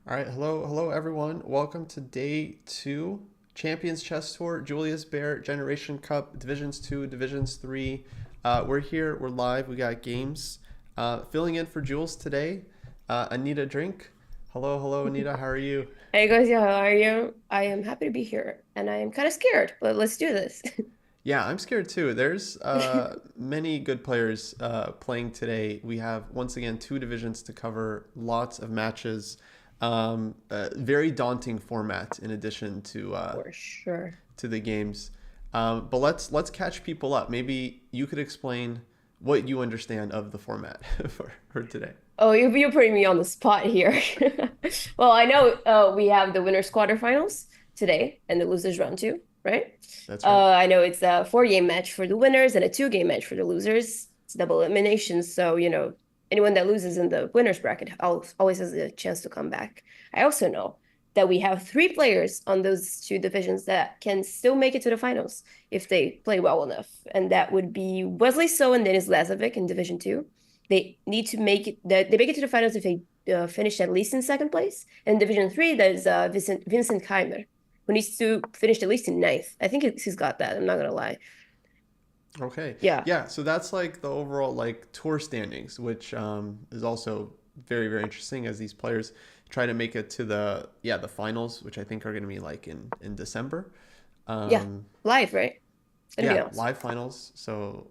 All right, hello everyone. Welcome to day two, Champions Chess Tour, Julius Baer Generation Cup, Divisions 2, Divisions 3. We're here, we're live, we got games. Filling in for Jules today, AnittaDrink. Hello, Anita, how are you? Hey guys, yeah, how are you? I am happy to be here and I am kind of scared, but let's do this. Yeah, I'm scared too. There's many good players playing today. We have, once again, two divisions to cover, lots of matches. Very daunting format in addition For sure. to the games. But let's catch people up. Maybe you could explain what you understand of the format for today. Oh, you're putting me on the spot here. Well, I know we have the winners quarterfinals today and the losers round two, right? That's right. I know it's a four-game match for the winners and a two-game match for the losers. It's double elimination, so anyone that loses in the winners bracket always has a chance to come back. I also know that we have three players on those two divisions that can still make it to the finals if they play well enough, and that would be Wesley So and Denis Lazovic in Division Two. They need to make it. They make it to the finals if they finish at least in second place. And Division Three, there's Vincent Keimer, who needs to finish at least in ninth. I think he's got that. I'm not gonna lie. Okay. Yeah, Yeah, so that's like the overall like tour standings, which is also very interesting as these players try to make it to the finals, which I think are going to be like in December. yeah, Um, live, right? It's gonna be yeah, awesome. live finals, so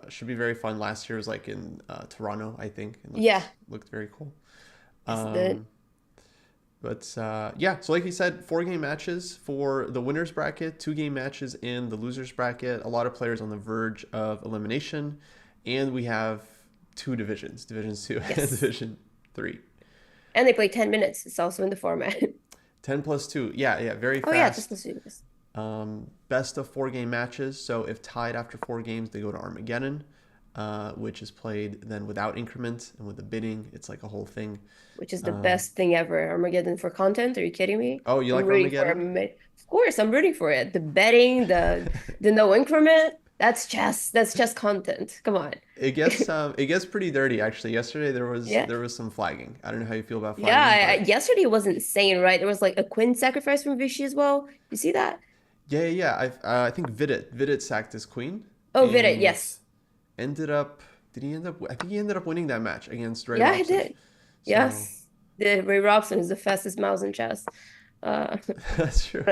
should be very fun. Last year was like in Toronto, I think, and Yeah, looked very cool. it's the Um, but yeah, so like you said, 4 game matches for the winners bracket, 2 game matches in the losers bracket. A lot of players on the verge of elimination, and we have two divisions, Divisions 2 and yes, Division 3. and they play 10 minutes. It's also in the format. 10 plus 2, yeah, very Oh yeah, just fast. let's do this. Best of 4 game matches. So if tied after 4 games, they go to Armageddon, which is played then without increment and with the bidding. It's like a whole thing. Which is the Um, best thing ever. Armageddon for content. Are you kidding me? oh, you I'm like rooting for Armageddon? it. Of course, I'm rooting for it. The betting, the no increment. That's chess. That's chess content. Come on. It gets pretty dirty actually. Yesterday Yeah. there was some flagging. I don't know how you feel about flagging, Yeah. but Yesterday was insane, right? There was like a queen sacrifice from Vichy as well. You see that? yeah. I think Vidit sacked his queen Oh, Vidit. and Yes. ended up. Did he end up? I think he ended up winning that match against Ray Yeah, he Robson. did. So Yes. The Ray Robson is the fastest mouse in chess. Uh, that's true.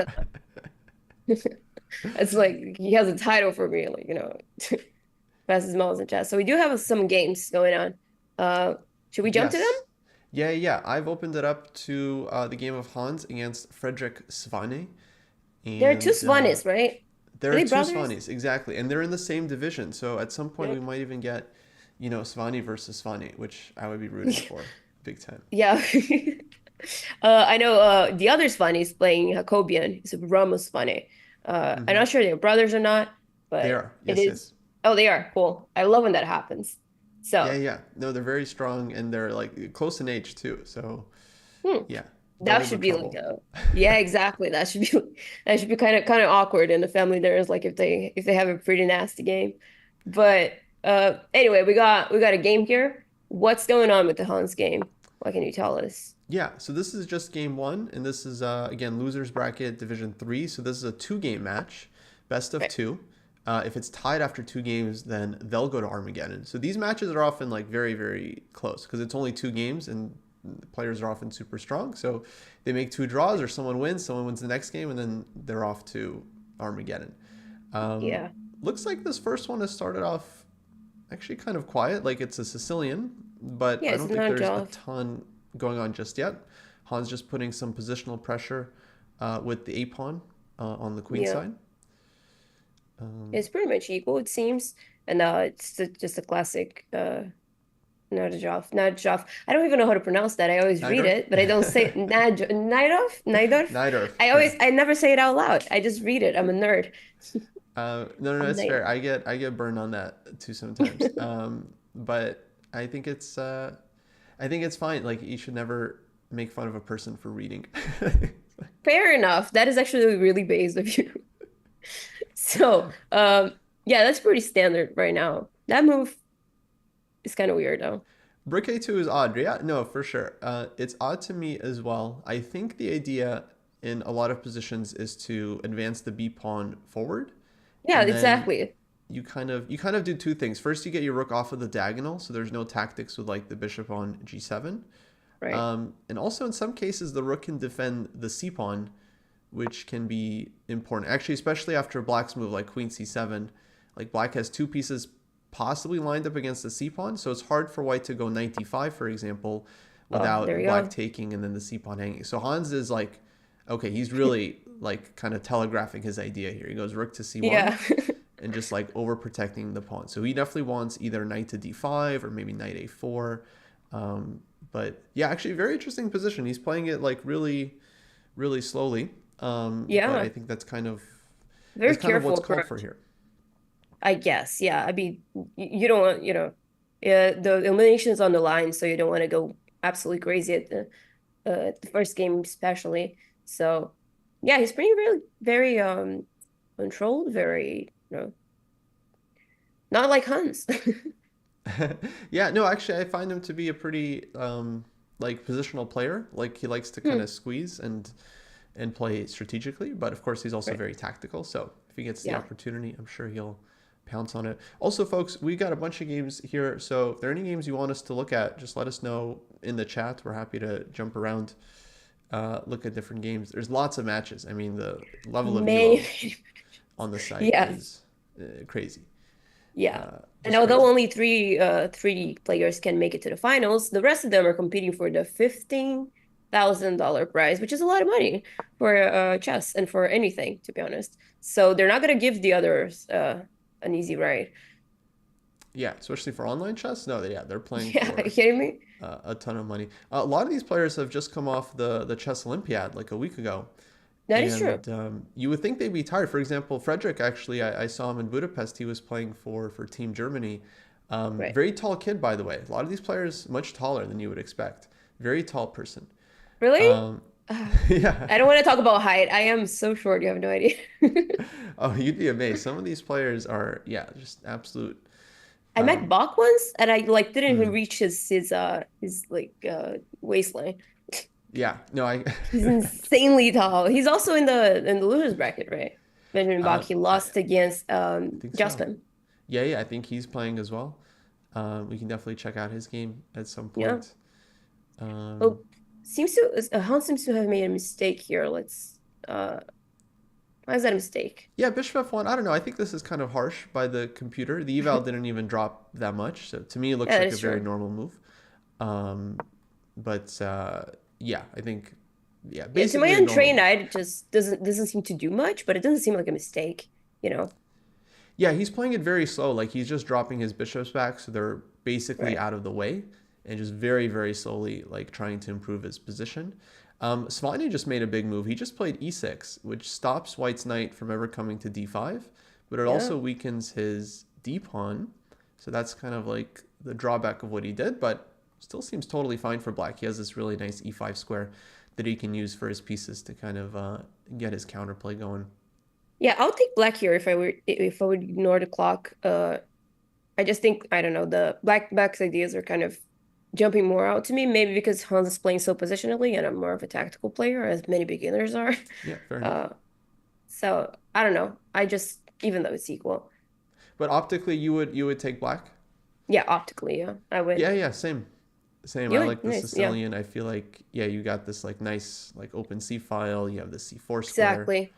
it's like he has a title for me, like, fastest mouse in chess. So we do have some games going on. Uh, should we jump to them? Yes. Yeah. I've opened it up to the game of Hans against Frederick Svane, There are two and Svanis, right? there Are are they two brothers? Svanis exactly, and they're in the same division. So at some point Yeah. we might even get, Svani versus Svani, which I would be rooting for big time. Yeah. I know the other Svani is playing Jacobian. It's a Ramos Svani. I'm Hmm. not sure they're brothers or not, They but are. it Yes, is. yes. Oh, they are. Cool. I love when that happens. So, Yeah. No, they're very strong and they're like close in age too. So hmm, yeah, that double the should be like trouble. a yeah, exactly. That should be kind of awkward in the family there is like if they have a pretty nasty game. But anyway, we got a game here. What's going on with the Hans game? What can you tell us? Yeah, so this is just game one, and this is again losers bracket Division 3. So this is a 2 game match, best of Right. two. If it's tied after 2 games, then they'll go to Armageddon. So these matches are often like very close because it's only 2 games, and the players are often super strong. So they make 2 draws, or someone wins the next game, and then they're off to Armageddon. Um, Yeah. Looks like this first one has started off actually kind of quiet, like it's a Sicilian, but Yeah, I it's don't think not a there's a draw. ton going on just yet. Han's just putting some positional pressure with the A pawn on the queen Yeah. side. Um, It's pretty much equal, it seems. And just a classic not a draw. Not a draw. I don't even know how to pronounce that. I always read Najdorf? it, but I don't say it. Najdorf? Najdorf? Najdorf, yeah. I never say it out loud. I just read it. I'm a nerd. No, I'm it's fair. Najdorf. I get burned on that too sometimes. But I think it's fine. Like you should never make fun of a person for reading. Fair enough. That is actually really base of you. So, yeah, that's pretty standard right now. That move is kind of weird though. Rook A2 is odd. Yeah, no, for sure. It's odd to me as well. I think the idea in a lot of positions is to advance the B pawn forward, Yeah, and then exactly. you kind of do two things. First, you get your rook off of the diagonal, so there's no tactics with like the bishop on G7. Right. And also in some cases, the rook can defend the C pawn, which can be important. Actually, especially after black's move like Queen C7, like black has two pieces possibly lined up against the C pawn, so it's hard for white to go knight D5, for example, Oh, there without you black go. taking and then the C pawn hanging. So Hans is like, okay, he's really like kind of telegraphing his idea here. He goes rook to C1 Yeah. and just like overprotecting the pawn. So he definitely wants either knight to D5 or maybe knight A4. But yeah, actually, very interesting position. He's playing it like really, really slowly. But I Yeah. think that's kind of Very what's careful called for approach, here. I guess. Yeah. I mean, you don't want, the elimination's on the line, so you don't want to go absolutely crazy at the first game, especially. So, yeah, he's pretty really very controlled, very, not like Hans. Yeah, no, actually, I find him to be a pretty like positional player. Like he likes to kind Hmm, of squeeze and play strategically, but of course he's also right. very tactical. So if he gets the Yeah. opportunity, I'm sure he'll pounce on it. Also, folks, we got a bunch of games here. So if there are any games you want us to look at, just let us know in the chat. We're happy to jump around, look at different games. There's lots of matches. I mean, the level of elo Maybe. on the site Yeah. is crazy, Yeah. And just although crazy. only three players can make it to the finals, the rest of them are competing for the $15,000 prize, which is a lot of money for chess and for anything, to be honest. So they're not gonna give the others an easy ride. Yeah, especially for online chess. No, yeah, they're playing Yeah, are you for kidding me? a ton of money. A lot of these players have just come off the chess Olympiad like a week ago, That is true. and you would think they'd be tired. For example, Frederick. Actually, I saw him in Budapest. He was playing for Team Germany. Right. Very tall kid, by the way. A lot of these players much taller than you would expect. Very tall person. Really? Um, yeah. I don't want to talk about height. I am so short, you have no idea. Oh, you'd be amazed. Some of these players are, yeah, just absolute. I met Um, Bach once and I like didn't even mm, reach his like waistline. yeah. No, I. He's insanely tall. He's also in the losers bracket, right? Benjamin Bach. He I lost against think so. Justin. Yeah, yeah, I think he's playing as well. We can definitely check out his game at some Yeah. point. Um, Oh, Hans seems to have made a mistake here. Let's why is that a mistake? yeah, Bishop F1, I don't know. I think this is kind of harsh by the computer. The eval didn't even drop that much. So to me, it looks Yeah, that like a is very true. normal move. Um, but yeah, I think, yeah, Yeah, to my basically a normal untrained move. eye, it just doesn't seem to do much, but it doesn't seem like a mistake, you know? Yeah, he's playing it very slow. Like he's just dropping his bishops back, so they're basically Right. out of the way, and just very, very slowly like trying to improve his position. Svane just made a big move. He just played e6, which stops White's knight from ever coming to d5, but it Yeah. also weakens his d pawn. So that's kind of like the drawback of what he did, but still seems totally fine for Black. He has this really nice e5 square that he can use for his pieces to kind of get his counterplay going. Yeah, I'll take black here if I would ignore the clock. I just think I don't know, the black's ideas are kind of jumping more out to me, maybe because Hans is playing so positionally and I'm more of a tactical player, as many beginners are. Yeah, fair enough. Uh, so I don't know. I just even though it's equal. But optically, you would take Black. Yeah, optically, yeah, I would. Yeah, yeah, same. Same. I You would like the nice, yeah, Sicilian. I feel like, yeah, you got this like nice like open C file. You have the C4 square. exactly.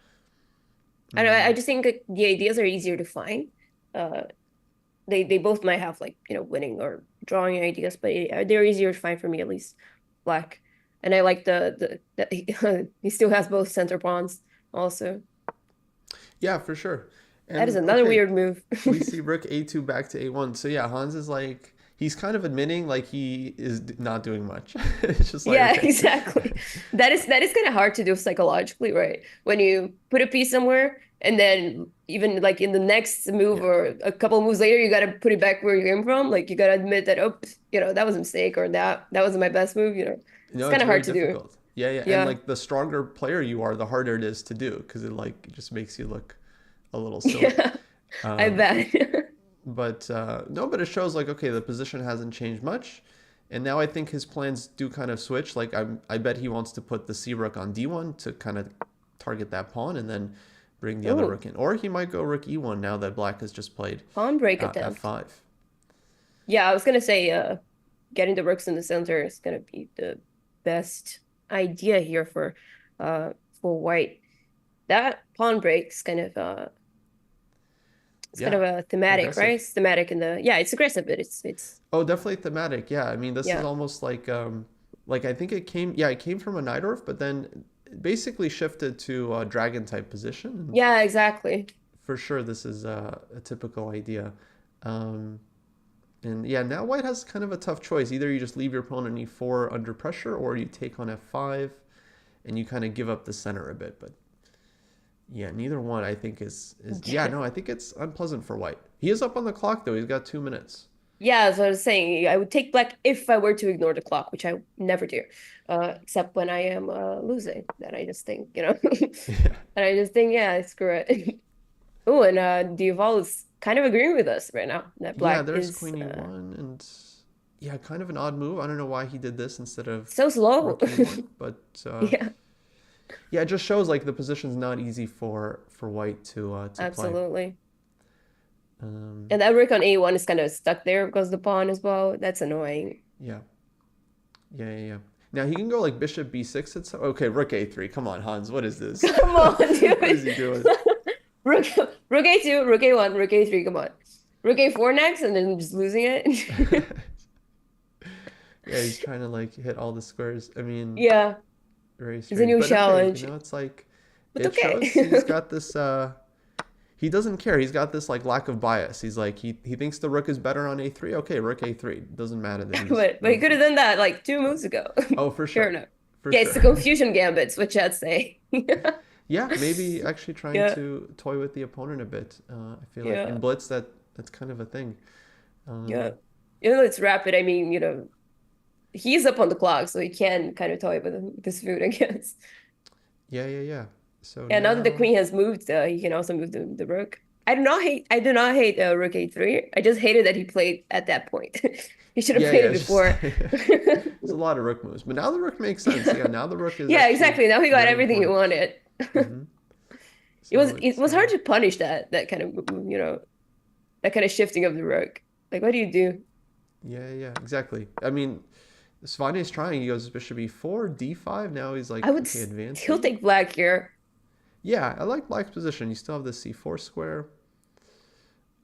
I know. I Mm. just think like, the ideas are easier to find. Uh, they both might have like winning or drawing ideas, but they're easier to find for me at least. Black, and I like the he still has both center pawns also. Yeah, for sure. That is And another okay, weird move. we see Rook A2 back to A1. So yeah, Hans is like he's kind of admitting like he is not doing much. It's just like Yeah, okay. exactly. That is kind of hard to do psychologically, right? When you put a piece somewhere and then even like in the next move Yeah. or a couple moves later, you gotta put it back where you came from. Like you gotta admit that, oh, that was a mistake or that wasn't my best move. It's No, kind it's of very hard to do. difficult. Yeah, yeah. And Yeah. like the stronger player you are, the harder it is to do because it like just makes you look a little silly. Yeah. I Um, bet. but no, but it shows like okay, the position hasn't changed much, And now I think his plans do kind of switch. Like I bet he wants to put the C rook on D1 to kind of target that pawn and then bring the other Ooh, rook in. Or he might go rook E1 now that black has just played pawn break attempt. F5. Yeah, I was gonna say getting the rooks in the center is gonna be the best idea here for white. That pawn break's kind of it's kind Yeah, of a thematic, right? aggressive. It's thematic in the it's aggressive, but it's Oh, definitely thematic. Yeah, I mean, this is yeah. almost like I think it came from a Najdorf, but then basically shifted to a dragon type position. And Yeah, exactly. for sure, this is a typical idea. Um, and yeah, now white has kind of a tough choice. Either you just leave your pawn on E4 under pressure, or you take on F5, and you kind of give up the center a bit. But yeah, neither one I think is yeah, no, I think it's unpleasant for white. He is up on the clock though. He's got 2 minutes. Yeah, so I was saying I would take black if I were to ignore the clock, which I never do, except when I am losing. Then I just think, Yeah. and I just think, yeah, screw it. Oh, and Dioval is kind of agreeing with us right now that Yeah, black there's is Queen E1 and yeah, kind of an odd move. I don't know why he did this instead of so slow. Rook E1, but Yeah, yeah, it just shows like the position's not easy for white to play. absolutely. Um, And that rook on A1 is kind of stuck there because the pawn as well. That's annoying. yeah, yeah. Now he can go like bishop B6. It's okay. Rook A3. Come on, Hans. What is this? Come on, What is he dude. doing? Rook, rook A2, rook A1, rook A3, come on. Rook A4 next, and then just losing it. Yeah, he's trying to like hit all the squares. I mean, Yeah, very it's a strange. new But okay, challenge. it's like But it shows he's okay. got this he doesn't care. He's got this like lack of bias. He's like he thinks the rook is better on A3. Okay, rook A3. Doesn't matter that he just But he moves could have it. done that like 2 moves ago. Oh, for Fair sure. enough. For Yeah, it's sure. the confusion gambits, which I'd say. Yeah, maybe actually trying Yeah, to toy with the opponent a bit. I feel like yeah, in blitz that's kind of a thing. yeah. Um, Even though it's rapid, I mean, he's up on the clock, so he can kind of toy with this food, I guess. yeah. So Yeah, now that the now, queen has moved, he can also move the rook. I do not hate rook a3. I just hated that he played at that point. He should have played it it's just before. there's a lot of rook moves, but now the rook makes sense. Yeah, now the rook is Yeah, actually exactly. Now he got very everything he important. wanted. Hmm It was So it it's was hard to punish that kind of that kind of shifting of the rook. Like, what do you do? yeah, exactly. I mean, Svane is trying. He goes bishop e4, d5. Now he's I like, would okay, still advancing. take black here. Yeah, I like black's position. You still have the c4 square,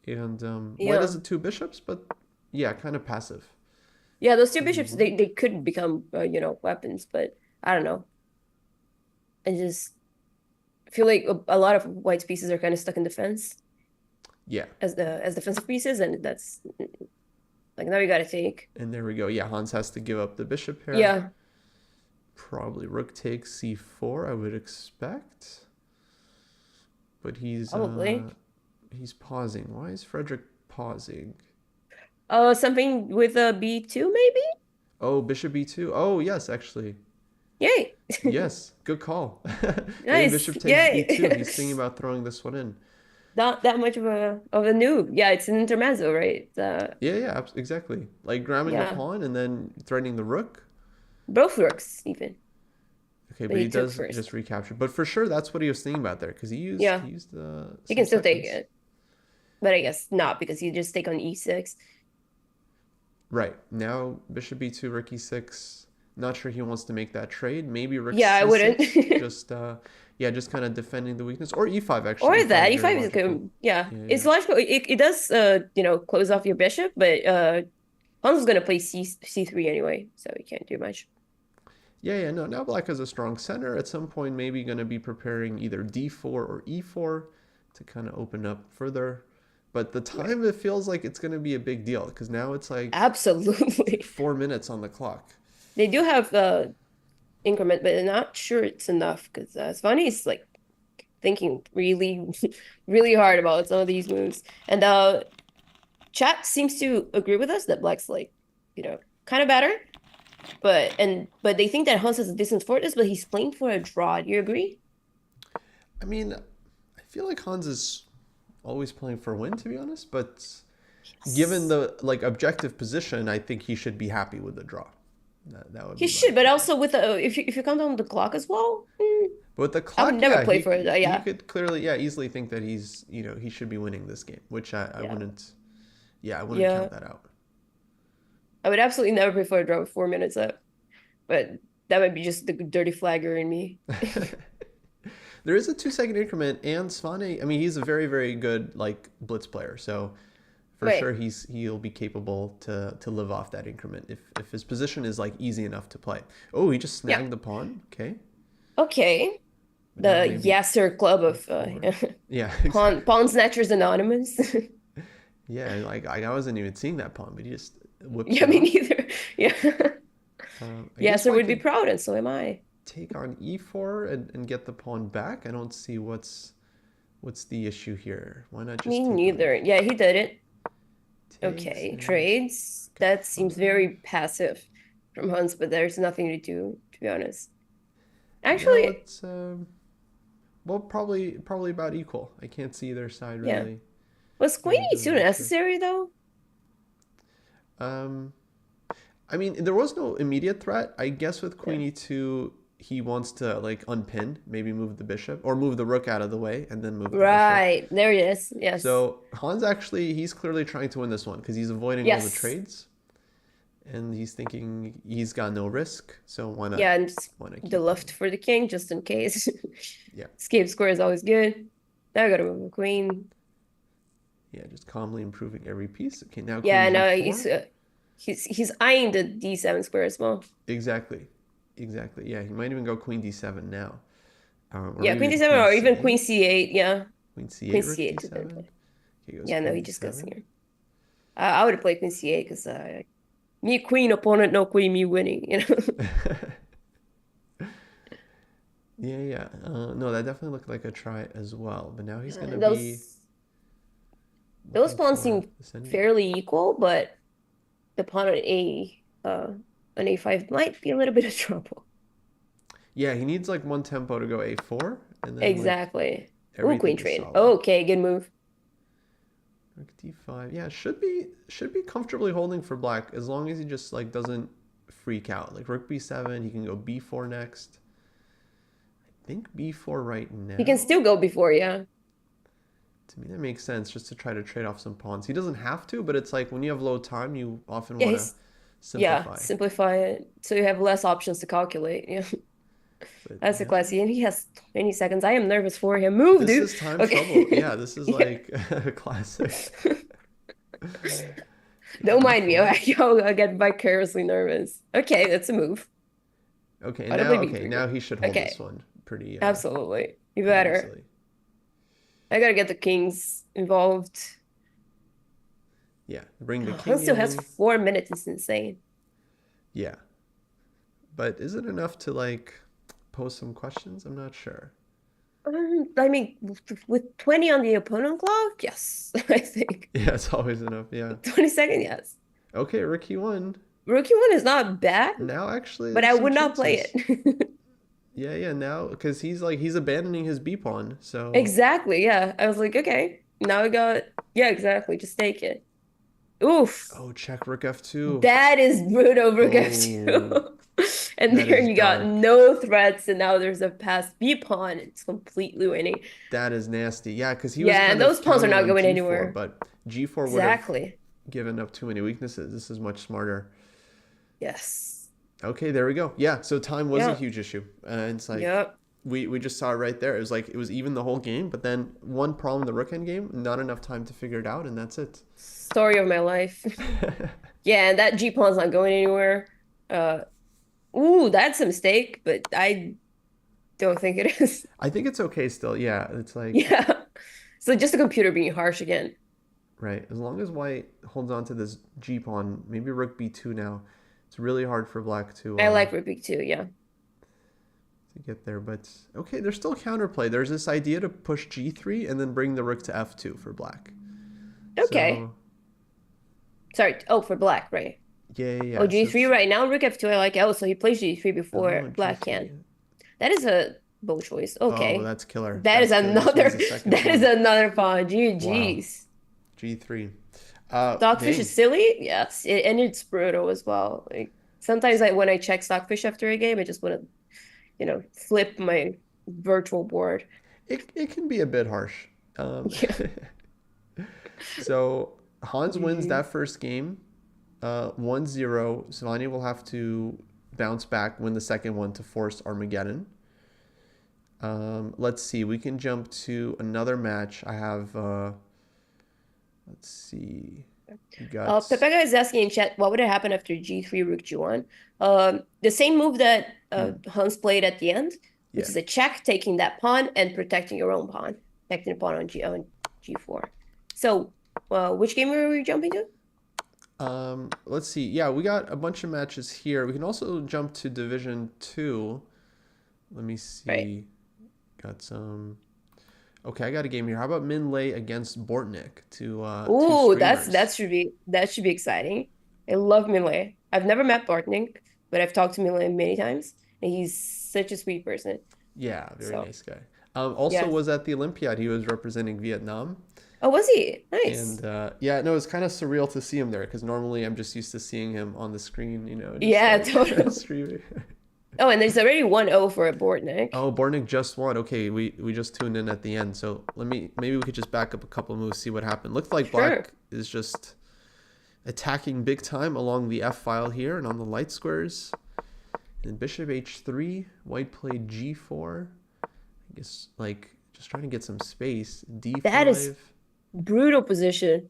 and white has Yeah. the two bishops, but yeah, kind of passive. Yeah, those two bishops E1. they could become weapons, but I don't know. I just feel like a lot of white's pieces are kind of stuck in defense Yeah, as defensive pieces, and that's like now we gotta take. and there we go. Yeah, Hans has to give up the bishop here. Yeah, Probably rook takes c4, I would expect. But probably. he's pausing. Why is Frederick pausing? Something with a B2 maybe? Oh, bishop b2. Oh, yes, actually. Yay. Yes, good call. Maybe Nice. bishop takes b2. Yay. He's thinking about throwing this one in. Not that much of a noob. Yeah, it's an intermezzo, right? Yeah, exactly. Like grabbing the Yeah. pawn and then threatening the rook. Both rooks even. Okay, But but he he took does first. just recapture. But for sure, that's what he was thinking about there, because Yeah. he used He some can still take seconds. it. But I guess not because you just take on E6. Right. Now bishop b2, rook e6. Not sure he wants to make that trade. Maybe rook Yeah, I wouldn't. c6. Just just kind of defending the weakness. Or e5 actually. Or E5 that. is very E5 is logical. good. Yeah. Yeah. It's logical. It does close off your bishop, but Hans is gonna play C3 anyway, so he can't do much. Yeah. No, now black has a strong center. At some point, maybe going to be preparing either d4 or e4 to kind of open up further. But the Yeah. time, it feels like it's going to be a big deal because now it's like Absolutely. 4 minutes on the clock. They do have increment, but I'm not sure it's enough because Svani is like thinking really, really hard about some of these moves. And chat seems to agree with us that black's like, kind of better. But they think that Hans has a decent fortress, but he's playing for a draw. Do you agree? I mean, I feel like Hans is always playing for a win, to be honest. But Given Yes. the like objective position, I think he should be happy with the draw. That would He be my should, but opinion. also with if you count on the clock as well, But with the I would clock, never yeah, play for it. he Yeah, could clearly, yeah, easily think that he should be winning this game, which I yeah, wouldn't, yeah, I wouldn't yeah. count that out. I would absolutely never play for a draw with 4 minutes up, but that might be just the dirty flagger in me. There is a 2 second increment, and Svane, I mean, he's a very, very good like blitz player, so for sure Right. he'll be capable to live off that increment if his position is like easy enough to play. Oh, he just Yeah. snagged the pawn. Okay, Okay. but now The maybe Yasser Club of e4. Yeah, Pawn Snatchers Anonymous. yeah. Like I wasn't even seeing that pawn, but he just whips Yeah, it me off. neither. Yeah. I guess Yasser White would be could proud, and so am I. take on e4 and get the pawn back. I don't see what's the issue here. Why not Me just take on neither. Yeah, he did it. takes Okay, and trades. That seems confirm? very passive from Hans, but there's nothing to do, to be honest. No, Actually, it's well, probably about equal. I can't see either side yeah. really Was Queen really E2 doing much here. necessary though? Um, I mean, there was no immediate threat. I guess with Yeah. Queen E2, he wants to like unpin, maybe move the bishop or move the rook out of the way and then move the bishop. Right. There it is. Yes. So Hans actually, he's clearly trying to win this one because he's avoiding all the Yes. trades and he's thinking he's got no risk. So Yeah, and just why not the keep left playing? for the king, just in case. Yeah, Escape square is always good. Now I gotta move the queen. yeah, just calmly improving every piece. Okay, now Yeah, Queen no, G4. he's eyeing the D7 square as well. Exactly, exactly. Yeah, he might even go Queen D7 now, or Yeah, maybe queen even D7 Queen or even C8. queen C8. Yeah, Queen queen C8, Rook C8 to then D7. play. He goes Yeah, no, Queen he just goes D7. here. I would have played queen C8 because me queen opponent, no queen, me winning. You know. Yeah, yeah. No, that definitely looked like a try as well. But now he's gonna be Those looking pawns for seem this endgame. fairly equal, but the pawn on an A5 might be a little bit of trouble. Yeah, he needs like one tempo to go A4, and then like Exactly. Ooh, queen everything is trade. solid. Okay, good move. Rook D5. Yeah, should be comfortably holding for black as long as he just like doesn't freak out. Like Rook B7, he can go B4 next. I think B4 right He can now. still go before, yeah. To me, that makes sense just to try to trade off some pawns. He doesn't have to, but it's like when you have low time, you often Yeah, want to he's yeah, simplify. simplify it so you have less options to calculate. Yeah, But that's a now classy. And he has 20 seconds. I am nervous for him. Move, this dude. is time trouble. Okay. Yeah, this is Yeah. like a classic. Don't mind me. B4. I'll get vicariously nervous. Okay, that's a move. Okay, I'll play okay, B3 now here. he should hold this Okay, one absolutely. You pretty better. easily. I gotta get the kings involved. Yeah, bring the He king still has in. 4 minutes. It's insane. Yeah, but is it enough to like pose some questions? I'm not sure. I mean, with 20 on the opponent clock, yes, I think. Yeah, it's always enough. Yeah. 22nd, yes. Okay, Ricky won. Rookie one is not bad, Now actually, but it's I some would not play chances. it. Yeah, yeah. Now because he's abandoning his B pawn. So Exactly, yeah. I was like, okay, now I got, yeah, exactly. Just take it. Oof. oh, check Rook F2. That is brutal, Rook Oh, F2. And that there is you got dark. no threats, and now there's a passed B pawn. It's completely winning. That is nasty. Yeah, because he was Yeah, and kind of those pawns are counting not on going G4, anywhere. but G4 would have Exactly. given up too many weaknesses. This is much smarter. Yes. Okay, there we go. Yeah, so time was a Yep. huge issue. And it's like Yep. we just saw it right there. It was like it was even the whole game, but then one problem in the rook end game, not enough time to figure it out, and that's it. Story of my life. Yeah, and that G pawn's not going anywhere. Uh, ooh, that's a mistake, but I don't think it is. I think it's okay still. Yeah, it's like Yeah. So just the computer being harsh again. right. As long as white holds on to this G pawn, maybe rook B2 now. It's really hard for black I like Rubik too, yeah. to get there, but okay, there's still counterplay. There's this idea to push G3 and then bring the rook to F2 for black. Okay. So Sorry. Oh, for black, right? yeah, yeah, Oh, yeah. So G3 right now, Rook F2, I like. Oh, so he plays G3 before oh, black can. G3. That is a bold choice. Oh, Okay. that's killer. That is That's killer. This another wins the second that is pawn. another pawn. Wow. GG's. G3. Stockfish is Dang. silly, yes, and it's brutal as well. Like sometimes, when I check Stockfish after a game, I just want to, flip my virtual board. It can be a bit harsh. Um, Yeah. so Hans wins Mhm. that first game, 1-0. Svaney will have to bounce back, win the second one to force Armageddon. Let's see. We can jump to another match. I have. Let's see. We got. Pepega is asking in chat, what would have happened after G3 Rook G1? The same move that Hmm, Hans played at the end, which yeah. is a check, taking that pawn and protecting your own pawn, protecting the pawn on G4. So, which game were we jumping to? Let's see. Yeah, we got a bunch of matches here. We can also jump to Division 2. Let me Right. see. Got some. Okay, I got a game here. How about Mlay against Bortnik? Two Ooh, streamers. that should be exciting. I love Mlay. I've never met Bortnik, but I've talked to Mlay many times, and he's such a sweet person. Yeah, very So, nice guy. Also yes. was at the Olympiad. He was representing Vietnam. Oh, was he? Nice. And yeah, no, it's kind of surreal to see him there because normally I'm just used to seeing him on the screen, just Yeah, like totally. streaming. Oh, and there's already 1-0 for a Bortnik. Oh, Bortnik just won. Okay, we just tuned in at the end, so maybe we could just back up a couple moves, see what happened. Looked like Sure. Black is just attacking big time along the F file here and on the light squares. And Bishop H3, White played G4. I guess like just trying to get some space. That is D5. brutal position.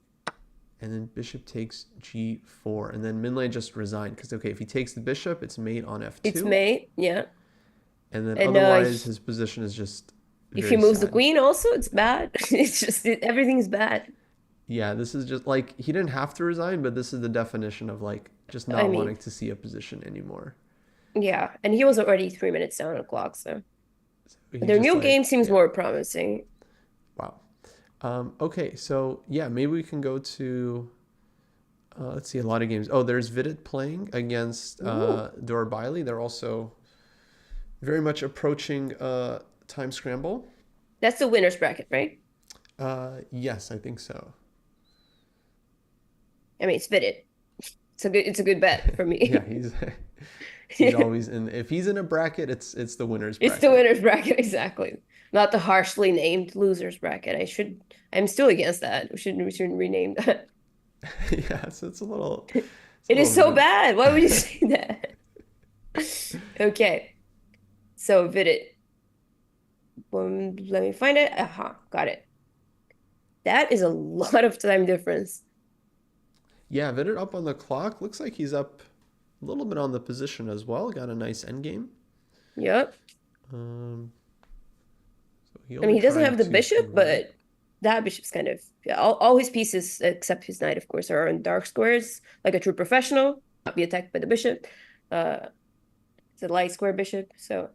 And then bishop takes g4. And then Mlay just resigned. Because, okay, if he takes the bishop, it's mate on It's f2. mate, yeah. And then And otherwise, his position is just if he very moves the sad. queen also, it's bad. It's just everything's bad. Yeah, this is just like, he didn't have to resign, but this is the definition of like just I not mean, wanting to see a position anymore. yeah. And he was already 3 minutes down on the clock, so So he's their just new like, game seems yeah, more promising. wow. Okay, so yeah, maybe we can go to, let's see, a lot of games. Oh, there's Vidit playing against Ooh. Dorbiley. They're also very much approaching time scramble. That's the winner's bracket, right? Yes, I think so. I mean, it's fitted. It's a good bet for Yeah, me. he's always in. If he's in a bracket, it's the winner's It's the bracket. winner's bracket, exactly. Not the harshly named loser's bracket. I'm still against that. We shouldn't rename that. Yeah, so it's a It is little so rude. bad. Why would you say that? Okay. So Vidit. Let me find it. Got it. That is a lot of time difference. Yeah, Vidit up on the clock. Looks like he's up a little bit on the position as well. Got a nice endgame. Yep. Um, so I mean, he'll he doesn't trying have the to bishop, convert. but that bishop's kind of, yeah, all his pieces except his knight, of course, are in dark squares, like a true professional, not be attacked by the bishop. Uh, it's a light square bishop, so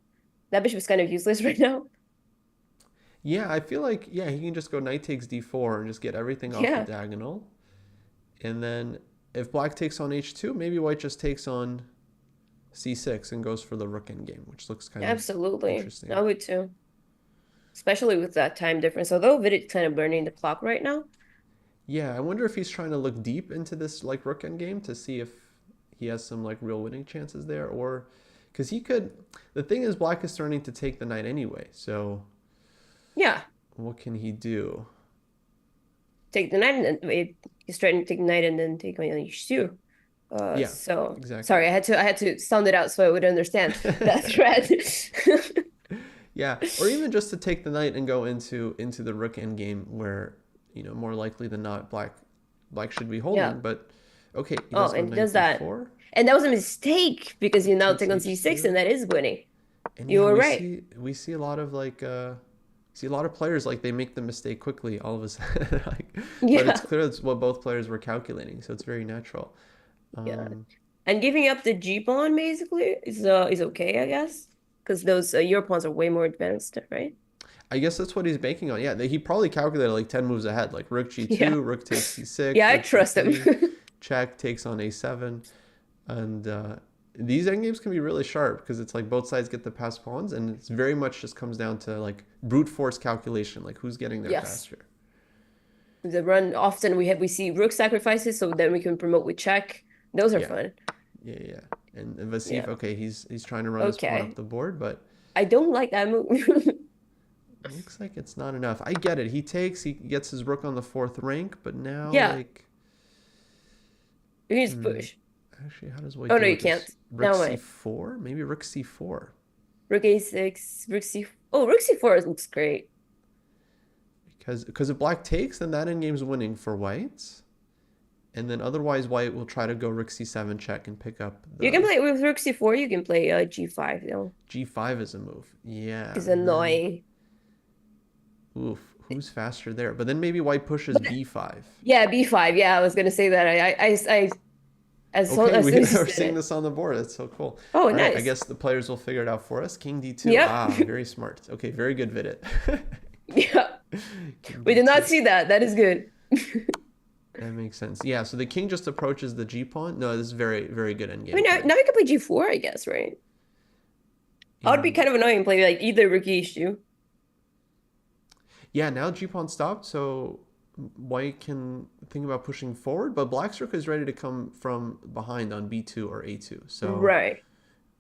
that bishop is kind of useless right now. Yeah, I feel like yeah he can just go knight takes d4 and just get everything off the Yeah, diagonal. And then if black takes on h2, maybe white just takes on c6 and goes for the rook endgame, which looks kind of absolutely. I interesting. would too, especially with that time difference. Although Vidit's kind of burning the clock right now. Yeah, I wonder if he's trying to look deep into this like rook endgame to see if he has some like real winning chances there, or because he could. The thing is, black is starting to take the knight anyway. So Yeah, what can he do? take the knight and then he's trying to take the knight and then take my h2. Yeah, So exactly. sorry, I had to sound it out so I would understand that thread. Yeah, or even just to take the knight and go into the rook endgame where more likely than not black should be Yeah. holding. But okay, he Oh, does go and he knight does that. d4. And that was a mistake because you now Takes take on c6 and h2. that is winning. And You yeah, were we right. see a lot of like see a lot of players like they make the mistake quickly all of a sudden. Like, but it's Yeah. clear that's what both players were calculating, so it's very natural. Yeah. Um, And giving up the G pawn basically is okay, I guess. Because those your pawns are way more advanced, right? I guess that's what he's banking on. Yeah, he probably calculated like 10 moves ahead, like rook Yeah. g2, rook takes c6, Yeah, I rook trust him. c3, check takes on a7, and these endgames can be really sharp because it's like both sides get the passed pawns, and it's very much just comes down to like brute force calculation, like who's getting there Yes. faster. The run often we see rook sacrifices, so then we can promote with check. Those are Yeah. fun. Yeah. And Vasif, Yeah. okay, he's trying to run his pawn up Okay. the board, but I don't like that move. looks like it's not enough. I get it. He gets his rook on the 4th rank, but now Yeah. like You can just push. actually, how does white Oh deal no, you with this? can't. Rook Now wait. c4? Maybe rook c4. Rook a6, rook c. Oh, rook c4 looks great. Because if black takes, then that endgame's winning for white. And then otherwise, white will try to go rook c7 check and pick up the... You can play with rook c4. You can play g5 though. g5 is a move. Yeah. It's annoying. Oof. Who's faster there? But then maybe white pushes b5. Yeah, b5. Yeah, I was gonna say that. As Okay, soon as we you are said seeing it. this on the board. That's so cool. Oh, All right, I nice. guess the players will figure it out for us. King d2. Yep. Ah, very smart. Okay, very good, Vidit. Yeah, King we did not d2. see that. That is good. That makes sense. Yeah, so the king just approaches the g pawn. No, this is very, very good endgame. I mean, now you can play g4, I guess, right? It would be kind of annoying to play like either rook e2. Yeah, now g pawn stopped, so white can think about pushing forward, but black's rook is ready to come from behind on b2 or a2. So Right.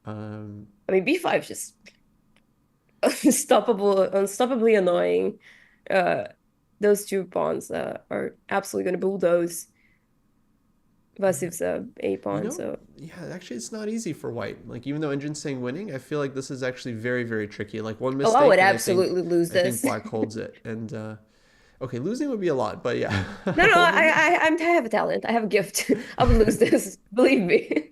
I mean, b5 is just unstoppably annoying. Those two pawns are absolutely going to bulldoze Vasiv's a pawn. So yeah, actually, it's not easy for white. Like, even though Engine's saying winning, I feel like this is actually very, very tricky. Like, one mistake, I would and absolutely lose I think this. black holds it. And okay, losing would be a lot, but yeah. No, I have a talent. I have a gift. I would lose this. Believe me.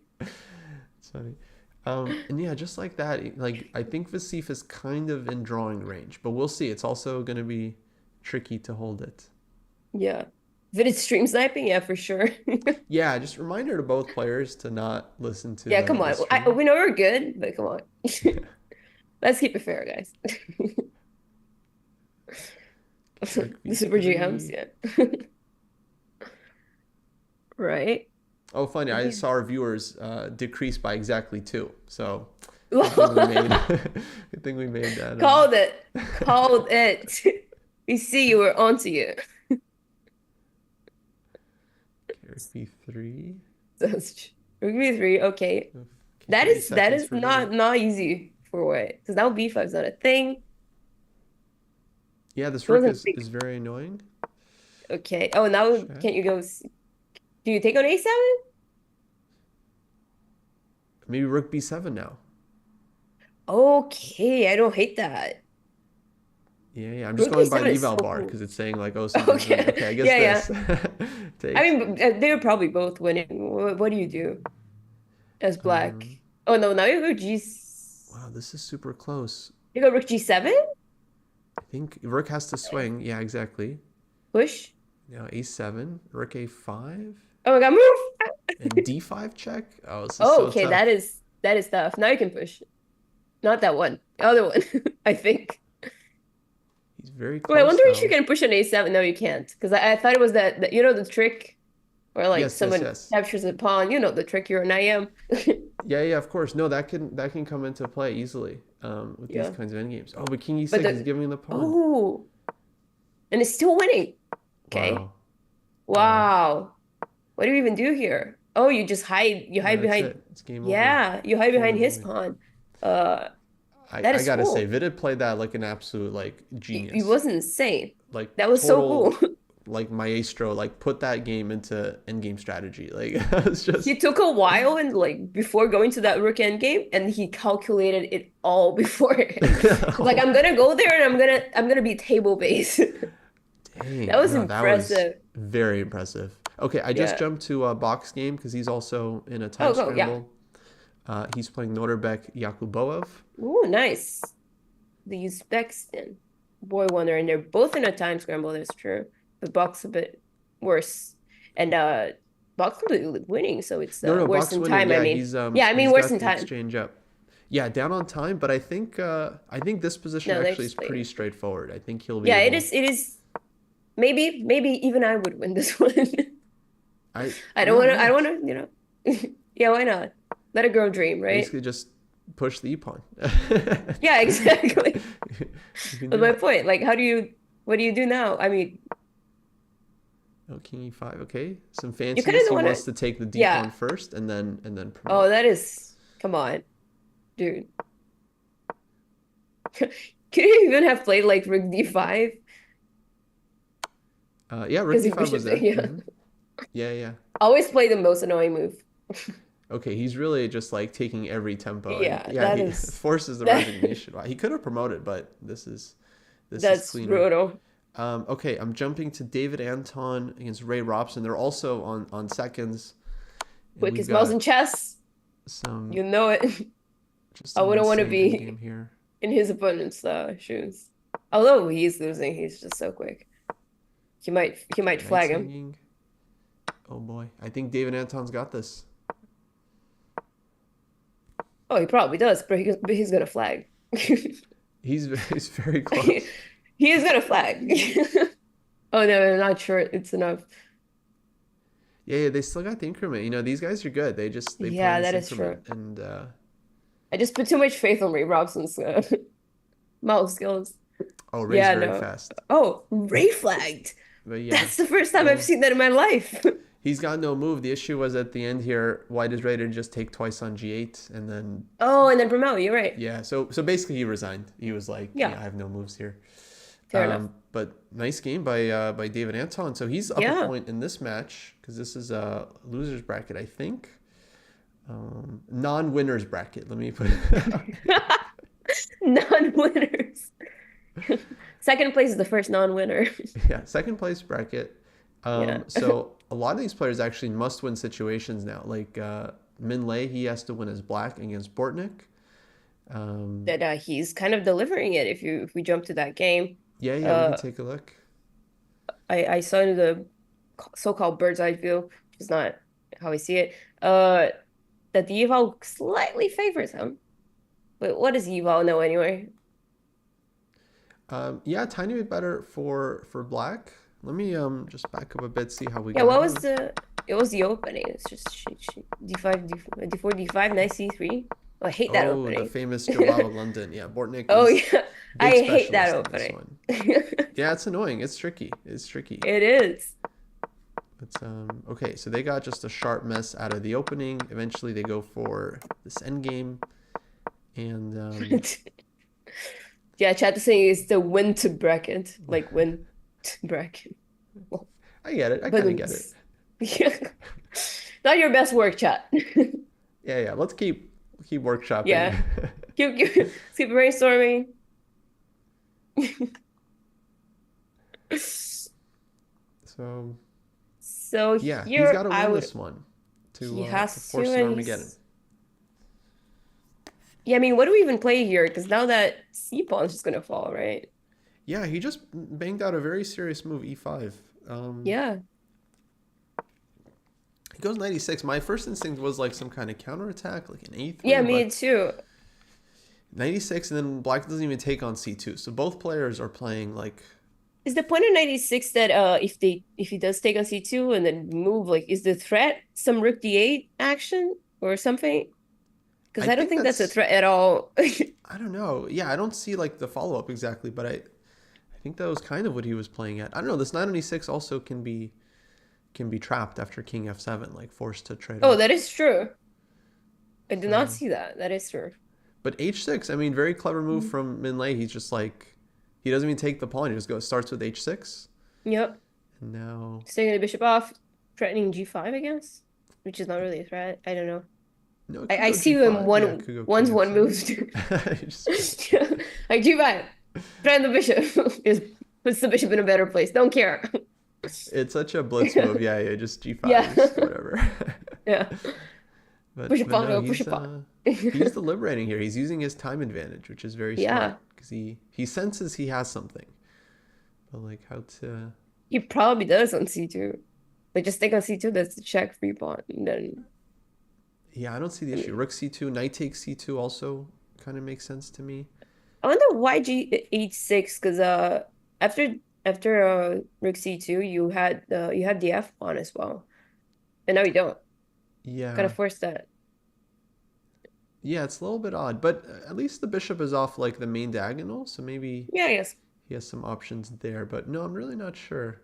It's funny. And yeah, just like that, like I think Vasif is kind of in drawing range, but we'll see. It's also going to be tricky to hold it. Yeah. Vidit stream sniping, yeah, for sure. Yeah, just reminder to both players to not listen to Yeah, the, come on. the stream. We know we're good, but come on. Let's keep it fair, guys. The super GMs, yeah. Right. Oh, funny. I saw our viewers decrease by exactly 2. So good thing we made that. Called it. Called it. We see you. We're onto you. b3. Rook b3. Okay. That is not easy for white because now b5 is not a thing. Yeah, this rook is very annoying. Okay. Oh, now can't you go? Do you take on a7? Maybe rook b7 now. Okay, I don't hate that. Yeah. I'm just going by the eval bar because it's saying like, oh, okay. Okay, I guess this. I mean, they're probably both winning. What do you do as black? Oh no, now you go g. Wow, this is super close. You go rook g7. I think rook has to swing. Yeah, exactly. Push. Now a7, rook a5. Oh my god, move! And d5 check. Oh, this is so okay, tough. that is tough. Now you can push. Not that one. The other one, I think. He's very close. Wait, I wonder if you can push an a7. No, you can't. Because I thought it was that you know the trick where like someone captures a pawn. You know the trick, you're an IM. Yeah, of course. No, that can come into play easily with these kinds of endgames. Oh, but king e6 is giving the pawn. Oh, and it's still winning. Okay. Wow. What do you even do here? Oh, you just hide. You hide behind. It's game over. You hide behind his pawn. I gotta say, Vidit played that like an absolute like genius. He was insane. Like that was so cool. Like maestro, like put that game into endgame strategy. Like it was just. He took a while and like before going to that rook endgame, and he calculated it all before. Like I'm gonna go there and I'm gonna be table based. Dang, that was impressive. That was very impressive. Okay, I just jumped to a box game because he's also in a time scramble. Yeah. He's playing Norbek Yakubov. Ooh, nice. The Uzbekistan boy wonder, and they're both in a time scramble. That's true. But Bok's a bit worse, and Bok's completely winning, so it's worse in time. Yeah, I mean, I mean worse in time. Exchange up. Yeah, down on time, but I think this position actually is pretty straightforward. I think he'll be. Yeah, it is. Maybe even I would win this one. I don't want to, you know. Yeah, why not? Let a girl dream, right? Basically, just push the e-pawn. Yeah, exactly. That's my point. Like, what do you do now? I mean, Oh, king e5. Okay, some You kind fanciness. of He want wants to, to take the d yeah. pawn first and then Oh, promote. that is, come on, dude. Could you even have played like rook d5? Yeah, rook Because he d5 was bishop, there. yeah. Yeah, yeah. Always play the most annoying move. Okay, he's really just like taking every tempo, and Yeah, yeah, that he is forces the that resignation. Wow, he could have promoted, but this is that's cleaner. brutal. Okay, I'm jumping to David Anton against Ray Robson. They're also on seconds, and we've Quickest mouse got in chess. some You know it. just I some wouldn't want to insane be endgame here. in his opponent's shoes. Although he's losing, he's just so quick. He might Knight's flag him. hanging. Oh boy, I think David Anton's got this. Oh, he probably does, but he's gonna flag. He's very He close. is gonna flag. Oh no, I'm not sure it's enough. Yeah, they still got the increment. These guys are good. They play Yeah, in this that is true. increment, and I just put too much faith on Ray Robson's mouse skills. oh, Ray's Yeah, very no. fast. Oh, Ray flagged. But yeah, That's the first time I've well, seen that in my life. he's got no move. The issue was at the end here, White is ready to just take twice on g8, and then Oh, and then Bromel, you're right. yeah. So basically, he resigned. He was like, Yeah, I have no moves here. fair enough. But nice game by David Anton. So he's up a Yeah. point in this match because this is a losers bracket, I think. Non-winners bracket. Let me put it. Non-winners. Second place is the first non-winner. Yeah, second place bracket. Yeah. So a lot of these players actually must win situations now. Like Mlay, he has to win as black against Bortnik. That he's kind of delivering it if we jump to that game. Yeah, we can Uh, take a look. I saw in the so-called bird's eye view, which is not how I see it, that the eval slightly favors him. But what does eval know anyway? Yeah, a tiny bit better for black. Let me just back up a bit, see how we Yeah, got what was here. it was the opening. It's just d5, d4, d5, knight c3. Oh, I hate that Oh, the opening. famous Joao London. Yeah, Bortnik Oh is yeah, I big hate that specialist in this opening. one. Yeah, it's annoying. It's tricky. It's tricky. It is. It's okay, so they got just a sharp mess out of the opening. Eventually they go for this endgame. And Yeah, chat is saying it's the win to bracket, like win to bracket. I get it. I But kind of get it. yeah, not your best work, chat. Yeah. Let's keep workshopping. Yeah. Let's keep brainstorming. So yeah, he's here got to I win would. this one He to has force to, an and Armageddon. yeah. I mean, what do we even play here? Because now that C pawn's just gonna fall, right? Yeah, he just banged out a very serious move, e5. Yeah. He goes 96. My first instinct was like some kind of counterattack, like an a3. Yeah, me but too. 96, and then black doesn't even take on c2. So both players are playing like. Is the point of 96 that if he does take on c2 and then move, like, is the threat some rook d8 action or something? Because I don't think that's a threat at all. I don't know. Yeah, I don't see like the follow-up exactly, but I think that was kind of what he was playing at. I don't know. This 996 also can be trapped after king f7, like forced to trade Oh, off. that is true. I did not see that. That is true. But h6, I mean, very clever move from Mlay. He's just like, he doesn't even take the pawn. He just starts with h6. Yep. And now Taking the bishop off, threatening g5, I guess, which is not really a threat. I don't know. no, I see him yeah, once king one f7. moves. Just- Like g5, threaten the bishop. Just puts the bishop in a better place. Don't care. It's such a blitz move. Yeah, just g5, Yeah. just whatever. Yeah. Push a pawn, no, push a pawn. he's deliberating here. He's using his time advantage, which is very Yeah. smart because he senses he has something. But like how to. He probably does on c2. Like just take on c2. That's the check free pawn, and then. Yeah, I don't see the issue. Rook c2, knight takes c2 also kind of makes sense to me. I wonder why h6, because after rook c2 you had the f pawn as well, and now you don't. Yeah. Kind of forced that. Yeah, it's a little bit odd, but at least the bishop is off like the main diagonal, so maybe Yeah, I guess. he has some options there. But no, I'm really not sure.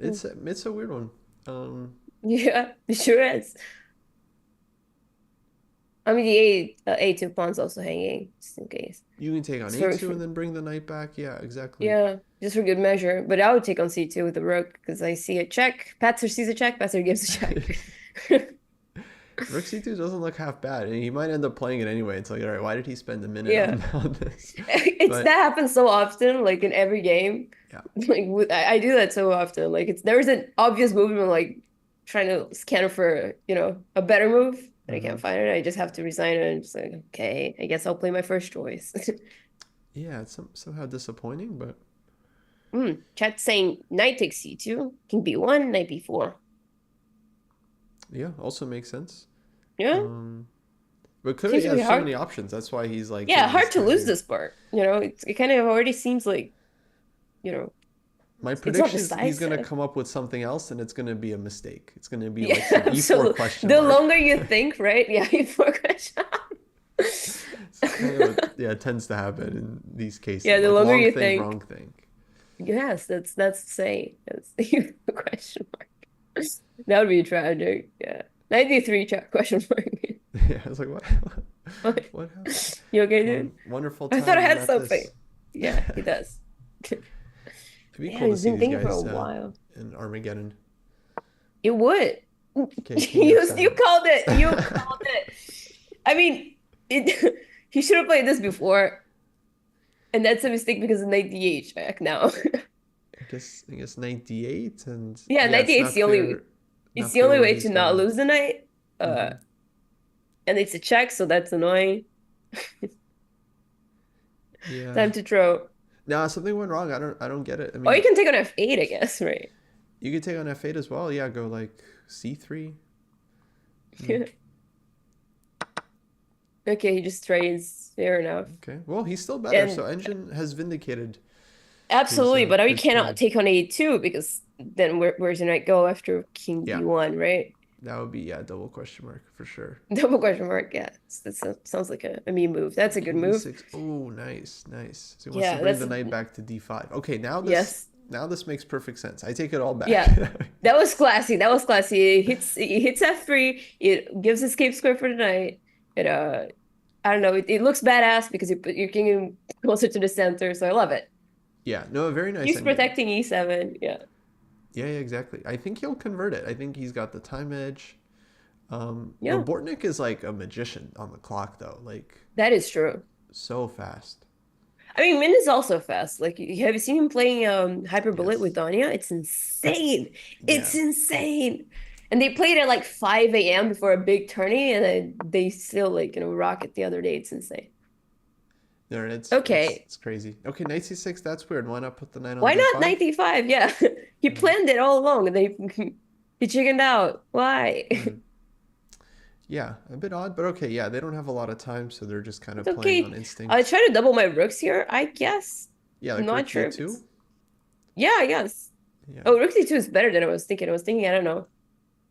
It's a weird one. Yeah, it sure is. I mean, the A2 pawn's also hanging, just in case. You can take on A2 and then bring the knight back. Yeah, exactly. Yeah, just for good measure. But I would take on C2 with the rook because I see a check. Patzer sees a check. Patzer gives a check. Rook C2 doesn't look half bad, and he might end up playing it anyway. It's like, all right, why did he spend a minute on this? That happens so often, like in every game. Yeah. Like I do that so often. Like there's an obvious movement, like trying to scan for a better move, and I can't find it. I just have to resign it and just like, okay, I guess I'll play my first choice. Yeah, it's somehow disappointing, but. Chat saying knight takes C2, king B1, knight B4. Yeah, also makes sense. Yeah. But could he have so many options? That's why he's like. Yeah, hard to lose this part. It kind of already seems like, My prediction is he's going to come up with something else, and it's going to be a mistake. It's going to be like some E4 question the mark. longer you think, right? Yeah, E4 question. Kind of what, tends to happen in these cases. Yeah, the like longer you think, think. wrong thing. Yes, that's saying. That's the question mark. That would be tragic. Yeah. 93 question mark. Yeah, I was like, what? What happened? You okay, dude? Wonderful time. I thought I had something. Yeah, he does. It'd be cool to see these guys for a while. In Armageddon. It would. Okay, you called it. You called it. I mean, he should have played this before. And that's a mistake because of knight d8 check now. I guess knight d8 and knight d8 is the only it's the only way to not lose the knight. And it's a check, so that's annoying. Yeah. Time to throw. Nah, something went wrong. I don't get it. I mean, or you can take on f8, I guess, right? You could take on f8 as well. Yeah, go like c3. Yeah. Okay, he just trades. Fair enough. Okay. Well, he's still better, so Engine has vindicated. Absolutely, but we cannot take on a2 because then where's your knight go after king b1, right? That would be double question mark for sure. Double question mark, yeah. That sounds like a me move. That's a good move. Oh, nice. So he wants to bring the knight back to d5. Okay, now this makes perfect sense. I take it all back. Yeah, that was classy. He hits f3. It gives escape square for the knight. I don't know. It looks badass because you put your king in closer to the center, so I love it. Yeah, no, very nice. He's protecting e7. Yeah. Yeah, exactly. I think he'll convert it. I think he's got the time edge. Bortnik is like a magician on the clock, though. Like that is true. So fast. I mean, Min is also fast. Like, have you seen him playing Hyperbolite with Danya? It's insane. It's insane. And they played at like 5 a.m. before a big tourney, and they still rock it the other day. It's insane. There, it's crazy. Okay, knight c6. That's weird. Why not put the knight on? Why d5? not knight d5? Yeah, he planned it all along, and he chickened out. Why? Yeah, a bit odd, but okay. Yeah, they don't have a lot of time, so they're just kind of playing on instinct. I try to double my rooks here, I guess. Yeah, like not sure. Yeah, I guess. Yeah. Oh, rook c2 is better than I was thinking. I don't know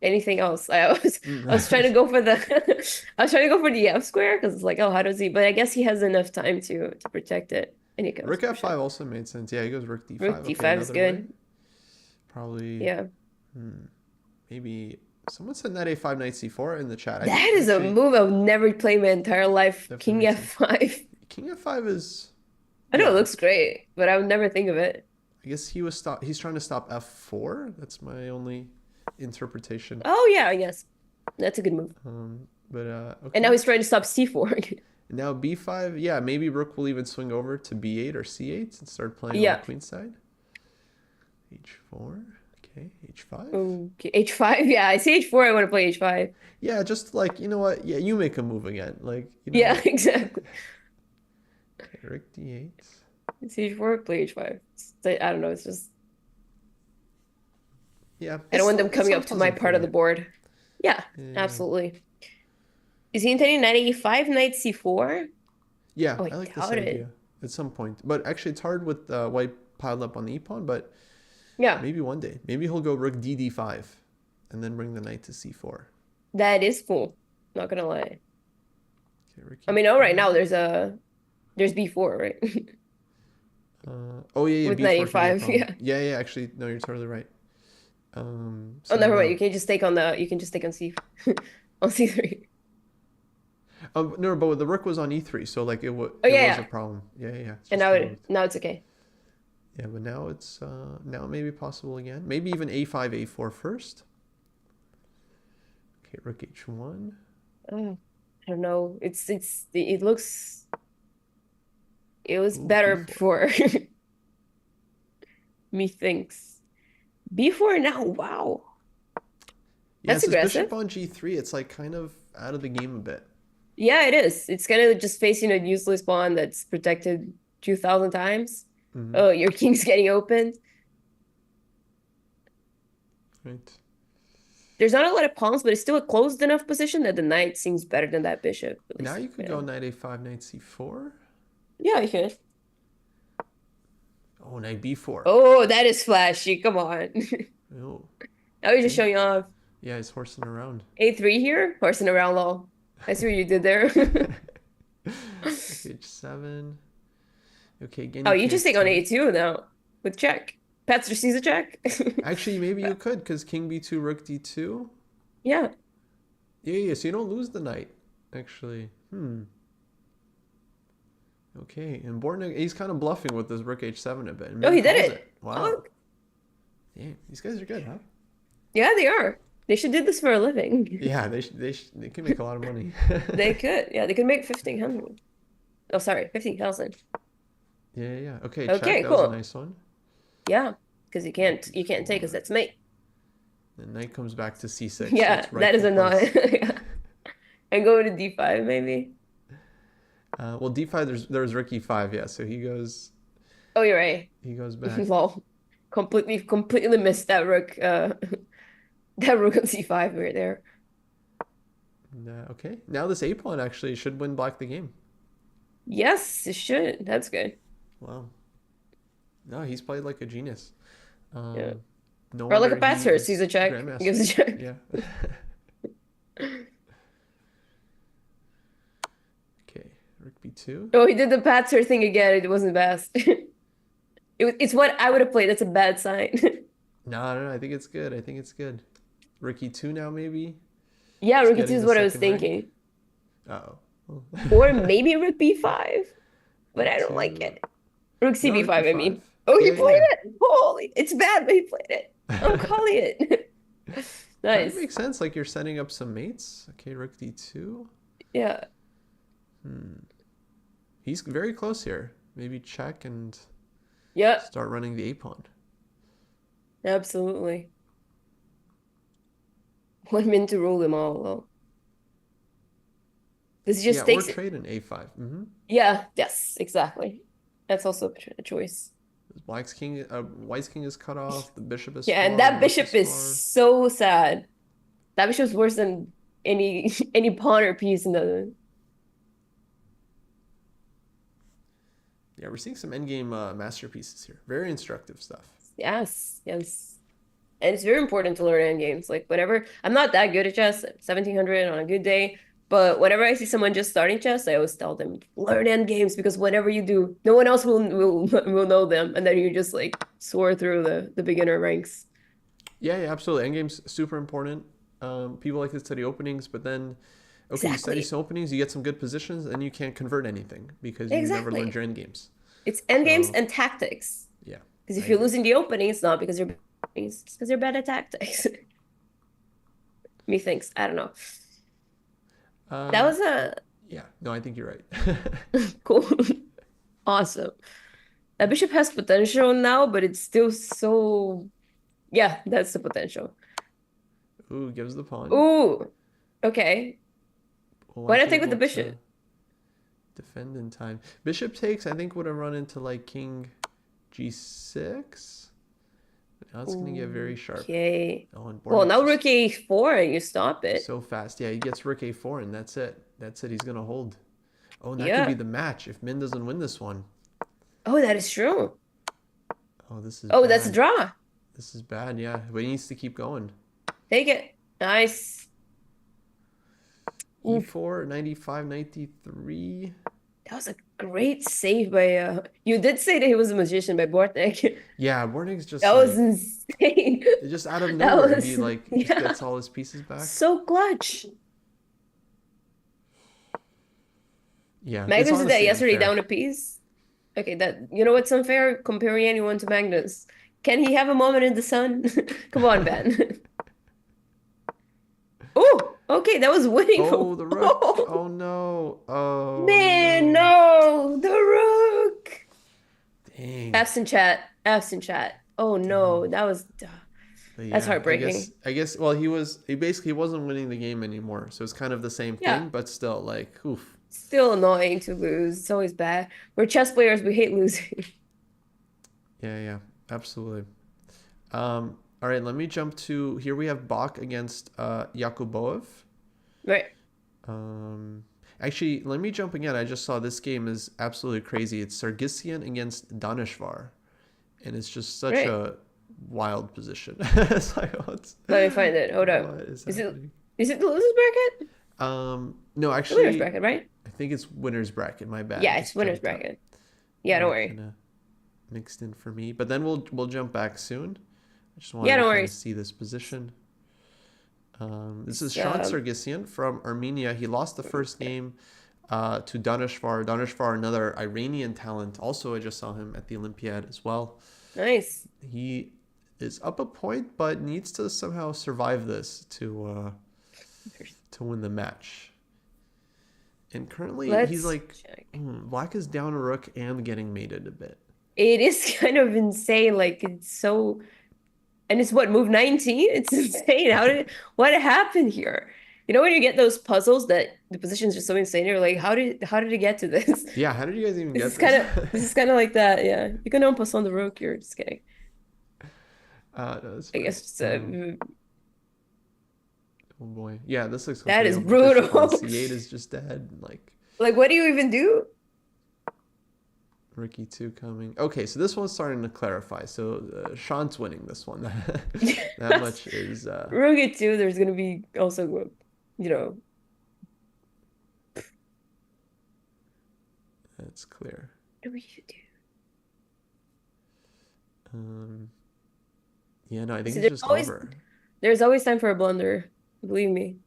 anything else. I was trying to go for the the f square because it's like, oh, how does he? But I guess he has enough time to protect it. And he goes rook f5 also made sense. Yeah, he goes rook d5. Rook d5 is good. Way. Probably. Yeah. Maybe someone said knight a5, knight c4 in the chat. That is a move I've never played my entire life. King f5. King f5 is. I know it looks great, but I would never think of it. I guess he's trying to stop f4. That's my only interpretation. Oh yeah, I guess that's a good move. Okay. And now he's trying to stop c4. Now b5, yeah, maybe rook will even swing over to b8 or c8 and start playing on the queen side. h4, okay, h5. Okay, h5, yeah, I see h4. I want to play h5. Yeah, just like you know what? Yeah, you make a move again, like. Yeah, exactly. Okay, rook d8. h4, play h5. I don't know. It's just. Yeah. I don't want them coming up to my part of the board. Yeah, absolutely. Is he intending knight e5, knight c4? Yeah, I like this idea at some point. But actually, it's hard with white piled up on the e-pawn, but maybe one day. Maybe he'll go rook d5 and then bring the knight to c4. That is cool. Not going to lie. Okay, I mean, right now there's b4, right? Oh, yeah, with b4 knight e5, yeah. Yeah, actually, no, you're totally right. Oh, So never mind. no. You can just take on C on C3. No, but the rook was on e3, so like Oh it yeah, was a yeah. problem. Yeah, yeah, it's And just removed. now it's okay. Yeah, but now it's now it may be possible again. Maybe even a5, a4 first. Okay, rook h1. Oh, I don't know. It looks it was Ooh, better b4. before. Methinks. B4 now. Wow. Yeah, That's it says bishop aggressive. on g3. It's like kind of out of the game a bit. Yeah, it is. It's kind of just facing a useless pawn that's protected 2,000 times. Mm-hmm. Oh, your king's getting opened. Right. There's not a lot of pawns, but it's still a closed enough position that the knight seems better than that bishop. At Now least, you could go knight a5, knight c4. yeah, you can. Oh, knight b4. Oh, that is flashy. Come on. Oh, Now you're just okay. showing off. Yeah, he's horsing around. A3 here, horsing around lol. I see what you did there. h7. Okay, again, Oh, you you can't just take on take. A2 now with check. Petzer sees a check. Actually, maybe you could, because king b2, rook d2. Yeah. Yeah, yeah, so you don't lose the knight, actually. Okay, and Bortnik, he's kind of bluffing with this rook h7 a bit. And Oh, maybe he did calls it. Wow. Oh, Yeah, these guys are good, huh? yeah, they are. They should do this for a living. Yeah, they can make a lot of money. They could. Yeah, they could make 1,500. Oh, sorry, 15,000. Yeah, yeah. Okay, check. Okay, That was a cool. nice one. Yeah, because you can't take because that's mate. And knight comes back to c6. So Yeah, it's that is rightful a non. place. Yeah. And go to D5 maybe. Well, d5. There's rook e5. Yeah, so he goes. Oh, you're right. He goes back. Lol. Completely missed that rook. That rook on C5 right there. And, okay, now this a pawn actually should win black the game. Yes, it should. That's good. Wow. No, he's played like a genius. Yeah. No Or like a wonder passer is sees a check, grandmaster. gives a check. Yeah. Okay, rook b2. Oh, he did the patzer thing again. It wasn't best. It's what I would have played. That's a bad sign. No, no, no, I think it's good. I think it's good. Rook e2 now, maybe. Yeah, Just rook e2 getting is the what I was second rank. thinking. Uh-oh. Oh. Or maybe rook b5, but I don't like Two. it. Rook No, rook cb5, I b5. mean. Oh, he Yeah, played yeah. it. Holy, it's bad, but he played it. I'm calling it. Kind Nice. of makes sense. Like you're setting up some mates. Okay, rook d2. Yeah. He's very close here. Maybe check and Yeah, start running the a pawn. absolutely. 1 minute to rule them all, though. This just Yeah, or takes it. trade an a5. Yeah, yes, exactly. That's also a choice. White's king is cut off. The bishop is Yeah, far. and that rook bishop is far. so sad. That bishop's worse than any pawn or piece in the. Yeah, we're seeing some endgame masterpieces here. Very instructive stuff. Yes, yes. And it's very important to learn endgames. Like whenever I'm not that good at chess, 1,700 on a good day, but whenever I see someone just starting chess, I always tell them learn endgames because whenever you do, no one else will know them, and then you just like soar through the beginner ranks. Yeah, yeah, absolutely. Endgame's super important. People like to study openings, but then, okay, you study Exactly. some openings, you get some good positions, and you can't convert anything because you never learned your endgames. It's endgames So, and tactics. yeah. Because I if you're agree. losing the opening, it's not because you're bad at openings, it's because you're bad at tactics. Methinks. I don't know. That was a Yeah, no, I think you're right. cool. Awesome. That bishop has potential now, but it's still so. Yeah, that's the potential. Ooh, gives the pawn. Ooh, okay. Why not Likely take with the able to bishop? defend in time. Bishop takes, I think, would have run into like king g6. But now it's going to get very sharp. Okay. Oh, and Well, Bortnik now just rook a4 and you stop it. so fast. Yeah, he gets rook a4 and that's it. That's it. He's going to hold. Oh, and that Yeah. could be the match if Min doesn't win this one. Oh, that is true. Oh, this is Oh, bad. that's a draw. This is bad, yeah. But he needs to keep going. Take it. Nice. E4, 95, 93. That was a Great save by you did say that he was a magician by Bortnik. Yeah, Bortnik's just That was like insane. just out of That nowhere. He was like just yeah. gets all his pieces back. So clutch. Yeah, it's Magnus did that honestly yesterday unfair. down a piece. Okay, that you know what's unfair? Comparing anyone to Magnus. Can he have a moment in the sun? Come on, Ben. Oh, okay, that was winning. Oh, the rook. Oh, Oh no. Oh man, no. no, the rook. Dang. Absent chat. Absent chat. Oh no, Dang. that was But that's yeah, heartbreaking. I guess well he basically wasn't winning the game anymore. So it's kind of the same Yeah, thing, but still like oof. still annoying to lose. It's always bad. We're chess players. We hate losing. Yeah, yeah. Absolutely. All right, let me jump to here we have Bach against Yakubov. Right. Um, actually, let me jump again. I just saw this game is absolutely crazy. It's Sargsyan against Danishwar, and it's just such Right. a wild position. It's like, Let me find it. Hold up. what is Is it happening? is it the losers bracket? No, The winners actually, bracket, right? I think it's winners bracket. My bad. It Yeah, it's just winners jumped up. bracket. Yeah, don't Kind worry. of mixed in for me, but then we'll jump back soon. I just wanted Yeah, to don't kind worry. of see this position. This is It's, Shant Sargsyan from Armenia. He lost the first game to Danishwar. Danishwar, another Iranian talent. Also, I just saw him at the Olympiad as well. nice. He is up a point, but needs to somehow survive this to win the match. And currently, he's Let's like, check. Black is down a rook and getting mated a bit. It is kind of insane. Like it's so, and it's what move 19? It's insane. What happened here? You know when you get those puzzles that the positions are so insane, you're like, how did it get to this? Yeah, how did you guys even This get is kind this? of this is kind of like that. Yeah, you can pass on the rook. You're just kidding. No, that's I funny. guess it's, Oh boy. Yeah, this looks that okay. is Bishop on brutal. c8 is just dead. Like, Like, what do you even do? Rookie 2 coming. Okay, so this one's starting to clarify. So Shant's winning this one. That much is Rook at two. There's gonna be also, you know, that's clear. what do you do? Yeah, no, I think So it's just over. there's always time for a blunder. Believe me.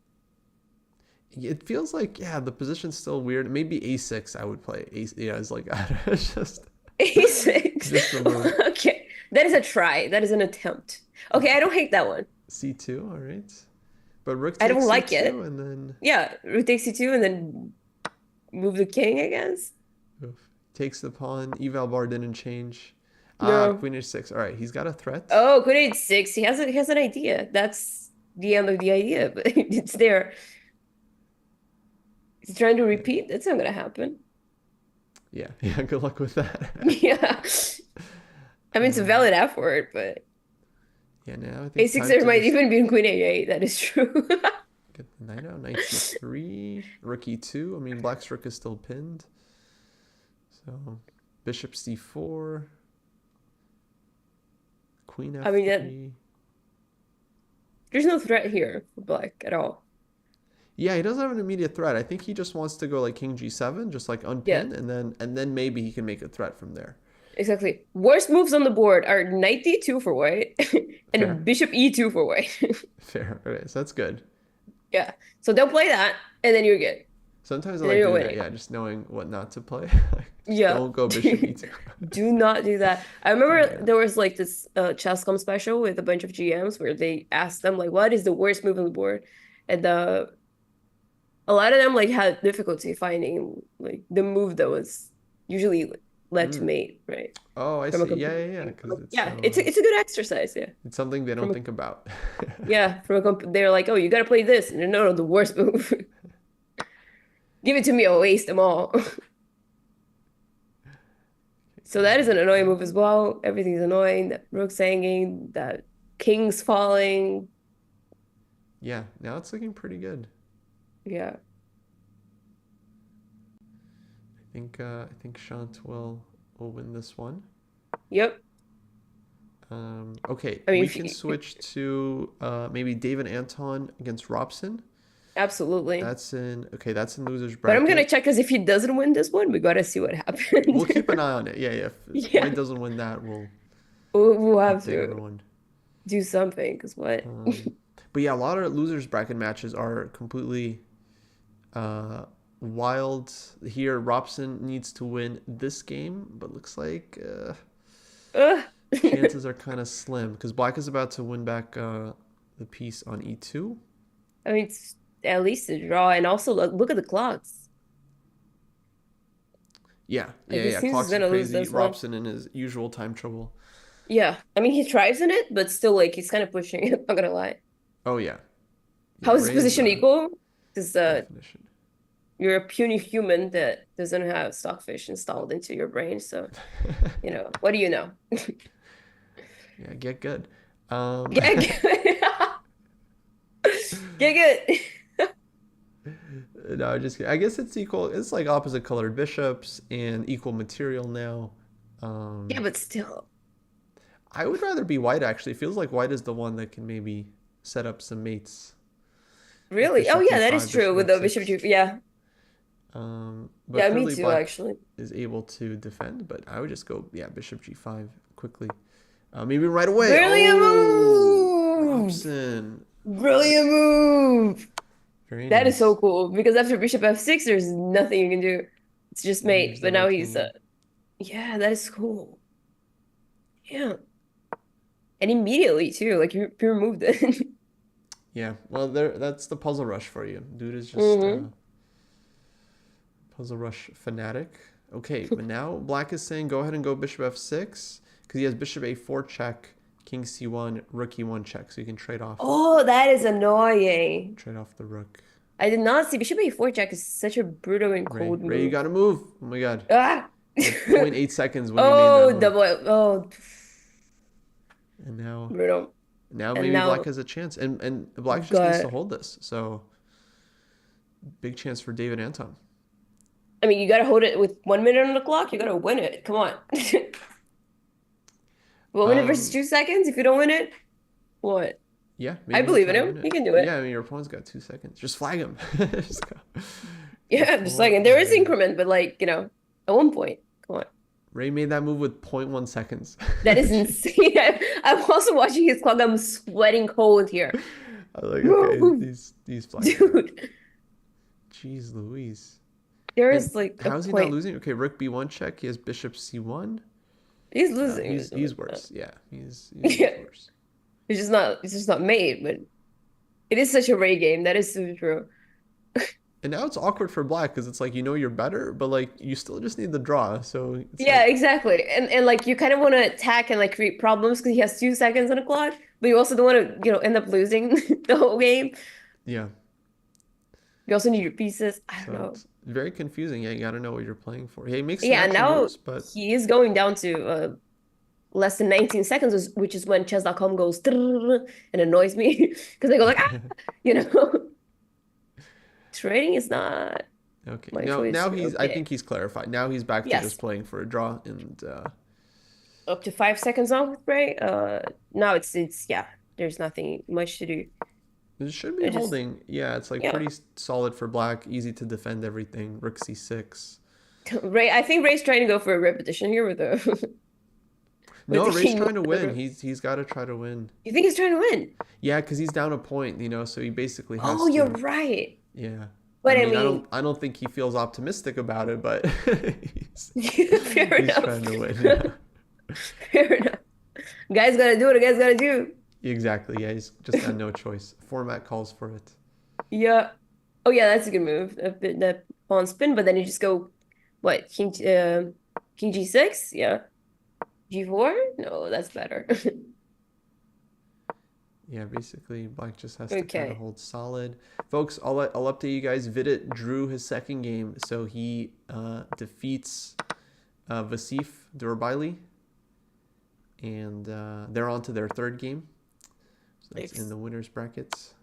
It feels like, yeah, the position's still weird. Maybe a6 I would play. Yeah, it's like, it's just A6. just the move. Okay, that is a try. That is an attempt. Okay, I don't hate that one. c2, all right. But rook I takes don't like it. c2 and then Yeah, rook takes c2 and then move the king, I guess. oof, takes the pawn. Eval bar didn't change. No. Queen h6. All right, he's got a threat. Oh, queen h6. He has an idea. That's the end of the idea, but it's there. He's trying to repeat. That's not gonna happen. Yeah, yeah, good luck with that. Yeah. I mean, it's a valid effort, but Yeah, now I think a6 time there to might just even be in queen a8. That is true. get the knight out. Knight c3, rook e2. I mean, black's rook is still pinned. So, bishop c4, queen f3. I mean, there's no threat here for black at all. Yeah, he doesn't have an immediate threat. I think he just wants to go like king g7, just like unpin, Yeah, and then maybe he can make a threat from there. exactly. Worst moves on the board are knight d2 for white Fair, and bishop e2 for white. fair. Okay, so that's good. Yeah. So don't play that, and then you're good. Sometimes I And then like you're doing that. winning. Yeah, just knowing what not to play. Just Yeah. don't go bishop e2. Do not do that. I remember Yeah. there was like this Chess.com special with a bunch of GMs where they asked them like, what is the worst move on the board? And a lot of them like had difficulty finding like the move that was usually led to Mm. mate, right? Oh, I From a see. Yeah, computer. yeah, yeah. Because it's Yeah, so it's a good exercise, yeah. it's something they don't From a think about. yeah, they're like, oh, you gotta play this, and no, the worst move. Give it to me, I'll waste them all. So that is an annoying move as well. Everything's annoying. That rook's hanging, that king's falling. Yeah, now it's looking pretty good. Yeah. I think Shant will win this one. Yep. Okay, I mean, we can switch to maybe David Anton against Robson. Absolutely. That's in losers But I'm gonna bracket. check because if he doesn't win this one, we gotta see what We'll happened. keep an eye on it. Yeah, yeah. If White Yeah, doesn't win that, we'll we'll have update to everyone. do something. Because what? Um, but yeah, a lot of losers bracket matches are completely uh, wild. Here, Robson needs to win this game, but looks like Ugh. chances are kind of slim because Black is about to win back the piece on e2. I mean, it's at least a draw, and also look at the clocks. Yeah, Like yeah, he yeah. seems he's Clocks are gonna lose crazy. this one. Robson in his usual time trouble. Yeah, I mean he thrives in it, but still, like he's kind of pushing it. Not gonna lie. Oh yeah, yeah. How is his Ray's position equal? Because definition. you're a puny human that doesn't have stockfish installed into your brain. So, what do you know? Yeah, get good. Um, Get good. Get good. no, just I guess it's equal. It's like opposite colored bishops and equal material now. Yeah, Um, but still. I would rather be white actually. It feels like white is the one that can maybe set up some mates. Like Really? Oh, bishop yeah, that is d5, true bishop with the bishop f6. chief. Yeah. But Yeah, me clearly too, black actually. is able to defend. But I would just go bishop g5 quickly. Maybe right away. Brilliant Oh, move! Robson. Brilliant move! Very That is so nice. cool because after bishop f6, there's nothing you can do. It's just Yeah, mate. here's the But now rook he's hanging. yeah, that is cool. Yeah. And immediately too, like you removed it. Yeah, well, that's the puzzle rush for you. Dude is just hmm puzzle rush fanatic. Okay, but now black is saying go ahead and go bishop f6 because he has bishop a4 check, king c1, rook e1 check, so you can Oh, that is annoying. trade off the rook. I did not see bishop a4 check is such a brutal and cold Ray, you move. gotta move. Oh my god, Ah! you had zero point 0.8 seconds when you made that Oh, move, double. Oh, and now brutal. And maybe black now has a chance, and black just needs to got. hold this. So big chance for David Anton. I mean, you gotta hold it with 1 minute on the clock. You gotta win it. Come on. 1 minute versus Um, 2 seconds. If you don't win it, what? yeah, I maybe he'll believe in try to him. win it. He can do Yeah, it. I mean your opponent's got 2 seconds. Just flag him. Just go. Go Yeah, just full like, out and there is flag. increment, but like, at one point, come on. Ray made that move with zero point 0.1 seconds. That is insane. I'm also watching his clock. I'm sweating cold here. I was like, okay, these flags are. Dude, Jeez Louise. there And is like a how is he not point. losing? Okay, rook b1 check. He has bishop c1. He's No, losing. he's worse. Yeah, he's Yeah. much worse. It's just not made, but it is such a Ray game. That is so true. And now it's awkward for black because it's like you're better, but like you still just need the draw. So it's Yeah, like exactly. And like you kind of want to attack and like create problems because he has 2 seconds on the clock, but you also don't want to, end up losing the whole game. yeah. You also need your pieces. I don't So know. it's very confusing. Yeah, you got to know what you're playing for. Yeah, he makes some Yeah, extra now moves, but he is going down to less than 19 seconds, which is when chess.com goes and annoys me because they go like, ah, you know. Trading is not okay. my Now choice. I Okay. think he's clarified. Now he's back to Yes. just playing for a draw and Up to 5 seconds off with Bray. Now it's yeah, there's nothing much to do. it should be It just holding. Yeah, it's like yeah. pretty solid for black, easy to defend everything. Rook c6. Ray, I think Ray's trying to go for a repetition here with the with No, the Ray's king. trying to win. He's got to try to win. You think he's trying to win? Yeah, because he's down a point, so he basically Oh, has you're to. right. Yeah. I But I mean, mean, I don't think he feels optimistic about it, but fair he's enough. trying to win. Yeah. Fair enough. Guys gotta do what a guy's gotta do. Exactly. Yeah, he's just got no choice. Format calls for it. Yeah. Oh yeah, that's a good move. That pawn spin, but then you just go what? King G6? Yeah. G4? No, that's better. Yeah, basically, black just has to kind of Okay. hold solid. Folks, I'll update you guys. Vidit drew his second game, so he defeats Vasif Dorbiley, and they're on to their third game. So that's in Thanks. the winners brackets.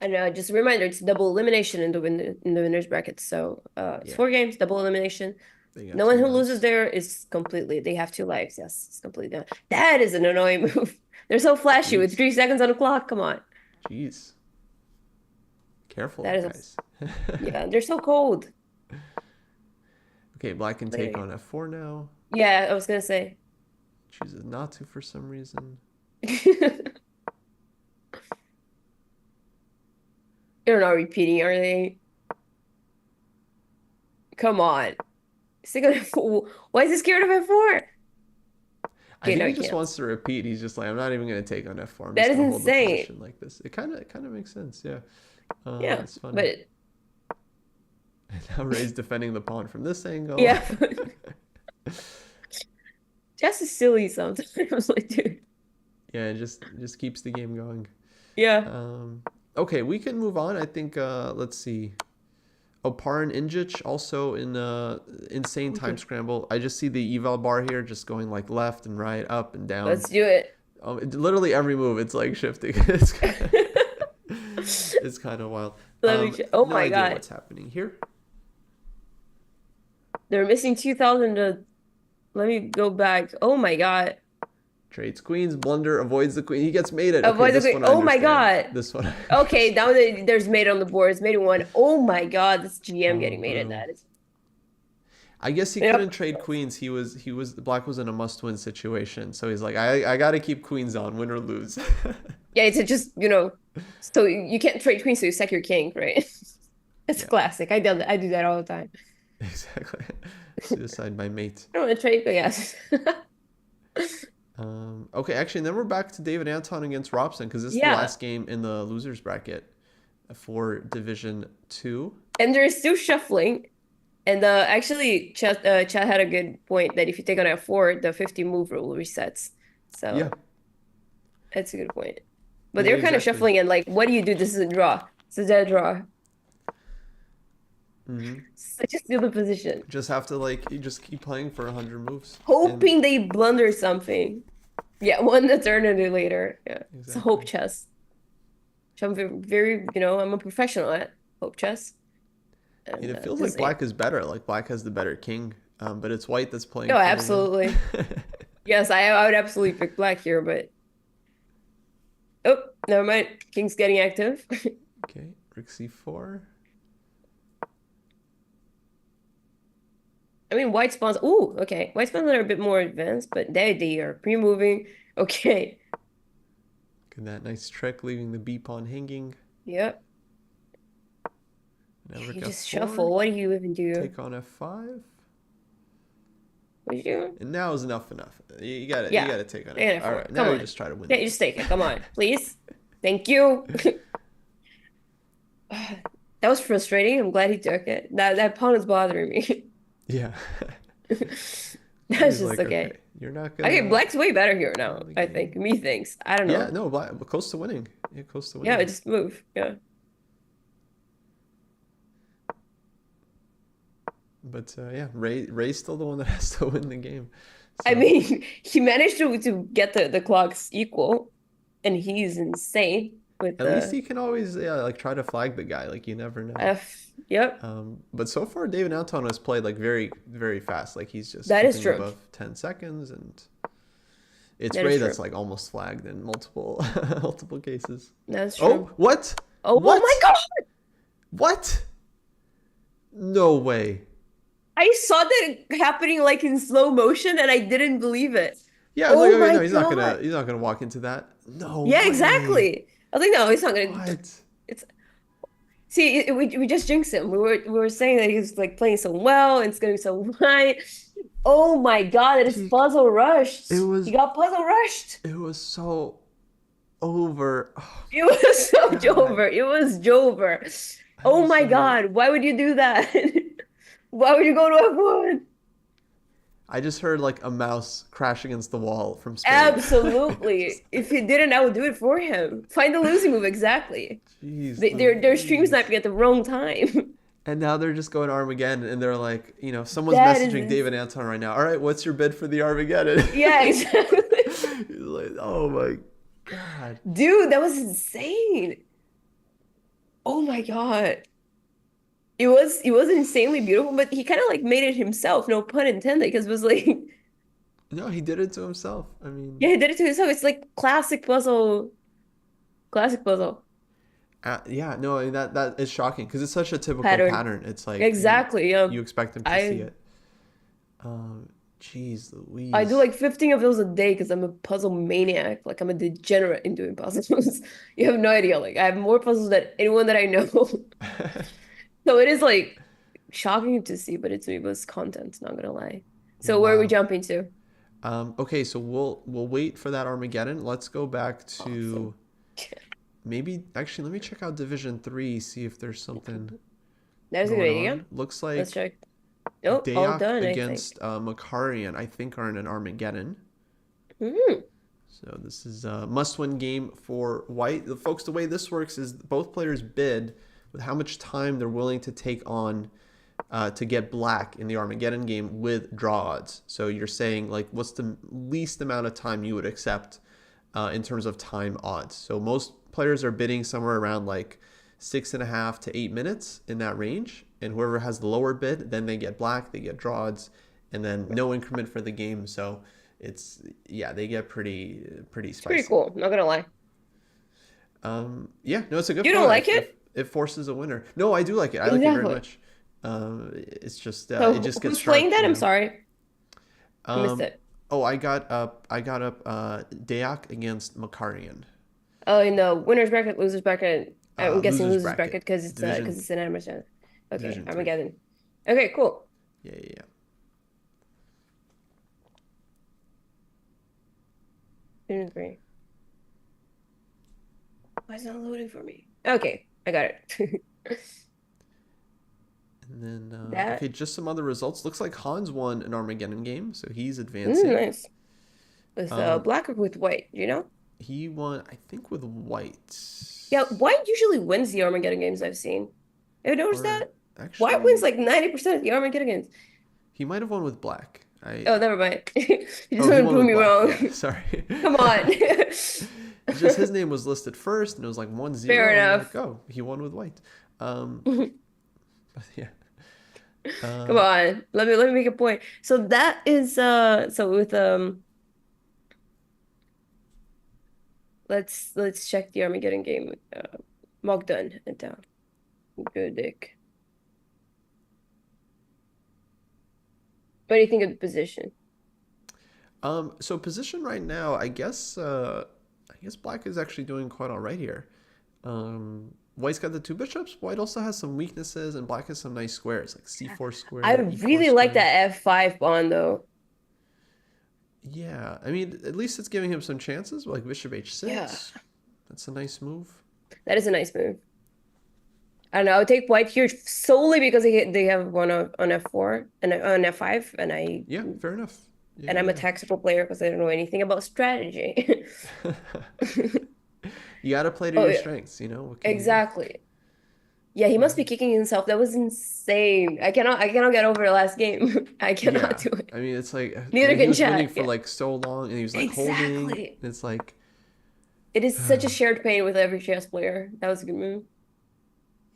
And just a reminder, it's double elimination in the winners bracket. So it's Yeah, 4 games, double elimination. they got No one two who loses lives. there is completely. They have 2 lives. Yes, it's completely. That is an annoying move. They're so flashy with Jeez, 3 seconds on the clock. Come on. jeez. Careful, That is, guys. yeah, they're so cold. Okay, black can take Later. on f4 now. Yeah, I was gonna say. Chooses not to for some reason. They're not repeating, are they? Come on. Is he gonna Why is he scared of F4? I Okay, think no, he he just can't. wants to repeat. He's just like, I'm not even going to take on f4. I'm That just is going to hold the insane. position like this. It kind of makes sense, yeah. Yeah, It's funny. but And now Ray's defending the pawn from this angle. yeah. Chess is silly sometimes. Like, dude. Yeah, it just keeps the game going. Yeah. Okay, we can move on. I think, let's see. Opar and Injich also in insane time scramble. I just see the eval bar here just going like left and right, up and down. Let's do it. Literally every move, it's like shifting. It's kind of wild. Oh no my idea God. what's happening here. They're missing 2,000 to... Let me go back. Oh my God. Trades queens, blunder, avoids the queen. He gets mated. Okay, Avoid the this queen. one I Oh my understand. God. This one. Okay, now there's mate on the board. It's mate one. Oh my God, this GM getting mated. Brutal. That is... I guess he couldn't trade queens. He was black was in a must-win situation. So he's like, I got to keep queens on, win or lose. Yeah, it's just, so you can't trade queens, so you sack your king, right? It's classic. I do that all the time. Exactly. Suicide by mate. I don't want to trade, but yes. Okay, actually, and then we're back to David Anton against Robson because this is the last game in the losers bracket for Division 2. And they're still shuffling. And actually, Chad had a good point that if you take on F4, the 50 move rule resets. So yeah, that's a good point. But they're kind of shuffling and like, what do you do? This is a draw. It's a dead draw. So just steal the position. Just have to you just keep playing for 100 moves. Hoping they blunder something. Yeah, one eternity later. Yeah, exactly. It's a hope chess. Which I'm very, I'm a professional at hope chess. And it feels like black is better. Like black has the better king, but it's white that's playing. No, absolutely. Yes, I would absolutely pick black here, but oh, never mind. King's getting active. Okay, rook c4. I mean, white spawns. Ooh, okay. White spawns are a bit more advanced, but they are pre-moving. Okay. Look at that nice trick, leaving the b pawn hanging. Yep. Now you just shuffle. What do you even do? Take on f5. What are you doing? And now is enough. You got to take on f5. All right, now you just try to win. Yeah, you just take it. Come on, please. Thank you. That was frustrating. I'm glad he took it. That pawn is bothering me. Yeah. That's just like, okay. You're not gonna. Okay, black's way better here now. I think. Methinks. I don't know. Yeah, no, black close to winning. Yeah, close to winning. Yeah, just move. Yeah. But yeah, Ray's still the one that has to win the game. So. I mean, he managed to get the clocks equal, and he's insane. At least he can always try to flag the guy. Like you never know. Yep. But so far David Anton has played like very, very fast. Like he's just that is true. Above 10 seconds, and it's Ray that's like almost flagged in multiple cases. That's true. Oh, what? Oh, what? Oh my God! What? No way. I saw that happening like in slow motion, and I didn't believe it. Yeah, I was like, no, he's not gonna walk into that. No. Yeah, way. Exactly. I was like, no, he's not gonna. What? See, we just jinxed him. We were saying that he's like playing so well and it's gonna be so fine. Oh my God, it is puzzle rushed. He got puzzle rushed. It was so over. Oh, it was so Jover. It was Jover. Oh my God, why would you do that? Why would you go to F1? I just heard like a mouse crash against the wall from Spain. Absolutely. If he didn't, I would do it for him. Find the losing move, exactly. Jeez, they're stream sniping at the wrong time. And now they're just going Armageddon, and they're like, someone's messaging David Anton right now. All right, what's your bid for the Armageddon? Yeah, exactly. He's like, oh my God. Dude, that was insane. Oh my God. It was insanely beautiful, but he kind of like made it himself, no pun intended, because it was like... No, he did it to himself. I mean... Yeah, he did it to himself. It's like classic puzzle. Classic puzzle. Yeah, no, I mean, that is shocking because it's such a typical Pattern. pattern. It's like Exactly. Yeah. you expect him to see I it. Jeez I do Louise. like 15 of those a day because I'm a puzzle maniac. Like I'm a degenerate in doing puzzles. You have no idea. Like I have more puzzles than anyone that I know. So it is like shocking to see, but it's Weebus content, not gonna lie. So where are we Wow. jumping to? Okay, so we'll wait for that Armageddon. Let's go back Awesome. to maybe actually let me check out Division 3, see if there's something That is a good going idea. on. Looks Let's like check. Oh, all Dayak done, I think. against Marcarian, I think, are in an Armageddon. Hmm. So this is a must-win game for White. The folks, the way this works is both players bid with how much time they're willing to take on to get Black in the Armageddon game with draw odds. So you're saying like, what's the least amount of time you would accept in terms of time odds? So most players are bidding somewhere around like 6.5 to 8 minutes in that range, and whoever has the lower bid, then they get Black, they get draw odds, and then no increment for the game. So it's they get pretty It's spicy. pretty cool, not gonna lie. Yeah, no, it's a good You don't format. like it? It forces a winner. No, I do like it. I like it very Exactly. much. It's just So it just gets who's playing sharp, that? you I'm know. sorry. I missed Um, it. oh, I got up Dayak against Makarian. Oh, in the winners bracket, losers bracket. I'm guessing Losers losers bracket. bracket because Division it's an Armageddon. Okay, Division 3. Armageddon. Okay, cool. Yeah, yeah, yeah. Agree. Why is it not loading for me? Okay, I got it. And then That okay, just some other results. Looks like Hans won an Armageddon game, so he's advancing. nice. With Um, black or with white, you know? he won, I think, with white. Yeah, white usually wins the Armageddon games I've seen. Have you noticed Or that? White wins actually, like 90% of the Armageddon games. he might have won with black. I Oh, never mind. You just Oh, he want to won prove with me black. Yeah, wrong. sorry. Come on. It's just his name was listed first, and it was like 1-0. Fair And I'm like, enough. oh, he won with white. But yeah. Come Uh, on. Let me make a point. So that is so with let's check the Armageddon game. Mogdon and down. Good dick. What do you think of the position? so position right now, I guess black is actually doing quite all right here. White's got the two bishops. White also has some weaknesses, and black has some nice squares, like c4 I square, e4 really like square. that F5 pawn though. Yeah, I mean, at least it's giving him some chances, like bishop h6. Yeah, That's a nice move. that is a nice move. I don't know. I would take white here solely because they have one on F4 and on F5, Yeah, fair enough. Yeah, and I'm a yeah, tactical player because I don't know anything about strategy. yeah. You got to play to Oh your yeah, strengths, you know? What can you do? exactly. Yeah, he Yeah. must be kicking himself. That was insane. I cannot get over the last game. I cannot Yeah. do it. I mean, it's like, I Neither mean, he can was winning chat. for Yeah, like so long and he was like holding. exactly. And it's like, It is such a shared pain with every chess player. That was a good move.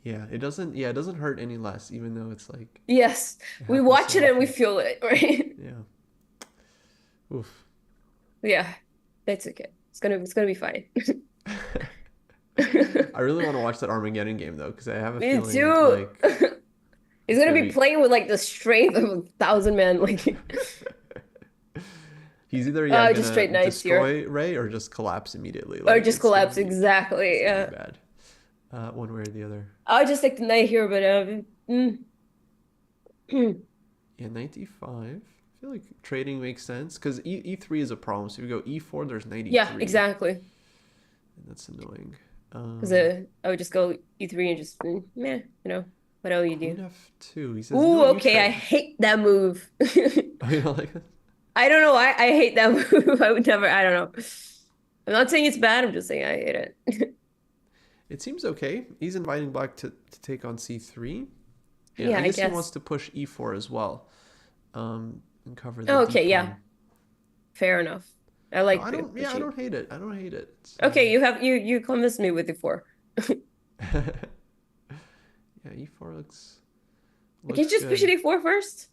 it doesn't hurt any less, even though it's like, Yes, it we happens watch so it and we often. feel it, right? Yeah. Oof. Yeah, that's okay. It's gonna be fine. I really want to watch that Armageddon game though, because I have a Me feeling too. like He's it's gonna gonna be be. playing with like the strength of 1,000 men. Like, He's either just gonna straight knights here, destroy Ray or just collapse immediately. or Like just it's gonna collapse. be Exactly. it's gonna Yeah, be bad, one way or the other. I'll just take the knight here, but Yeah, knight d5. I feel like trading makes sense because e3 is a problem. So if you go e4, there's knight yeah, e3, and exactly. that's annoying. Because I would just go e3 and just meh, whatever you do. Queen f2. He says, Ooh, no, you okay, I trade. hate that move. Oh, you don't like it? I don't know why I hate that move. I would never. I don't know. I'm not saying it's bad. I'm just saying I hate it. It seems okay. He's inviting black to take on c3. And Yeah, I I guess he wants guess. to push e4 as well, and cover the Oh, d okay, yeah, pawn. Fair enough. I No, like I don't. Yeah, I pushing. don't hate it. I don't hate it. It's, Okay, you convinced me with the four. yeah, e4 Can you looks just push good. it a4 first?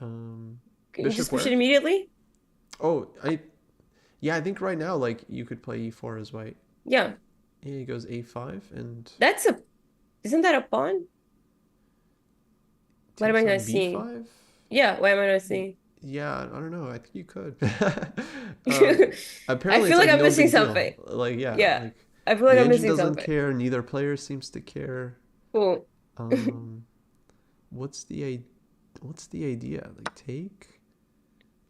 Um, Can you bishop just push it where? immediately? Oh, I think right now like you could play e4 as white. Yeah. Yeah, he goes a5 and Isn't that a pawn? What am I takes not on seeing? b5. Yeah, why am I not seeing? Yeah, I don't know. I think you could. I Apparently, feel it's like like I'm no missing big deal. something. Like, yeah, Yeah, like I feel like the I'm engine missing doesn't something. care. Neither player seems to care. Cool. Um, what's what's the idea? Like take?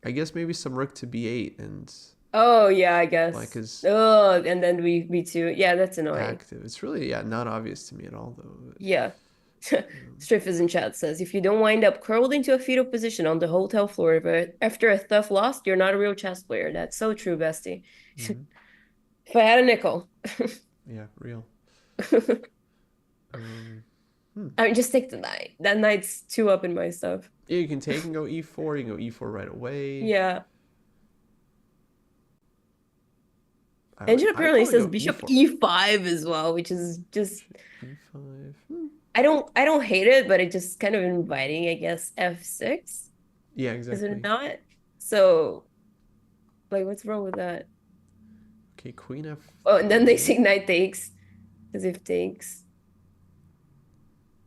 I guess maybe some rook to b8 and Oh yeah, I black guess. is Oh, and then we too. Yeah, that's annoying. active. It's really not obvious to me at all though. But, Yeah. Striff is in chat says if you don't wind up curled into a fetal position on the hotel floor but after a tough loss, you're not a real chess player. That's so true, bestie. mhm. If I had a nickel. Yeah, real. Um, I mean, just take the knight. That knight's two up in my stuff. Yeah, you can take and go e4. You can go e4 right away. Yeah. Engine I'd apparently probably says go bishop e4. e5 as well, which is just e5. I don't hate it, but it just kind of inviting, I guess, f6. Yeah, Is it exactly. not? So like what's wrong with that? Okay, queen f. Oh, and then they say knight takes. Because if takes,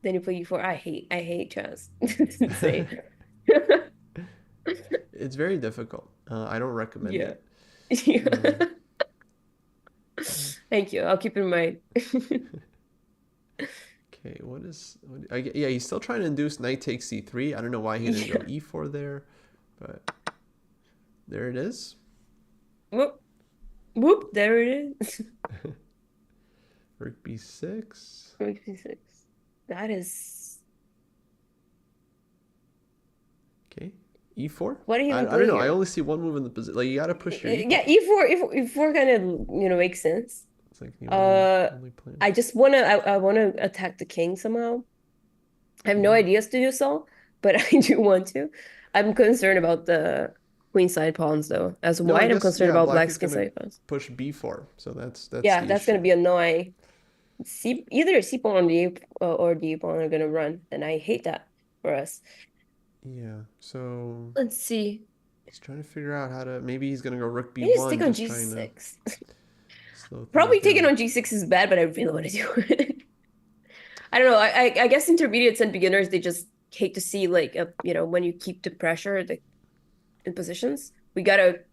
then you play e4. I hate chess. It's insane. It's very difficult. I don't recommend Yeah. it. Yeah. Thank you. I'll keep it in mind. Okay, yeah, he's still trying to induce knight takes c3. I don't know why he didn't go e4 there, but there it is. Whoop. Whoop. There it is. Rook b6. Rook b6. That is. Okay, e4. What do you even I don't know. here? I only see one move in the position. Like you gotta push your e4. Yeah, e4 kind of makes sense. It's like the only plan. I wanna attack the king somehow. I have no ideas to do so, but I do want to. I'm concerned about the queenside pawns though. As No, I white, I'm guess, concerned yeah, about black black's is gonna queenside pawns. push b4, so that's Yeah, the that's issue. gonna be annoying. Either C pawn or D pawn are gonna run, and I hate that for us. Yeah, so Let's see. he's trying to figure out how to. Maybe he's gonna go rook Maybe just b1, take on just trying to G6. slow things Probably taking down. on G6 is bad, but I really want to do it. I don't know. I guess intermediates and beginners they just hate to see like when you keep the pressure in positions. We gotta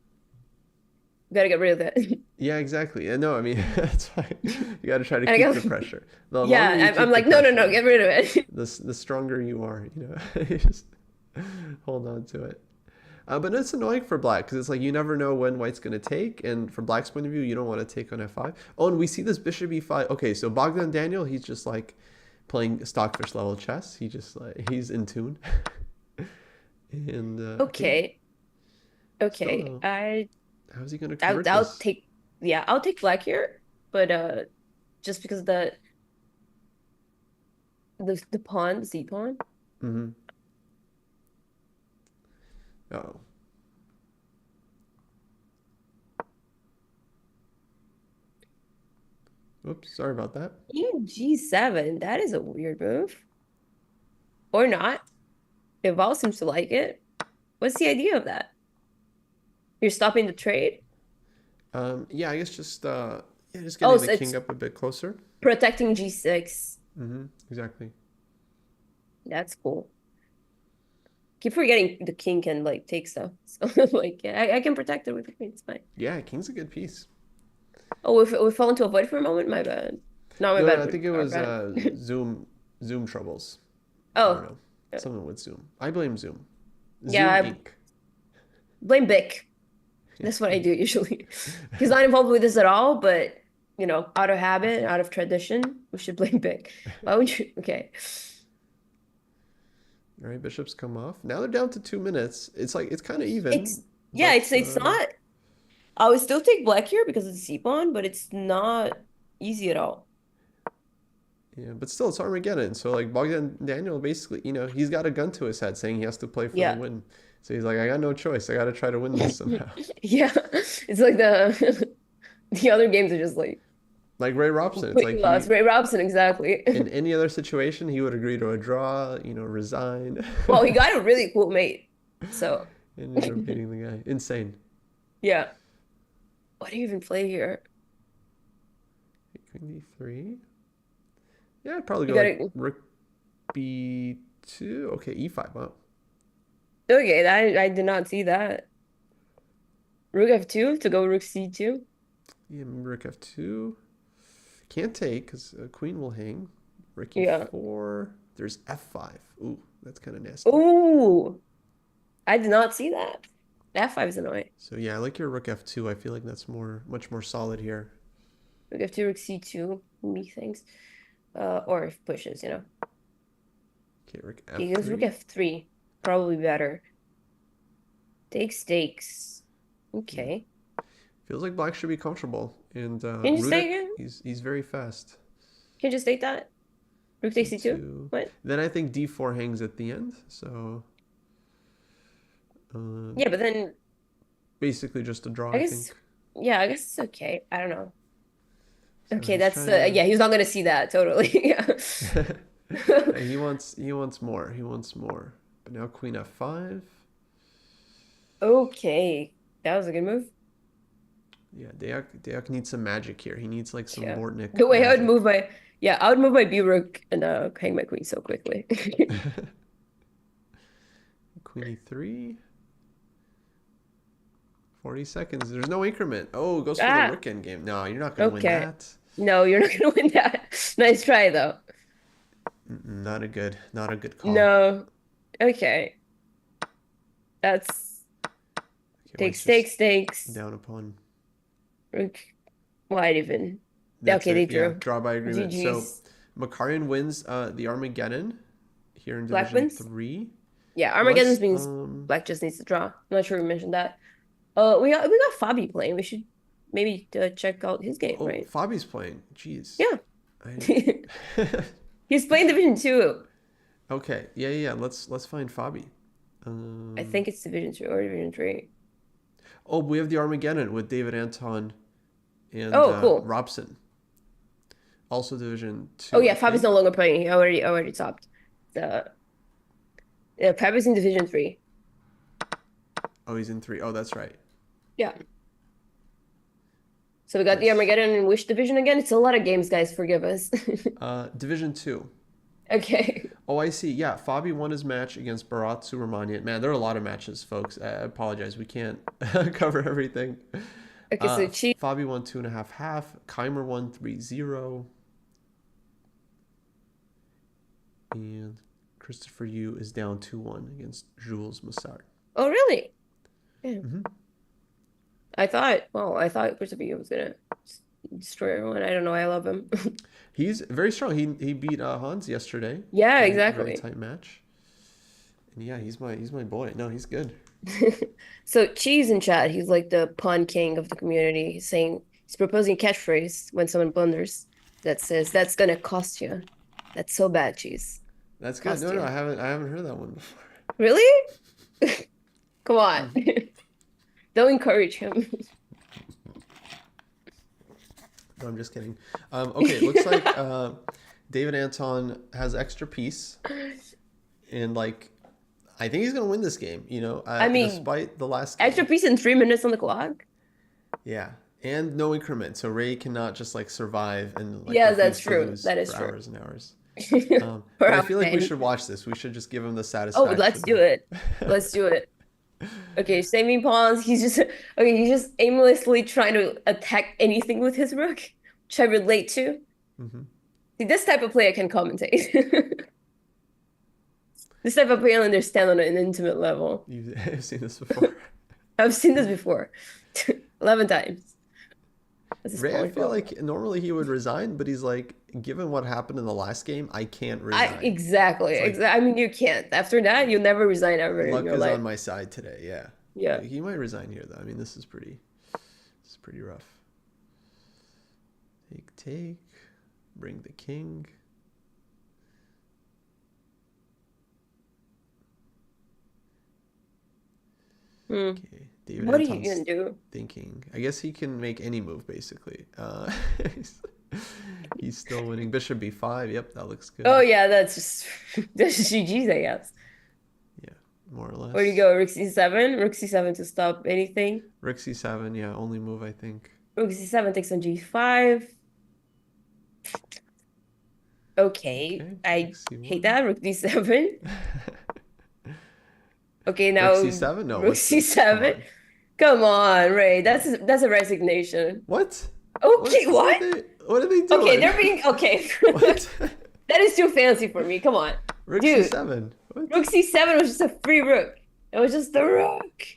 get rid of that. Yeah, exactly. Yeah, no, I mean that's fine. You got to try to And I keep go, the pressure. The longer you yeah, keep I'm the like no, pressure, get rid of it. the stronger you are. You just hold on to it. But it's annoying for black because it's like you never know when white's going to take, and from black's point of view, you don't want to take on f5. Oh, and we see this bishop e5. Okay, so Bogdan Daniel, he's just like playing stockfish level chess. He just like he's in tune. And Okay. Still, how's he going to convert I'll this? I'll take black here, but just because the pawn, the C pawn. Mm-hmm. Oh. Oops, sorry about that. King G7, that is a weird move. Or not. Val seems to like it. What's the idea of that? You're stopping the trade? Yeah, I guess just getting the king up a bit closer. Protecting G6. Mm-hmm. Exactly. That's cool. Keep forgetting the king can like take stuff. So like I can protect it with the queen. It's fine. Yeah, king's a good piece. Oh, we fell into a void for a moment. My bad. Not my bad. I think it was Zoom troubles. I don't know. Something with Zoom. I blame Zoom. Yeah, Zoom Inc. Blame Bic. That's what I do usually. He's not involved with this at all, but out of habit, out of tradition, we should blame Bic. Why would you? Okay. All right, bishops come off. Now they're down to 2 minutes. It's like it's kind of even. It's not. I would still take black here because it's C pawn, but it's not easy at all. Yeah, but still, it's Armageddon. So like Bogdan Daniel, basically, he's got a gun to his head, saying he has to play for the win. So he's like, I got no choice. I got to try to win this somehow. Yeah, it's like the other games are just like Ray Robson. It's like Ray Robson, exactly. In any other situation, he would agree to a draw, resign. Well, he got a really cool mate, so. And ended up beating the guy. Insane. Yeah. What do you even play here? Queen d3. Yeah, I'd probably You go gotta. like rook b2. Okay, e5. Wow. Okay, I did not see that. Rook f2 to go rook c2. Yeah, rook f2. Can't take because queen will hang. Rook Yeah. e4. There's f5. Ooh, that's kind of nasty. Ooh, I did not see that. F5 is annoying. So yeah, I like your rook f2. I feel like that's much more solid here. Rook f2, rook c2, methinks. Or if pushes, Okay, rook He goes rook f3. f3, probably better. Takes stakes. Okay. Feels like black should be comfortable. And Can you just take Rudik, it? he's very fast. Can you just take that? Rook takes c2? c2. What? Then I think d4 hangs at the end. So Yeah, but then basically just a draw, I I guess, think. yeah, I guess it's okay. I don't know. So Okay, he's that's trying yeah, he's not gonna see that totally. Yeah. to... he wants more. He wants more. But now queen f5. Okay, that was a good move. Yeah, Dayak needs some magic here. He needs like some Yeah. Bortnik The way I would magic. move my I would move my B rook and hang my queen so quickly. Queen e3. 40 seconds. There's no increment. Oh, goes for the rook endgame. No, you're not going to win Okay. that. No, you're not gonna win that. Nice try though. Not a good call. No. Okay. That's Okay, stakes. down upon. Rook wide even. That's Okay, they it. Yeah, drew. draw by agreement. So GG's. Marcarian wins the Armageddon here in Black Division wins? 3. Yeah, Armageddon Let's, means black just needs to draw. I'm not sure we mentioned that. We got Fabi playing. We should maybe check out his game, right? Fabi's playing. Jeez. Yeah. I... He's playing Division 2. Okay. Yeah. Let's find Fabi. I think it's Division 2 or Division 3. Oh, we have the Armageddon with David Anton and cool. Robson. Also Division 2. Oh yeah, Fabi's no longer playing. He already stopped. Fabi's in Division 3. Oh, he's in 3. Oh, that's right. Yeah. So we got the Armageddon in which division again? It's a lot of games, guys. Forgive us. Division 2. Okay. Oh, I see. Yeah, Fabi won his match against Bharat Subramanian. Man, there are a lot of matches, folks. I apologize. We can't cover everything. Okay, so Fabi won 2.5 half. Keimer won 3-0. And Christopher Yu is down 2-1 against Jules Massard. Oh, really? Yeah. Mm-hmm. I thought Christopher Yu was gonna destroy everyone. I don't know. I love him. He's very strong. He beat Hans yesterday. Yeah, exactly. Really tight match. And yeah, he's my boy. No, he's good. So Cheese in chat, he's like the pun king of the community. He's proposing a catchphrase when someone blunders that says, "That's gonna cost you." That's so bad, Cheese. That's good. No, I haven't heard that one before. Really? Come on. Don't encourage him. No, I'm just kidding. Okay, it looks like David Anton has extra piece. And I think he's going to win this game, I mean, despite the last game. Extra piece in 3 minutes on the clock? Yeah. And no increment. So Ray cannot just survive and yeah, that's true. That is true. Hours and hours. But I feel like we should watch this. We should just give him the satisfaction. Oh, let's do it. Let's do it. Okay, saving pawns. He's just aimlessly trying to attack anything with his rook, which I relate to. Mm-hmm. See, this type of play I can commentate. This type of play I understand on an intimate level. You've seen this before. I've seen this before, 11 times. Ray, I feel like normally he would resign, but he's given what happened in the last game, I can't resign. Exactly. I mean, you can't. After that, you'll never resign ever in your life. Luck is on my side today. Yeah. Yeah. He might resign here though. I mean, this is pretty rough. Take. Bring the king. Okay. David what Anton's are you gonna do? Thinking. I guess he can make any move basically. He's still winning. Bishop b5. Yep, that looks good. Oh yeah, that's GG's, I guess. Yeah, more or less. Where do you go? Rook c7? Rook c7 to stop anything? Rook c7, yeah, only move I think. Rook c7 takes on g5. Okay, Okay, I rook c1. hate that. Rook d7. Okay, now Rook c7? No, rook what's this? Come c7. on. Come on, Ray. That's a resignation. What? Okay, what? What are they Okay, doing? they're being okay. What? That is too fancy for me. Come on, Rook dude. c7. What? Rook c7 was just a free rook. It was just the rook.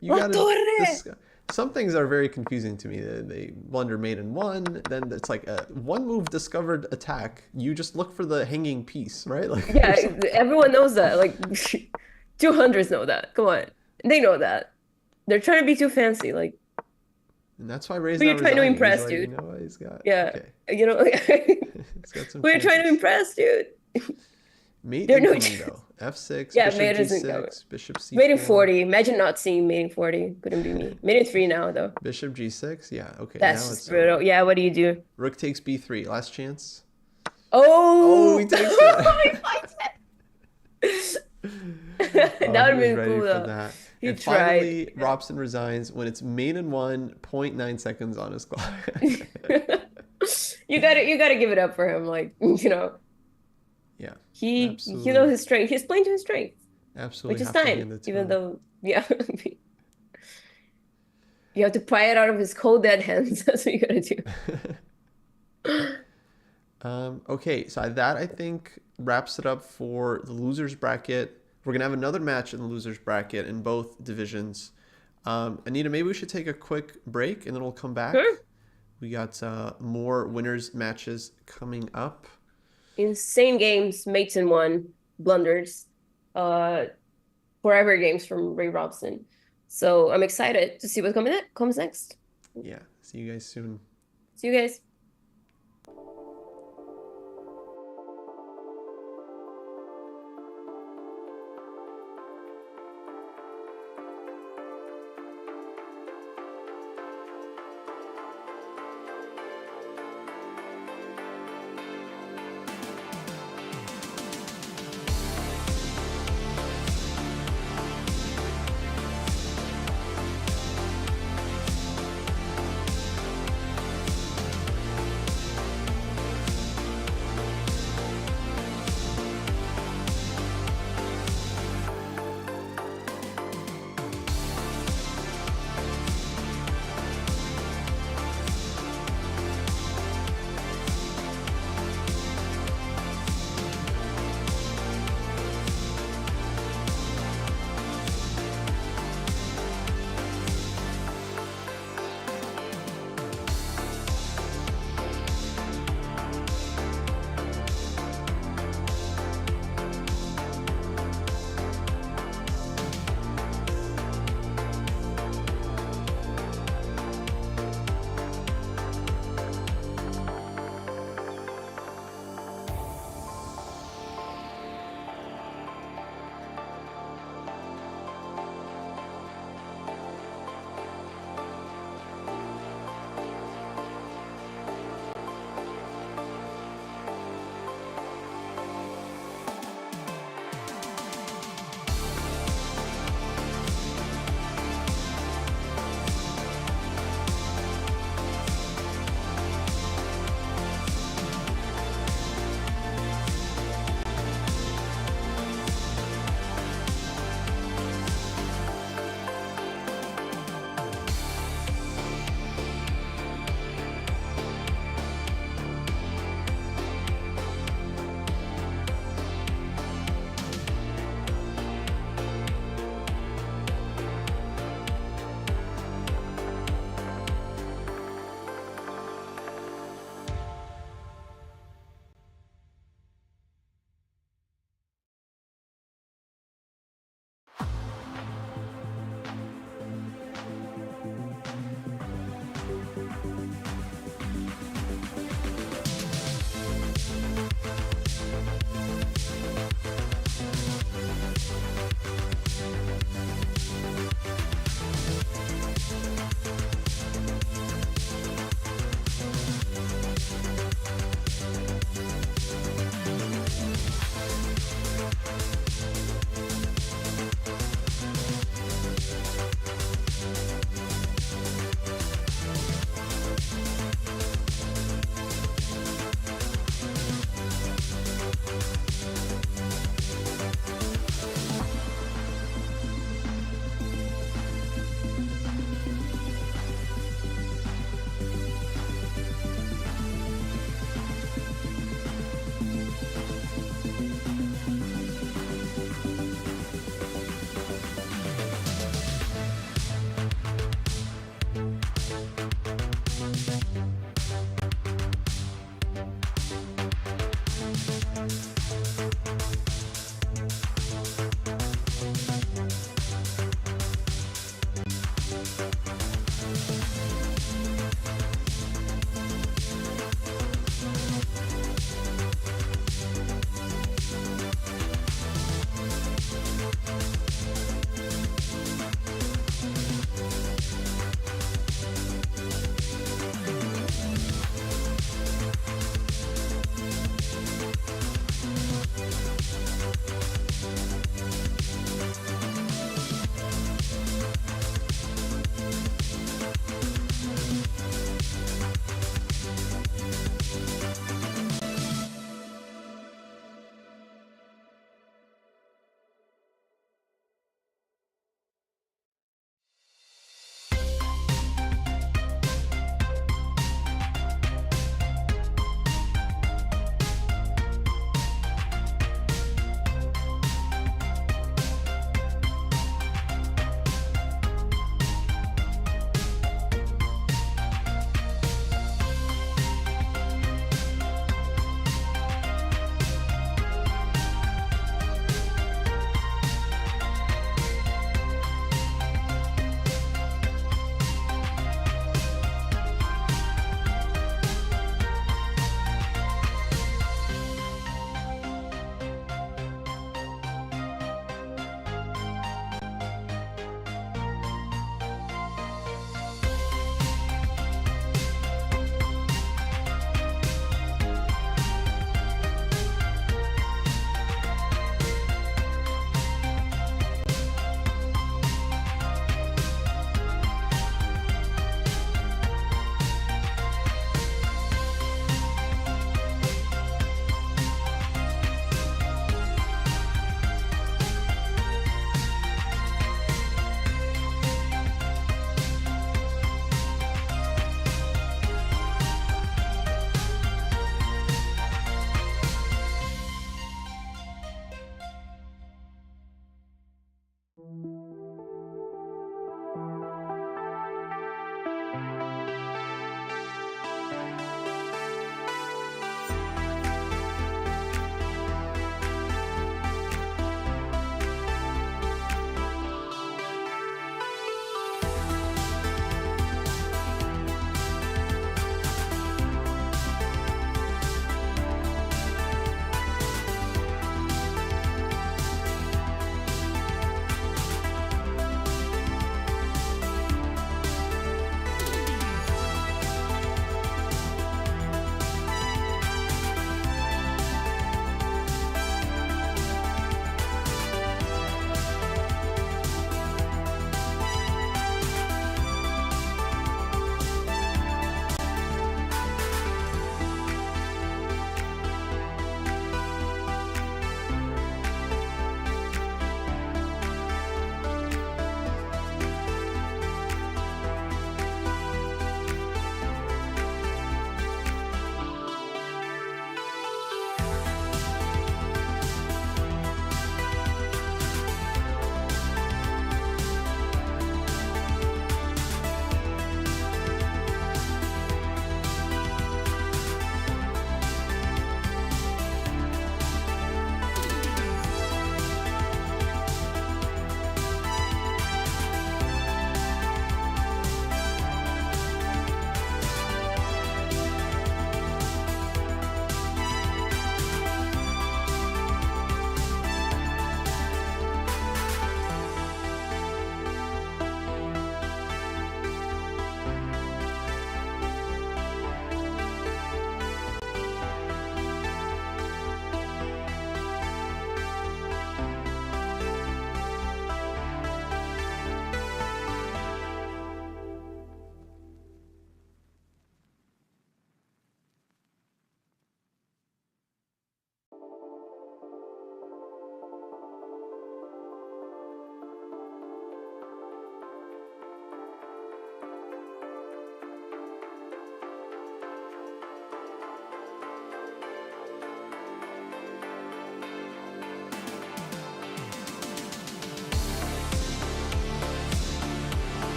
You La gotta. torre. Some things are very confusing to me. They blunder mate in one, then it's like a one move discovered attack. You just look for the hanging piece, right? Like Yeah, everyone knows that. Like 200s know that. Come on, they know that. They're trying to be too fancy. Like, and that's why Ray's who are you not trying to resigning. impress, He's like, dude? you know, he's got Yeah, okay. you know, He's got some who are you trying to chances. impress, dude? Mate There are no incoming chances. though. F6, Yeah, bishop mate isn't coming. g6, bishop c4. Mating 40. Imagine not seeing mating 40. Couldn't be me. Mating 3 now, though. Bishop g6. Yeah, okay. That's now just it's brutal. over. Yeah, what do you do? Rook takes b3. Last chance. Oh! He takes He it. fights it! He That would have was been ready cool, for though. that. He And tried. finally, Robson resigns when it's mate in 1.9 seconds on his clock. You gotta give it up for him. Like, Yeah, he absolutely. knows his strength. He's playing to his strength, Absolutely. which is have to hand fine. it to Even him. though, yeah, you have to pry it out of his cold dead hands. That's what you gotta do. Okay, so that I think wraps it up for the losers bracket. We're gonna have another match in the losers bracket in both divisions. Anita, maybe we should take a quick break and then we'll come back. Sure. We got more winners matches coming up. Insane games, mates in one, blunders, forever games from Ray Robson. So I'm excited to see what comes next. Yeah, see you guys soon. See you guys.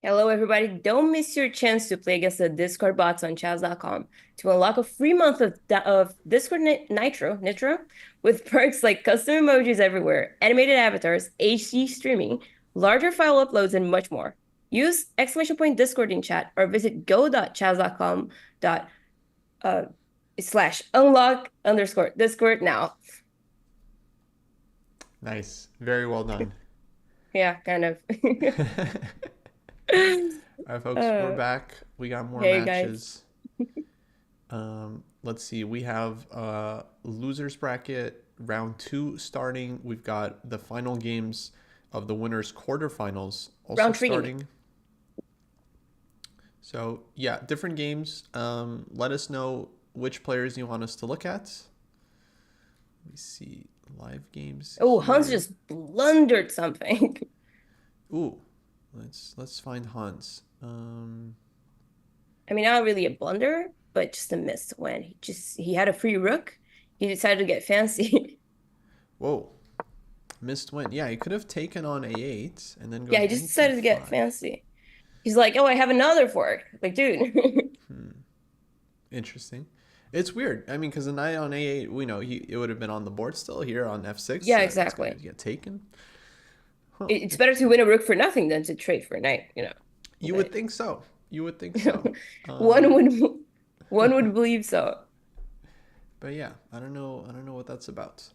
Hello, everybody. Don't miss your chance to play against the Discord bots on Chaz.com to unlock a free month of Discord Nitro with perks like custom emojis everywhere, animated avatars, HD streaming, larger file uploads, and much more. Use exclamation point Discord in chat or visit go.chaz.com dot slash unlock underscore Discord now. Nice. Very well done. Yeah, kind of. All right, folks, we're back. We got more Hey, matches. Let's see. We have losers bracket round 2 starting. We've got the final games of the winners quarterfinals also Round 3. starting. So yeah, different games. Let us know which players you want us to look at. Let me see live games. Oh, here. Hans just blundered something. Ooh, let's find Hans. I mean, not really a blunder, but just a missed win. He had a free rook. He decided to get fancy. Whoa, missed win. Yeah, he could have taken on a8 and then go. Yeah, he just decided to get fancy. He's like, oh, I have another fork. Like, dude. Interesting. It's weird. I mean, because a knight on a8, we know it would have been on the board still here on f6. Yeah, exactly. Get taken. Huh. It's better to win a rook for nothing than to trade for a knight, you know. You would think so. You would think so. One would believe so. But yeah, I don't know what that's about.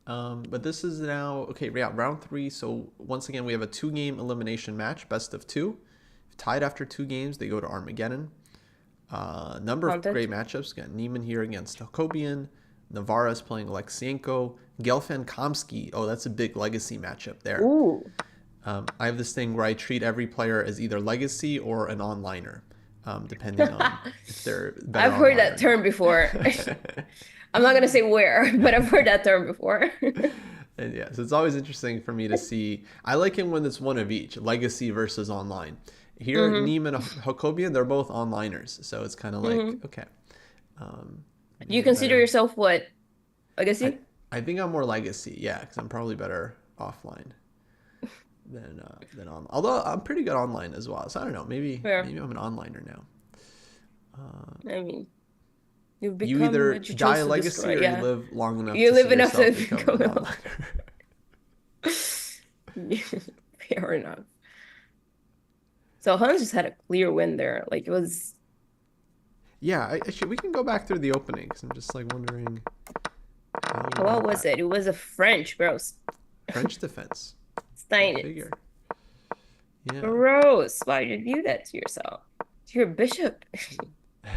But this is now okay. Yeah, round 3. So once again, we have a 2-game elimination match, best of 2. If tied after 2 games, they go to Armageddon. Number of great matchups. Got Niemann here against Jacobian. Navara is playing Alexenko. Gelfand Kamsky. Oh, that's a big legacy matchup there. Ooh. I have this thing where I treat every player as either legacy or an onliner, depending on if they're better. I've heard that term before. I'm not gonna say where, but I've heard that term before. And yeah, so it's always interesting for me to see. I like it when it's one of each, legacy versus online. Here, Niemann and Jacobian, they're both onliners, so it's kind of like okay. You consider yourself what? Legacy? I think I'm more legacy, yeah, because I'm probably better offline than on. Although I'm pretty good online as well, so I don't know. Maybe I'm an onliner now. I mean, you either die a legacy or you live long enough. You live enough to become an onliner. Fair enough. So Hans just had a clear win there. Like it was. Yeah, actually, we can go back through the opening because I'm just like wondering. What was it? It was a French, gross. French defense. Stein. Yeah. Gross. Why did you do that to yourself? To your bishop.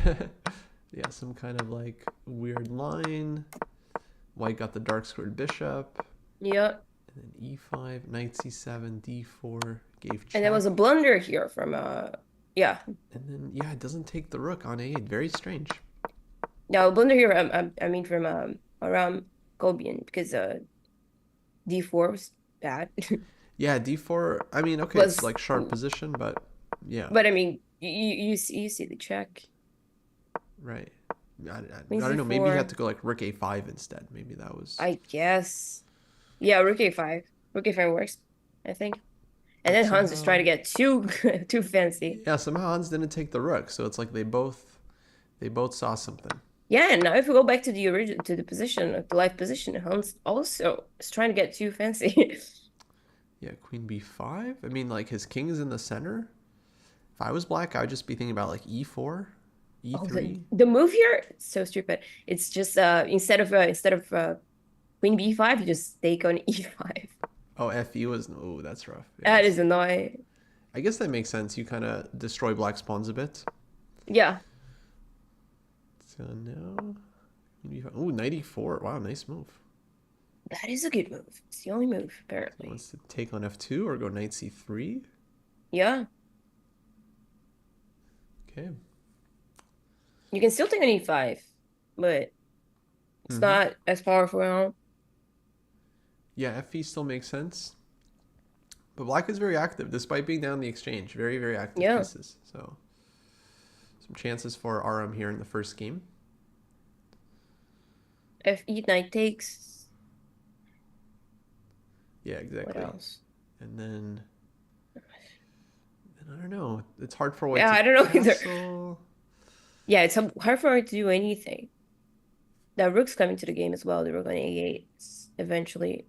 Yeah, some kind of like weird line. White got the dark squared bishop. Yep. And then e5, knight c7, d4, gave check. And there was a blunder here from yeah. And then yeah, it doesn't take the rook on a8. Very strange. No, blunder here. I mean from around Gobian because d4 was bad. Yeah, d4. I mean, okay, it's like sharp position, but yeah. But I mean, you see the check. Right. I don't know. Maybe you had to go like rook a5 instead. Maybe that was. I guess. Yeah, rook a5. Rook a5 works, I think. And then Hans just tried to get too fancy. Yeah, somehow Hans didn't take the rook, so it's like they both saw something. Yeah, and now if we go back to the live position, Hans also is trying to get too fancy. Yeah, queen b5. I mean, like his king is in the center. If I was black, I would just be thinking about like e4, e3. The move here, it's so stupid. It's just instead of queen b5, you just take on e5. Oh, fe was that's rough. Yes. That is annoying. I guess that makes sense. You kind of destroy black's pawns a bit. Yeah. So now, knight e4. Wow, nice move. That is a good move. It's the only move, apparently. He wants to take on f2 or go knight c3. Yeah. Okay. You can still take an e5, but it's not as powerful now. Yeah, fe still makes sense. But black is very active, despite being down the exchange. Very, very active pieces. So some chances for RM here in the first game. Fe knight takes. Yeah, exactly. What else? And then I don't know. It's hard for white Yeah, to I don't know either. castle. Yeah, it's hard for her to do anything. That rook's coming to the game as well. The rook on a8 eventually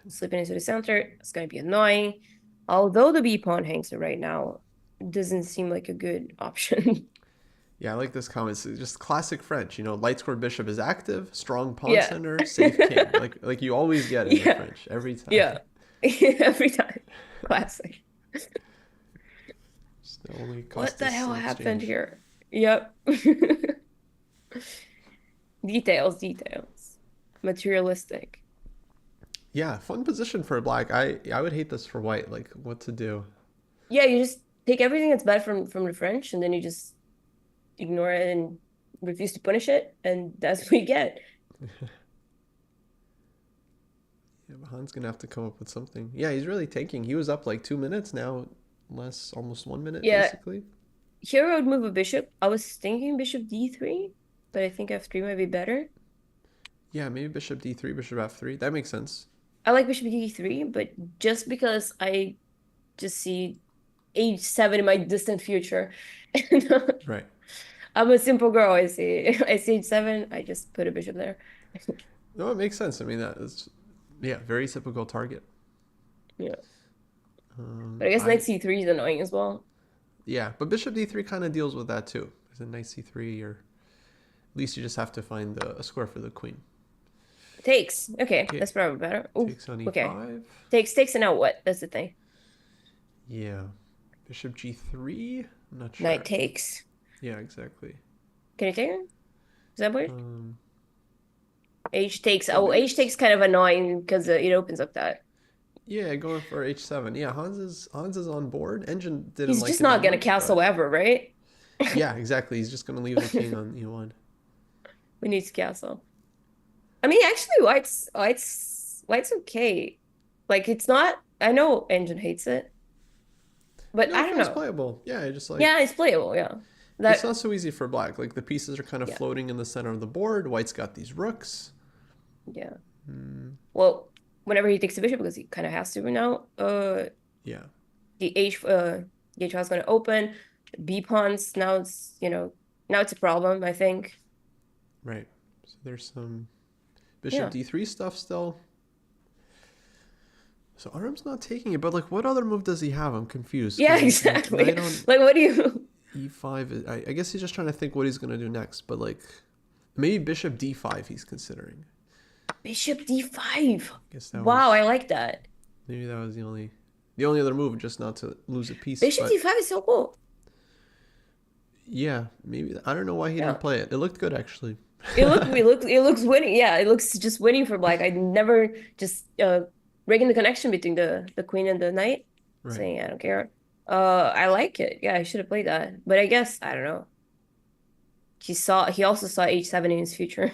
slipping into the center. It's going to be annoying. Although the b pawn hangs right now, it doesn't seem like a good option. Yeah, I like this comment. It's just classic French. Light square bishop is active, strong pawn Yeah. center, safe king. Like you always get in the Yeah. French every time. Yeah. Every time. Classic. It's the only What the Kostas hell exchange. happened here? Yep. Details. Materialistic. Yeah, fun position for black. I would hate this for white. Like what to do. Yeah, you just take everything that's bad from the French and then you just ignore it and refuse to punish it, and that's what you get. Yeah, but Han's gonna have to come up with something. Yeah, he's really tanking. He was up like 2 minutes, now less, almost 1 minute basically. Here I would move a bishop. I was thinking bishop d3, but I think f3 might be better. Yeah, maybe bishop d3, bishop f3. That makes sense. I like bishop d3, but just because I just see h7 in my distant future. Right. I'm a simple girl. I see h7. I just put a bishop there. No, it makes sense. I mean, that is, very typical target. Yeah. But I guess knight c3 is annoying as well. Yeah, but bishop d3 kind of deals with that too. Is it knight c3, or at least you just have to find a square for the queen. Takes. Okay, that's probably better. Ooh, takes on e5. Okay. Takes, and now what? That's the thing. Yeah. Bishop g3? I'm not sure. Knight takes. Yeah, exactly. Can you take it? Is that weird? Um, H takes. Oh, H takes kind of annoying because it opens up that. Yeah, going for h7. Yeah, Hans is on board. Engine didn't He's like just it not that gonna much, castle but... ever, right? Yeah, exactly. He's just gonna leave the king on e1. We need to castle. I mean, actually, white's okay. Like it's not. I know Engine hates it, but No, I don't it's know. playable. Yeah, just like Yeah, it's playable. Yeah, it's not so easy for black. Like the pieces are kind of Yeah. floating in the center of the board. White's got these rooks. Yeah. Well, whenever he takes the bishop, because he kind of has to now. Yeah. The H the H is going to open. B pawns now it's now it's a problem, I think. Right. So there's some bishop d3 stuff still. So Aram's not taking it, but like what other move does he have? I'm confused. Yeah, exactly. Like what do you e5 I guess he's just trying to think what he's going to do next, but like maybe bishop d5 he's considering. Bishop d5. I guess that Wow, was, I like that. maybe that was the only other move, just not to lose a piece. Bishop but, d5 is so cool. yeah, maybe I don't know why he didn't play it. It looked good actually. It looks winning. Yeah, it looks just winning for black. I never just breaking the connection between the queen and the knight. Right. Saying I don't care. I like it. Yeah, I should have played that. But I guess I don't know. He also saw h7 in his future.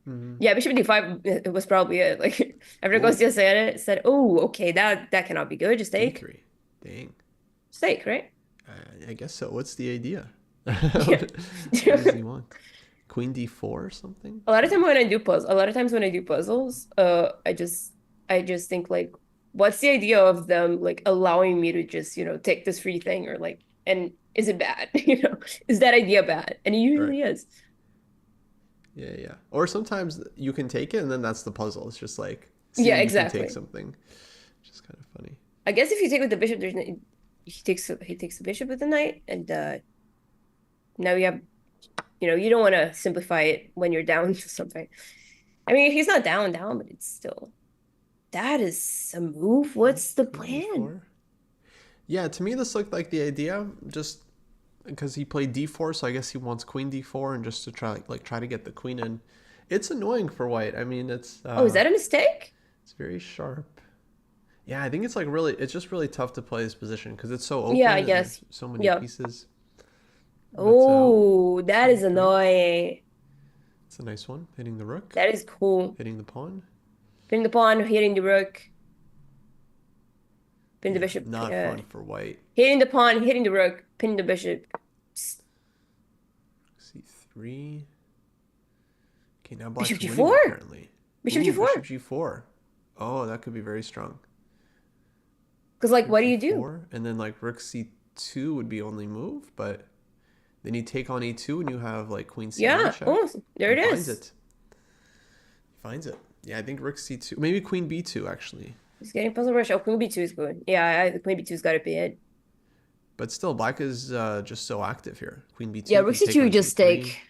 Mm-hmm. Yeah, bishop d5 it was probably it. Like after Kostya said, "Oh, okay, that cannot be good. Just take." D3. Dang. Just take, right? I guess so. What's the idea? Yeah. What does he want? Queen d4 or something? A lot of times when I do puzzles, I just think like, what's the idea of them like allowing me to just take this free thing, or like, and is it bad? Is that idea bad? And it usually is. Yeah. Or sometimes you can take it and then that's the puzzle. It's just like exactly. You can take something. Which is kind of funny. I guess if you take with the bishop, he takes the bishop with the knight, and now you have you don't want to simplify it when you're down to something. I mean, he's not down, but it's still that is a move. What's the plan? Yeah, to me this looked like the idea, just because he played d4, so I guess he wants queen d4 and just to try to get the queen in. It's annoying for white. I mean, it's is that a mistake? It's very sharp. Yeah, I think it's like it's just really tough to play this position because it's so open. Yeah, I guess. So many pieces. Oh, that is annoying. It's a nice one. Hitting the rook. That is cool. Hitting the pawn. Hitting the pawn, hitting the rook. Pinning the bishop. Not fun for white. Hitting the pawn, hitting the rook, pinning the bishop. c3. Okay, now black's Bishop winning, g4. apparently. Bishop g4. Bishop g4. Oh, that could be very strong. Because like, what do you do? And then like rook c3. e2 would be only move, but then you take on e2 and you have like queen c9 Yeah. check. Oh, there it He is. finds it. He finds it. Yeah, I think rook c2. Maybe queen b2 actually. He's getting puzzle rush. Oh, queen b2 is good. Yeah, queen b2's got to be it. But still, black is just so active here. Queen b2. Yeah, rook c2 just take.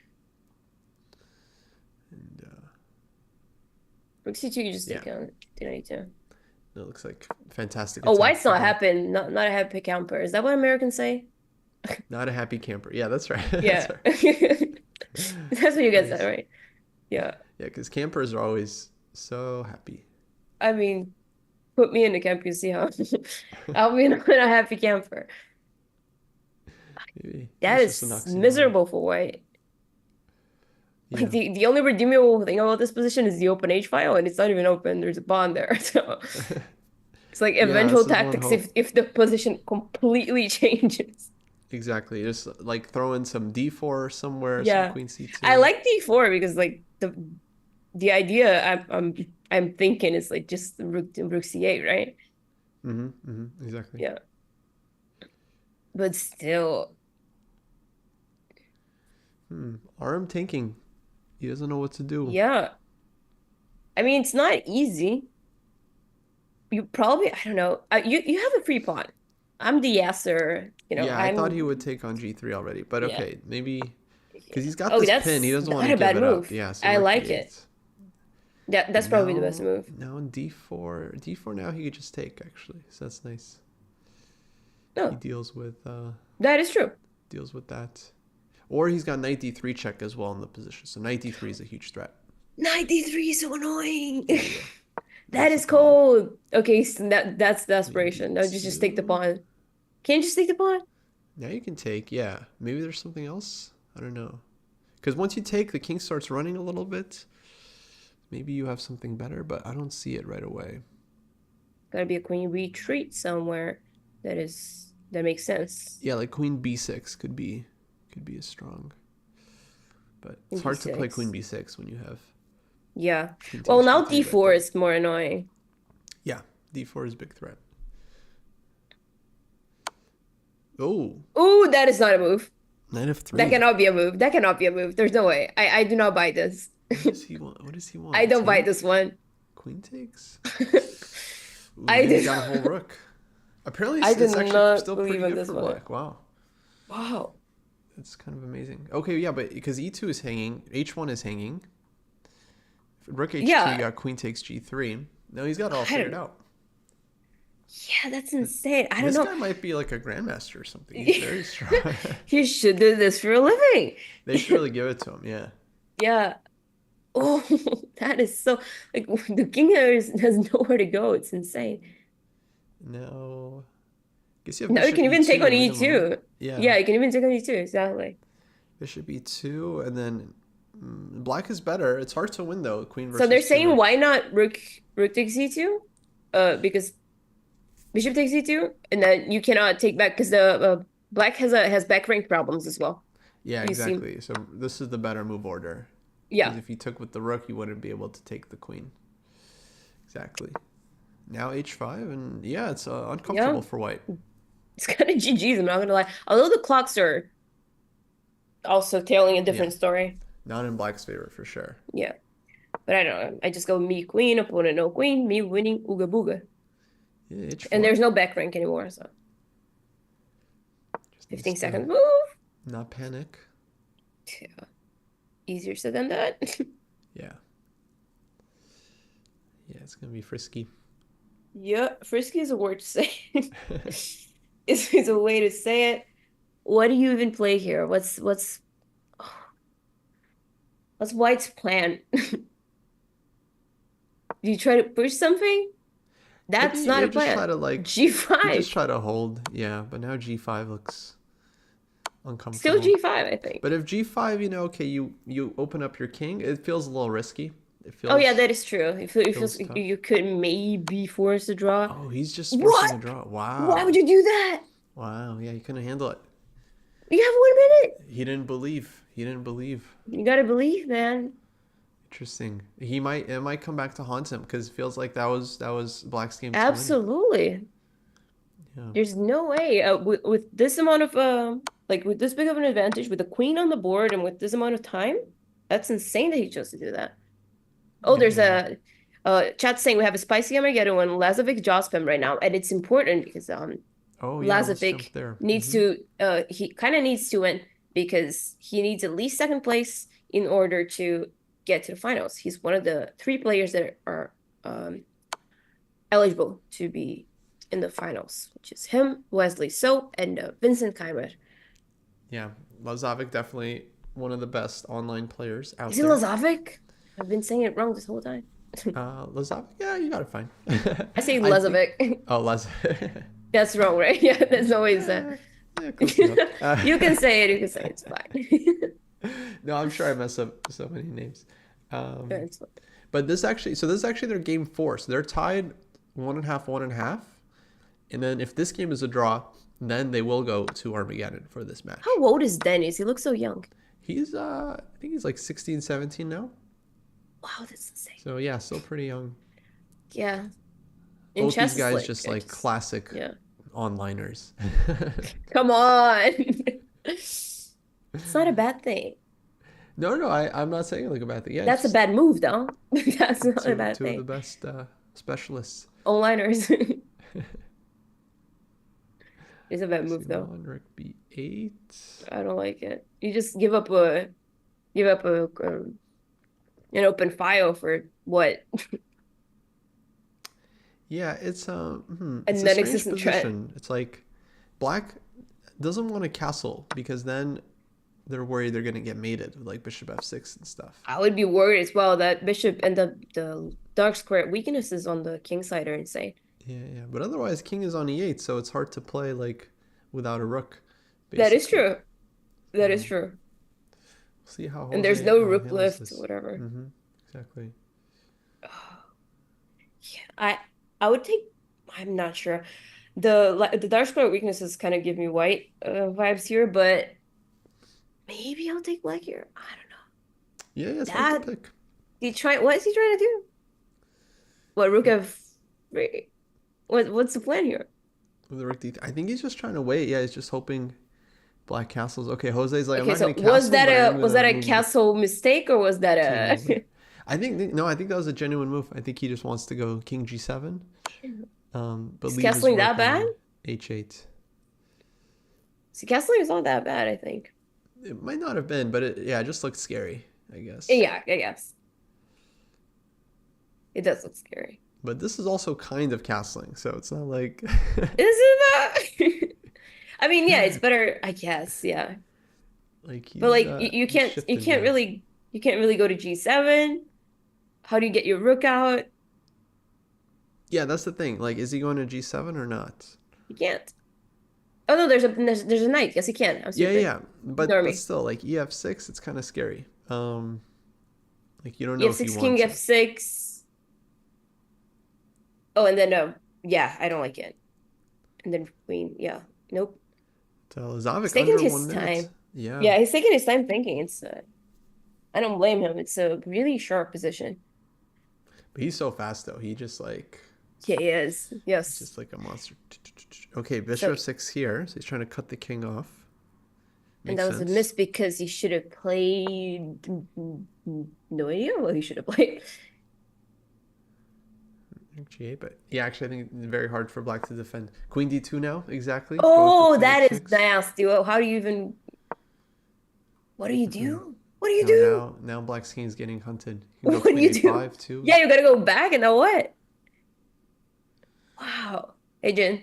And, rook c2 you just take on d92. it looks like fantastic. Oh, white's not happen. Not a happy camper. Is that what Americans say? Not a happy camper. Yeah, that's right. Yeah. That's right. That's what you guys said, right? Yeah. Yeah, because campers are always so happy. I mean, put me in the camp, you see how I'll be not a happy camper. Maybe. That is miserable for white. Yeah. Like the only redeemable thing about this position is the open H file, and it's not even open. There's a pawn there. So it's like eventual tactics if the position completely changes. Exactly. Just like throw in some d4 somewhere. Yeah. Some queen c2. I like d4 because like the idea I'm thinking is like just rook c8, right? Exactly. Yeah. But still. Arm tanking. He doesn't know what to do. Yeah. I mean, it's not easy. You probably, I don't know. You have a free pawn. I'm the Yasser. Yeah, I thought he would take on g3 already, but okay, maybe because he's got this pin, he doesn't want to give it up. Yeah, so I like it. That's probably the best move. Now in d4 now he could just take actually, so that's nice. No, he deals with that is true. Deals with that, or he's got knight d3 check as well in the position. So knight d3 is a huge threat. Knight d3 is so annoying. That is cold. Okay, so that's the aspiration. Now just take the pawn. Can't you just take the pawn? Now you can take, yeah. Maybe there's something else. I don't know. Because once you take, the king starts running a little bit. Maybe you have something better, but I don't see it right away. Gotta be a queen retreat somewhere. That makes sense. Yeah, like queen b6 could be a strong. But it's hard to play queen b6 when you have. Yeah. Well, now d4 is more annoying. Yeah, d4 is a big threat. Oh, that is not a move. Knight of 3. That cannot be a move. That cannot be a move. There's no way. I do not buy this. What does he want? I don't buy this one. Queen takes. Ooh, I did got a whole rook. Apparently, I did actually not still believe pretty in good this for one. black. Wow. Wow. That's kind of amazing. Okay, yeah, but because e2 is hanging, h1 is hanging. Rook h2, you got queen takes g3. Now he's got it all figured out. Yeah, that's insane. I don't know. This guy might be like a grandmaster or something. He's very strong. He should do this for a living. They should really give it to him, yeah. Yeah. Oh, that is so... Like, the king has nowhere to go. It's insane. No. Guess you have now you can even take on e2. Yeah. Yeah, you can even take on e2, exactly. Bishop e2, and then black is better. It's hard to win, though. Queen versus So they're saying, rook. why not rook takes e2? Because bishop takes e2, and then you cannot take back, because the black has back rank problems as well. Yeah, exactly. So this is the better move order. Yeah. Because if you took with the rook, you wouldn't be able to take the queen. Exactly. Now h5, and yeah, it's uncomfortable for white. It's kind of GG's, I'm not going to lie. Although the clocks are also telling a different story. Not in black's favor, for sure. Yeah. But I don't know. I just go me queen, opponent no queen, me winning, ooga booga. Yeah, h4. And there's no back rank anymore, so. 15 seconds move. Not panic. Yeah. Easier said than that. Yeah. Yeah, it's going to be frisky. Yeah, frisky is a word to say. It's a way to say it. What do you even play here? What's white's plan? Do you try to push something? That's Maybe not a just plan. try to like G5. Just try to hold. Yeah, but now g5 looks uncomfortable. Still G5, I think. But if g5, okay, you open up your king, it feels a little risky. It feels, oh yeah, that is true. It feels like you could maybe force a draw. Oh, he's just forcing a draw. Wow. Why would you do that? Wow. Yeah, he couldn't handle it. You have 1 minute. He didn't believe. You gotta believe, man. Interesting. It might come back to haunt him because it feels like that was Black's game. Absolutely. Yeah. There's no way with this amount of like with this big of an advantage with the queen on the board and with this amount of time, that's insane that he chose to do that. Oh, there's Yeah. a chat saying we have a spicy Armageddon when Lazic Jospin right now, and it's important because Oh yeah, let's jump Lazic there. needs to he kind of needs to win because he needs at least second place in order to get to the finals. He's one of the 3 players that are eligible to be in the finals, which is him, Wesley So, and Vincent Keimer. Yeah, Lazovic definitely one of the best online players out Is it there. Lazovic? I've been saying it wrong this whole time. Lazovic, yeah, you got it fine. I say I think- Lazovic. Oh, Lazovic. That's wrong, right? Yeah, that's always Yeah, close enough. you can say it. You can say it's fine. No, I'm sure I mess up so many names. It's fine. But this is actually their game 4. So they're tied 1.5, 1.5. And then if this game is a draw, then they will go to Armageddon for this match. How old is Dennis? He looks so young. He's I think he's like 16, 17 now. Wow, that's insane. So yeah, still pretty young. Yeah. In Both chess, these guys like, just like classic onliners. Come on. It's not a bad thing. No, I'm not saying like a bad thing. Yeah, That's a bad move, though. That's not a bad two thing. of the best specialists. Onliners. It's a bad move, though. Rook B8. I don't like it. You just give up a an open file for what? Yeah, it's it's a strange non-existent position. It's like black doesn't want to castle because then they're worried they're gonna get mated with like bishop f6 and stuff. I would be worried as well that bishop and the dark square weaknesses on the king side are insane. Yeah. But otherwise, king is on e8, so it's hard to play like without a rook. That is true. That is true. We'll see how. And there's no rook left, or whatever. Exactly. Yeah, I would take. I'm not sure. The dark square weaknesses kind of give me white vibes here, but maybe I'll take black here. I don't know. Yeah, it's hard to pick. What is he trying to do? What rook f3? What's the plan here? With the rook d3. I think he's just trying to wait. Yeah, he's just hoping black castles. Okay, Jose's like, Okay, I'm so not gonna castle. was that a castle mistake or was that a? I think that was a genuine move. I think he just wants to go king g7. But Is castling that bad? H8. See, castling is not that bad, I think. It might not have been, but it just looked scary, I guess. Yeah, I guess. It does look scary. But this is also kind of castling, so it's not like. Is it that? I mean, yeah, it's better, I guess. Yeah. But like, you can't really go to g7. How do you get your rook out? Yeah, that's the thing. Like, is he going to g7 or not? You can't. Oh no, there's a knight. Yes, he can. I'm stupid. Yeah. But still, like ef6, it's kind of scary. Like you don't know if he f6, wants king it. f6. Oh, and then yeah, I don't like it. And then queen. Yeah, nope. Lazovic He's taking under his 1 minute. time. Yeah, he's taking his time thinking. It's I don't blame him. It's a really sharp position. But he's so fast though. He just like. Yeah, he is. Yes. It's just like a monster. Okay, bishop 6 here. So he's trying to cut the king off. And that was a miss because he should have played. No idea what he should have played. G8, but yeah, actually, I think it's very hard for black to defend. Queen d2 now, exactly. Oh, that is nasty. Well, how do you even? What do you do? What do you do? Now black's king is getting hunted. What do you do? Too. Yeah, you gotta go back and now what? Wow. Hey, Jen.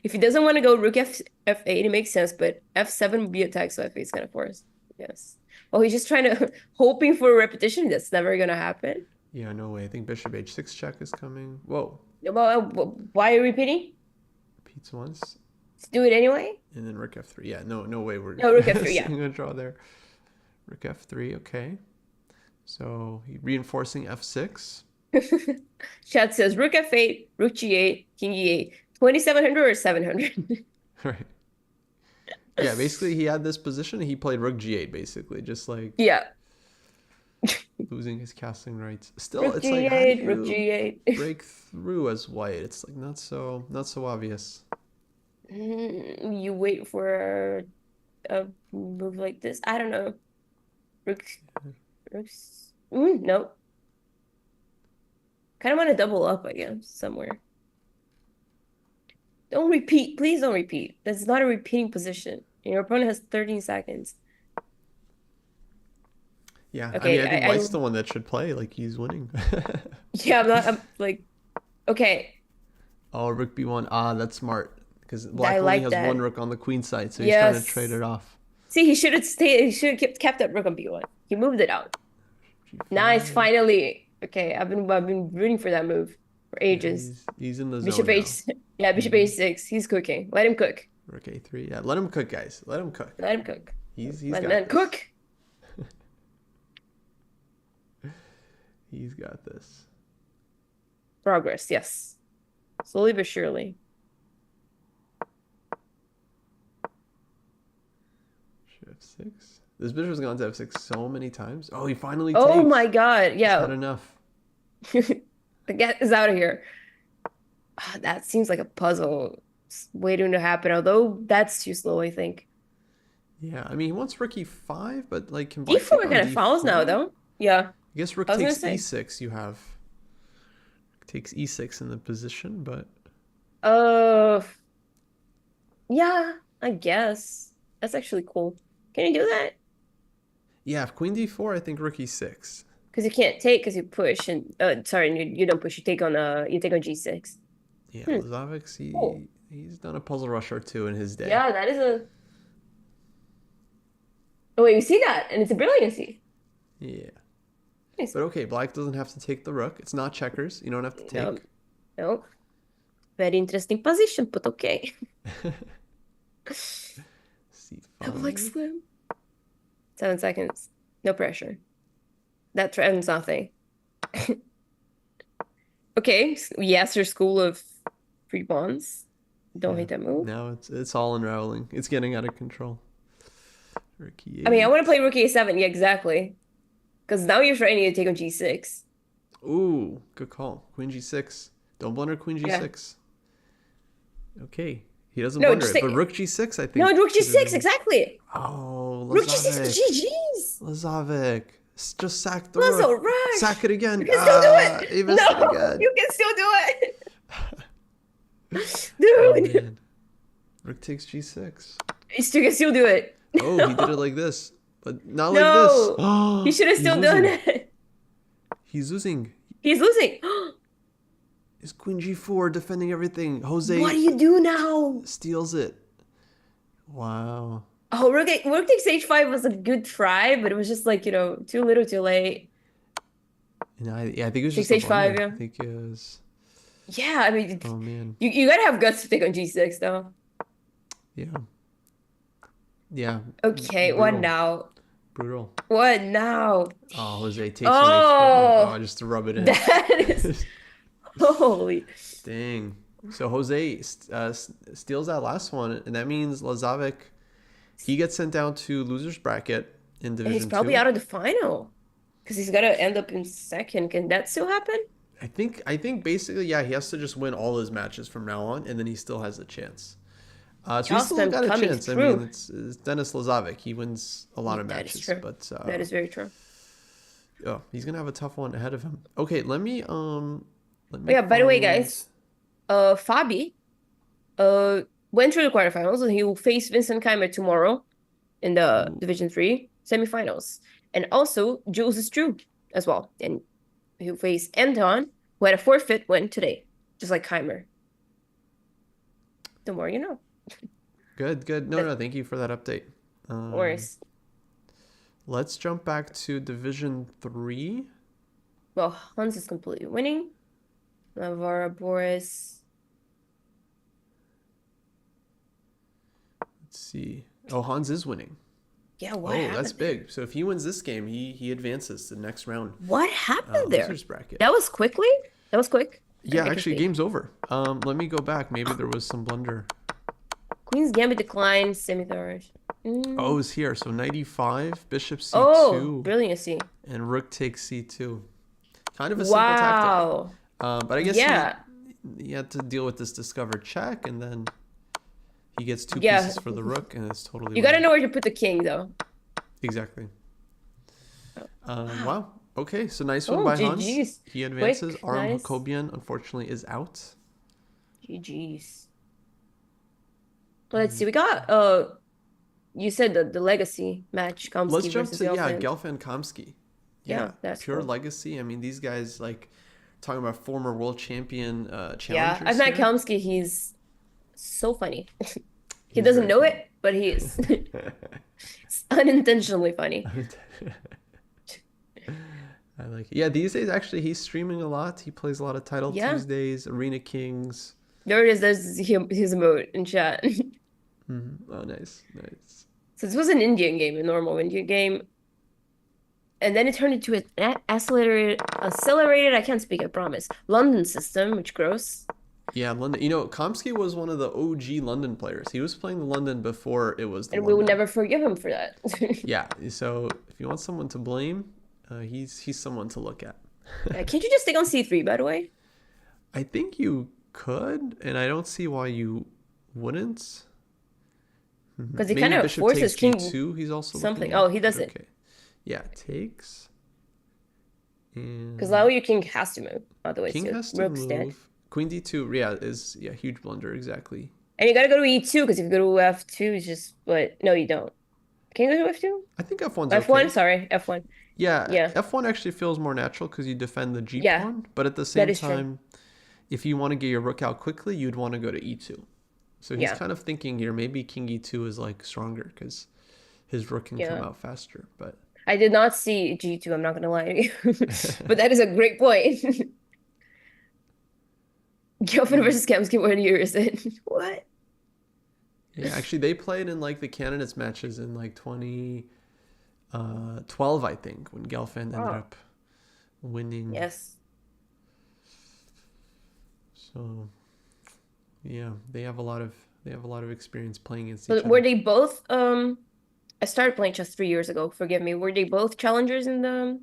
If he doesn't want to go rook f8, it makes sense, but f7 would be attacked, so f8 is kind of forced. Yes. Well, he's just trying to, hoping for a repetition. That's never going to happen. Yeah, no way. I think bishop h6 check is coming. Whoa. Well, why are you repeating? Repeats once. Let's do it anyway. And then rook f3. Yeah, no way. We're no, rook f3, yeah. seeing a draw there. Rook f3, okay. So reinforcing f6. Chat says rook f8, rook g8, king e8. 2700 or 700? Right. Yeah, basically he had this position. He played rook g8, basically, just like losing his castling rights. Still, rook it's G8, like how do you rook g8. break through as white? It's like not so obvious. You wait for a move like this. I don't know. Rook's. No. Kind of want to double up, I guess, somewhere. Don't repeat. Please don't repeat. That's not a repeating position. Your opponent has 13 seconds. Yeah, Okay, I think White's the one that should play. Like, he's winning. Yeah, I'm like, okay. Oh, rook b1. Ah, that's smart. Because I black only like has that. one rook on the queen side, so he's trying to trade it off. See, he should have stayed. He should have kept that rook on b1. He moved it out. Nice, finally. Okay, I've been rooting for that move for ages. He's in the zone Bishop now. Yeah, bishop a6. He's cooking. Let him cook. Rook a3. Yeah, let him cook, guys. Let him cook. Let him cook. He's Let got man this. cook. He's got this. Progress, yes. Slowly but surely. F6. This bishop's gone to f6 so many times. Oh, he finally Oh takes. my god, yeah. Not enough. The cat is out of here. That seems like a puzzle waiting to happen, although that's too slow, I think. Yeah, I mean, he wants rook e5, but like, can D4 kind of follows now, though. Yeah. I guess rook takes e6. You have takes e6 in the position, but yeah, I guess that's actually cool. Can you do that? Yeah, if queen d4, I think rook e6. Because you can't take because you push and sorry, you don't push. You take on g6. Yeah, Lazic, he's done a puzzle rush or two in his day. Yeah, that is a. Oh wait, you see that, and it's a brilliancy. Yeah. Nice. But okay, black doesn't have to take the rook. It's not checkers. You don't have to take. No. Very interesting position, but okay. C5. Double slim. 7 seconds. No pressure. That threatens nothing. Okay. Yes, your school of free bonds. Don't hate that move. Now it's all unraveling. It's getting out of control. Rook e8. I mean, I want to play rook a7. Yeah, exactly. Because now you're threatening to take on g6. Ooh, good call. Queen g6. Don't blunder queen g6. Yeah. Okay. He doesn't blunder it, but rook g6, I think. No, rook g6, exactly. Oh, Lazic. Rook g6 is GG's. Lazic. Just sack the Lazo, rook. right. Sack it again. You can still do it. He missed it again. You can still do it. Dude. Oh, rook takes g6. You can still do it. Oh, he did it like this. But not like this. Oh, he should have still done it. He's losing. He's losing. Is queen g4 defending everything. Jose. What do you do now? Steals it. Wow. Oh, rook takes h5 was a good try, but it was just like, too little too late. And I think it was Takes just h5, yeah. I think it was. Yeah, I mean, oh man, you gotta have guts to take on g6 though. Yeah. Yeah. Okay, brutal. what now? Brutal. What now? Oh, Jose takes oh, oh, just to rub it in. That is holy. Dang. So Jose steals that last one, and that means Lazic, he gets sent down to loser's bracket in Division 2. He's probably out of the final because he's gotta end up in second. Can that still happen? I think basically, yeah, he has to just win all his matches from now on, and then he still has a chance. So he's still got a chance. I mean, it's Denis Lazic. He wins a lot of matches, but that is very true. Oh, he's gonna have a tough one ahead of him. Okay, let me yeah, by the way, guys, Fabi went through the quarterfinals, and he will face Vincent Keimer tomorrow in the Division 3 semifinals. And also, Jules is true as well. And he'll face Anton, who had a forfeit win today, just like Keimer. The more you know. Good. No, thank you for that update. Of course. Let's jump back to Division 3. Well, Hans is completely winning. Navara, Boris. Let's see. Oh, Hans is winning. Yeah, what happened? That's big. So if he wins this game, he advances to the next round. What happened there? Bracket. That was quick. Yeah, actually, game's over. Let me go back. Maybe there was some blunder. Queen's Gambit declines, semi-third. Oh, it's here. So knight e5, bishop c2. Oh, brilliancy. And rook takes c2. Kind of a simple tactic. But I guess he had to deal with this discovered check, and then He gets two Yeah. pieces for the rook, and it's totally You got to winning. know where to put the king, though. Exactly. Wow. Okay, so nice one by Hans. GG's. He advances. Quick, Arm nice. Jacobian, unfortunately, is out. GG's. Let's see. We got you said the legacy match, Kamsky Let's jump versus to Gelfand. Gelfand Kamsky. Yeah, that's pure cool. legacy. I mean, these guys like talking about former world champion challengers. Yeah, I've met here. Kamsky. He's so funny. He He's doesn't very know funny. it, but he is. It's unintentionally funny. I like it. Yeah, these days actually he's streaming a lot. He plays a lot of Title Yeah. Tuesdays, Arena Kings. There it is. There's his emote in chat. Oh, nice. So this was an Indian game, a normal Indian game. And then it turned into an accelerated, I can't speak, I promise, London system, which gross. Yeah, London. You know, Kamsky was one of the OG London players. He was playing the London before it was the And London. we will never forgive him for that. Yeah, so if you want someone to blame, he's someone to look at. Can't you just take on C3, by the way? I think you could, and I don't see why you wouldn't. Because he Maybe kind of Bishop forces takes king G2, he's also something. looking at. Oh, he does it. Okay. Yeah, takes. And Because now your king has to move. Otherwise, king your has to rook's move. dead. Queen D2, yeah, is huge blunder, exactly. And you gotta go to E2, because if you go to F2, it's just, but no, you don't. Can you go to F2? I think F1's F1, okay. sorry, F1. Yeah, Yeah. F1 actually feels more natural because you defend the G Yeah, pawn, but at the same is true. time, if you want to get your rook out quickly, you'd want to go to E2. So he's Yeah. kind of thinking here, maybe King E2 is like stronger because his rook can come Yeah. out faster. But I did not see G2, I'm not gonna lie to you. But that is a great point. Gelfand versus Kamsky, what year is it? What? yeah, actually, they played in like the candidates matches in like 2012, I think, when Gelfand ended up winning. Yes. So, yeah, they have a lot of experience playing against But each were other. they both I started playing chess 3 years ago, forgive me. Were they both challengers in the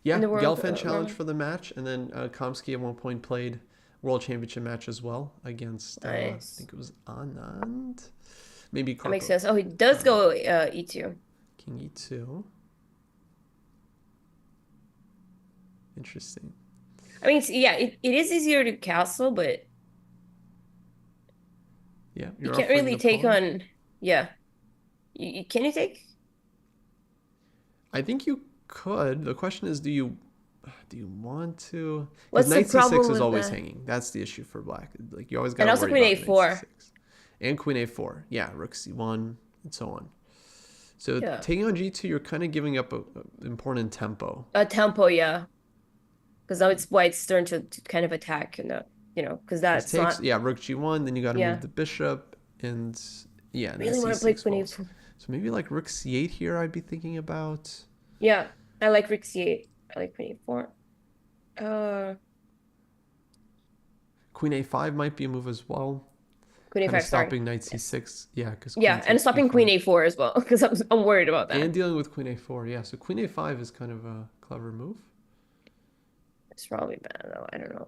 Yeah, the world, Gelfand challenged no? for the match, and then Kamsky at one point played World Championship match as well against I Nice. think it was Anand, maybe That makes Kharkov. sense. Oh, he does go E2. King E2. Interesting. I mean, yeah, it is easier to castle, but Yeah, you you're can't offering really the take pawn. on, yeah. Can you take? I think you could. The question is, do you want to? What's Because the knight c6 problem is with always that? hanging. That's the issue for black. Like you always got And to also worry queen about A4. knight c6 and queen a4. Yeah, rook c1 and so on. So Yeah. taking on g2, you're kind of giving up a important tempo. A tempo, yeah. Because now it's white's turn to kind of attack, and because This that's takes not. rook g1, then you got to Yeah. move the bishop, and yeah, Really then want to play c6 queen falls. A4. So maybe like rook c8 here. I'd be thinking about. Yeah, I like rook C8. I like queen A4. Queen a5 might be a move as well. Queen Kind of A5, sorry. stopping knight c6. Yeah, because Yeah, and stopping queen A4 as well, because I'm worried about that. And dealing with queen a4. Yeah, so queen a5 is kind of a clever move. It's probably bad though. I don't know.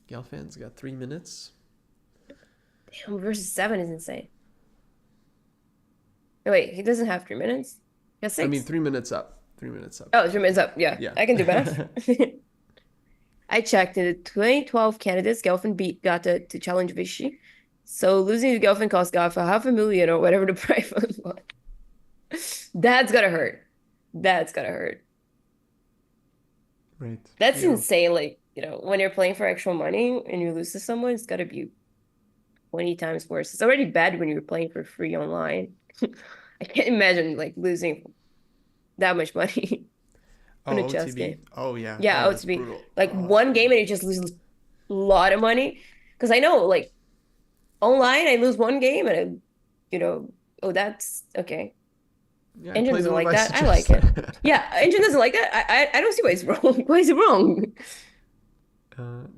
Gelfand's got 3 minutes. Damn, versus 7 is insane. Oh, wait, he doesn't have 3 minutes. He has 6. I mean, 3 minutes up. 3 minutes up. Oh, 3 minutes up. Yeah, Yeah. I can do math. I checked in the 2012 candidates, Gelfand got to challenge Vichy. So losing to Gelfand cost Goff $500,000 or whatever the price was. That's gotta hurt. That's gotta hurt. Right. That's Yeah. insane. Like, when you're playing for actual money and you lose to someone, it's gotta be 20 times worse. It's already bad when you're playing for free online. I can't imagine like losing that much money Oh, in a chess OTB. game. Oh, yeah. Yeah, Oh, that's OTB. brutal. Like Oh, one game and you just lose a lot of money. Because I know, like, online I lose one game and oh, that's okay. yeah, Engine play the doesn't move like that. I like suggest. it. Yeah, Engine doesn't like that. I don't see why it's wrong. Why is it wrong?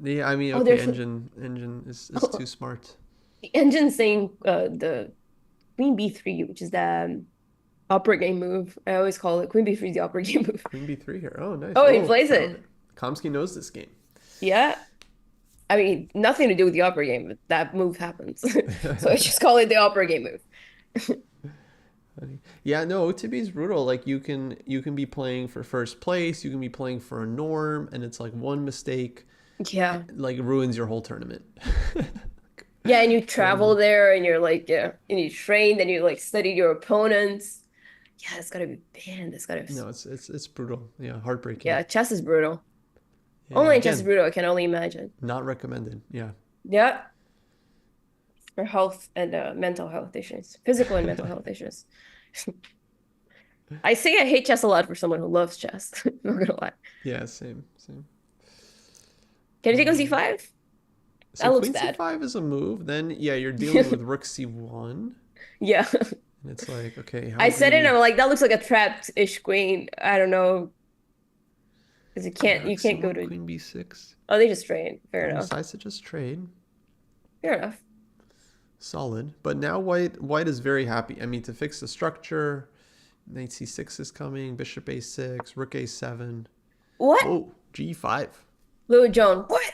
Yeah, I mean, Oh, okay, there's engine is too smart. Engine saying the Queen B3, which is the opera game move. I always call it Queen B3 is the opera game move. Queen b3 here. Oh, nice. Oh, he plays it. Kamsky knows this game. Yeah. I mean, nothing to do with the opera game, but that move happens. So I just call it the opera game move. Yeah, no, OTB is brutal. Like you can be playing for first place, you can be playing for a norm, and it's like one mistake Yeah. like ruins your whole tournament. Yeah, and you Crazy. travel there and you're like, yeah, and you train, and you like study your opponents. Yeah, it's gotta be, man, that's gotta, No, it's brutal. Yeah, heartbreaking. yeah, chess is brutal. Yeah, Online chess is again, brutal, I can only imagine. not recommended. Yeah. Yeah, for health and mental health issues, physical and mental health issues. I say I hate chess a lot for someone who loves chess. Not gonna lie. Yeah, same, same. Can you take on Um, c5? so That looks queen bad. c5 is a move. Then yeah, you're dealing with rook c1, Yeah. and it's like, okay, how I said it and greedy? I'm like, that looks like a trapped-ish queen. I don't know. Because Yeah, you rook can't go c1, to, queen b6. oh, they just train. Fair He enough. decides to just trade. Fair enough. Solid. But now white is very happy. I mean, to fix the structure, knight c6 is coming, bishop a6, rook a7. What? Oh, g5. Lil Joan. What?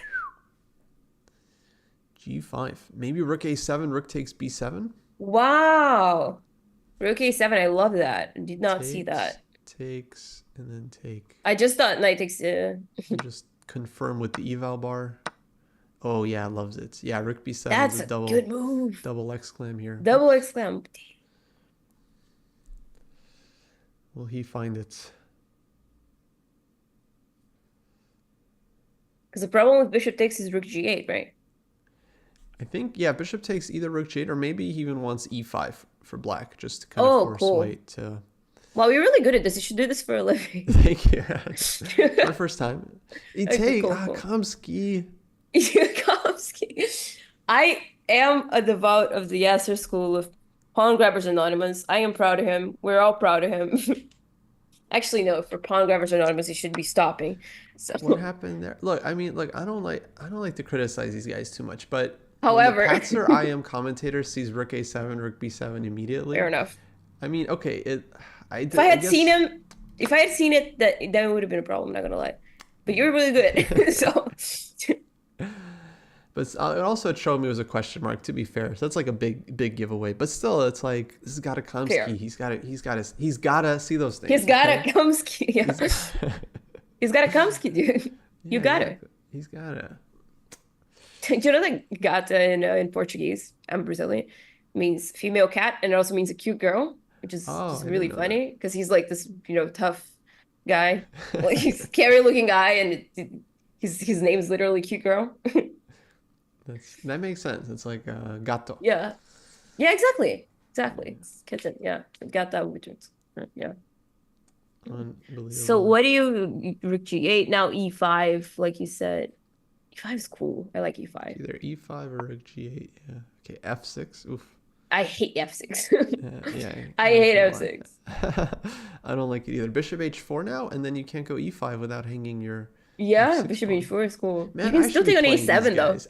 G5. Maybe rook a7, rook takes b7. Wow. Rook a7, I love that. I did not see Takes, that. takes, and then take. I just thought knight takes And just confirm with the eval bar. Oh yeah, loves it. Yeah, rook b7 is that's a a good double move. double exclam here. Double exclam. Will he find it? Because the problem with bishop takes is rook g8, right? I think, yeah, bishop takes either rook g8 or maybe he even wants e5 for black, just to kind of Oh, force cool. white to... Wow, you're really good at this. You should do this for a living. Thank you. For the first time. He Okay, take, cool, cool. Kamsky. Yakubov. I am a devout of the Yasser school of Pawn Grabbers Anonymous. I am proud of him. We're all proud of him. Actually, no, for Pawn Grabbers Anonymous, he should be stopping. What So, happened there? Look, I mean, like I don't like to criticize these guys too much, but when the however, Patzer IM commentator sees rook a7, rook b7 fair immediately, enough. I mean, okay, If I I had seen guess... him, if I had seen it, that would have been a problem. Not gonna lie, but you're really good. So, But it also showed me it was a question mark. To be fair, so that's like a big giveaway. But still, it's like this has got to Kamsky. fair. He's got to see those He's things. got a Okay, Kamsky. Yeah. he's He's got a Kamsky, dude. You yeah, got it. exactly. He's got to. Do you know that gata in Portuguese? I'm Brazilian. Means female cat, and it also means a cute girl, which is Oh, just I really didn't know that. funny because he's like this, tough guy. Like he's scary looking guy, and his name's literally cute girl. That makes sense. It's like gato. Yeah. Yeah, exactly. Exactly. It's kitten. Yeah. Gata, which is yeah. So Unbelievable. what do you rook g8 now e5 like you said? E5 is cool. I like e5. It's either e5 or rook g8. Yeah. Okay, f6. Oof. I hate f6. Yeah. I I'm not hate gonna f6. lie. I don't like it either. Bishop h4 now, and then you can't go e5 without hanging your Yeah, f6 bishop pawn. h4 is cool. You Man, can I still should be take on playing these a7 though. guys.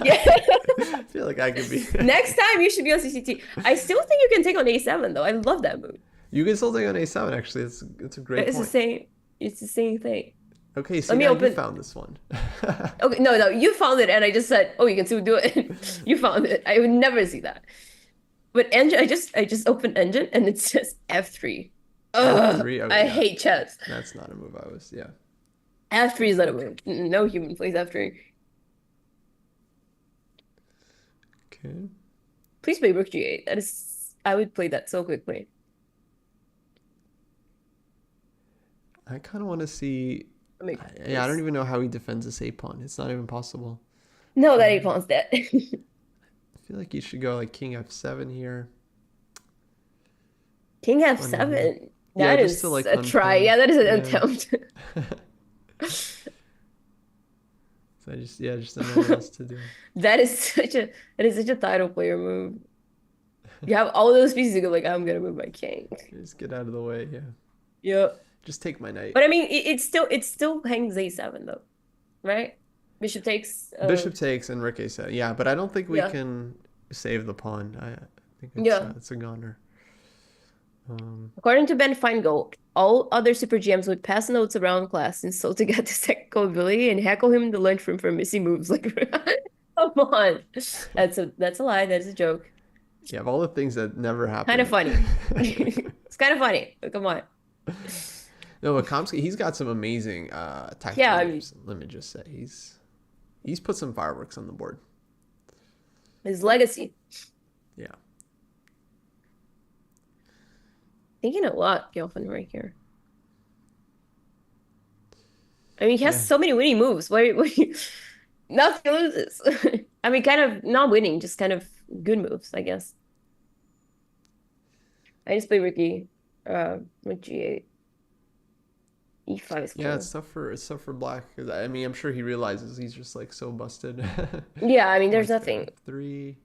Yeah. I feel like I could be. Next time you should be on CCT. I still think you can take on a7 though. I love that move. You can still take on a7. Actually, it's a great It's the point. same. It's the same thing. Okay, see Let me now you open. found this one. Okay, no, you found it, and I just said, "Oh, you can still do it." You found it. I would never see that. But engine, I just opened engine, and it says F3. Ugh, F3. Okay, I yeah, hate chess. that's not a move. I was yeah. F3 is not a move. No human plays F3. Okay. Please play Rook G8. That is, I would play that so quickly. I kind of want to see. Let me Yeah, I don't even know how he defends this a pawn. It's not even possible. No, that 8 pawn's dead. I feel like you should go like king f7 here. King Funny. F7. Yeah, That just to is like a try. confirm. Yeah, that is an Yeah. attempt. So just don't know what else to do. That is such a title player move. You have all those pieces. You go like, I'm gonna move my king. Just get out of the way. Yeah. Yep. Just take my knight. But I mean, it still hangs a7 though, right? Bishop takes. Bishop takes and rook a7. Yeah, but I don't think we Yeah. can save the pawn. I think Yeah. it's a goner. According to Ben Feingold, all other super GMs would pass notes around class insulting at the technical ability and heckle him in the lunchroom for missing moves. Like, come on, that's a lie. That is a joke. Yeah, of all the things that never Kind happened. of funny. It's kind of funny. But come on. No, but Kamsky, he's got some amazing tactical Yeah, games. Let me just say, he's put some fireworks on the board. His legacy. Yeah. Thinking a lot, Gelfand right here. I mean, he has so many winning moves. Nothing loses. I mean, kind of not winning, just kind of good moves, I guess. I just play Ricky with G8. E5 is cool. Yeah, it's tough for Black because I mean I'm sure he realizes he's just like so busted. Yeah, I mean there's nothing. 3.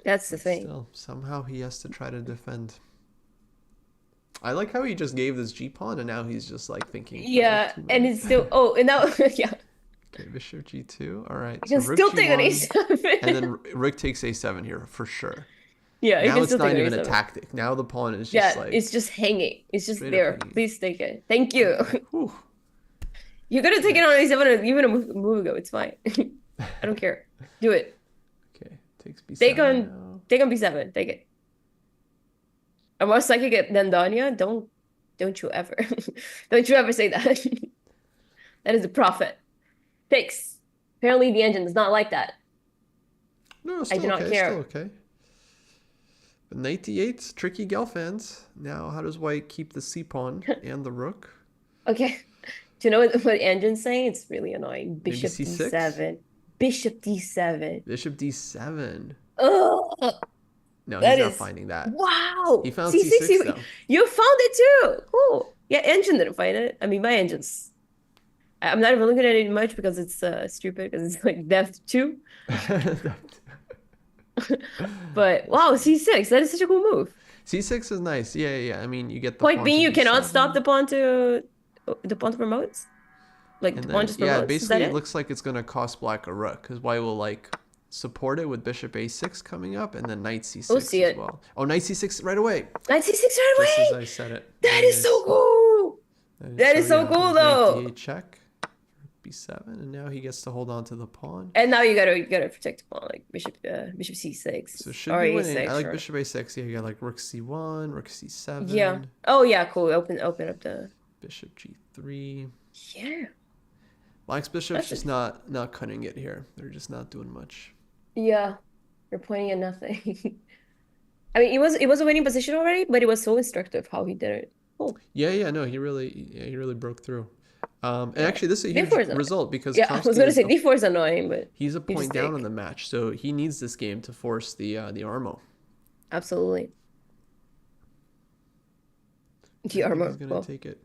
That's the thing. Still, somehow he has to try to defend. I like how he just gave this G pawn and now he's just like thinking. Yeah, and it's still and now yeah. Okay, Bishop G2. All right. You can still take an A7. And then Rook takes A7 here for sure. Yeah, now it's not even a tactic. Now the pawn is just like it's just hanging. It's just there. Please take it. Thank you. You could have taken on A7 even a move ago. It's fine. I don't care. Do it. Okay, takes B7. Take on B7. Take it. I'm more psychic than Danya. Don't you ever. Don't you ever say that. That is a prophet. Takes. Apparently the engine does not like that. No, still I do not okay, care. Still okay. But knight d8, tricky Gelfand. Now, how does white keep the c pawn and the rook? Okay. Do you know what engine's saying? It's really annoying. Bishop C6? D7. Bishop D7. Bishop D7. Ugh. No, he's not finding that. Wow. He found C6, C6 though. You found it too. Cool. Yeah, engine didn't find it. I mean, my engine's. I'm not even looking at it much because it's stupid because it's like depth 2. But wow, C6. That is such a cool move. C6 is nice. Yeah. I mean, you get the point being, you cannot stop the pawn to promotes. Like the pawn just promotes. Yeah, basically it looks like it's gonna cost black a rook because white will like support it with bishop a6 coming up and then knight c6 as well. Oh, knight c6 right away. Knight c6 right away. Just as I said it. That is so cool. That is so cool though. Knight d8 check. B7, and now he gets to hold on to the pawn. And now you gotta protect the pawn, like bishop c6. So should be winning. I like bishop a6. Yeah, you got like rook c1, rook c7. Yeah. Oh yeah, cool. Open up the bishop g3. Yeah. Black's bishop's just not cutting it here. They're just not doing much. Yeah, they're pointing at nothing. I mean, it was a winning position already, but it was so instructive how he did it. Cool. Yeah. No, he really broke through. And actually, this is a huge result because I was gonna say d4 is annoying, but he's a point down on the match, so he needs this game to force the Armo. Absolutely. The Armo. He's gonna take it.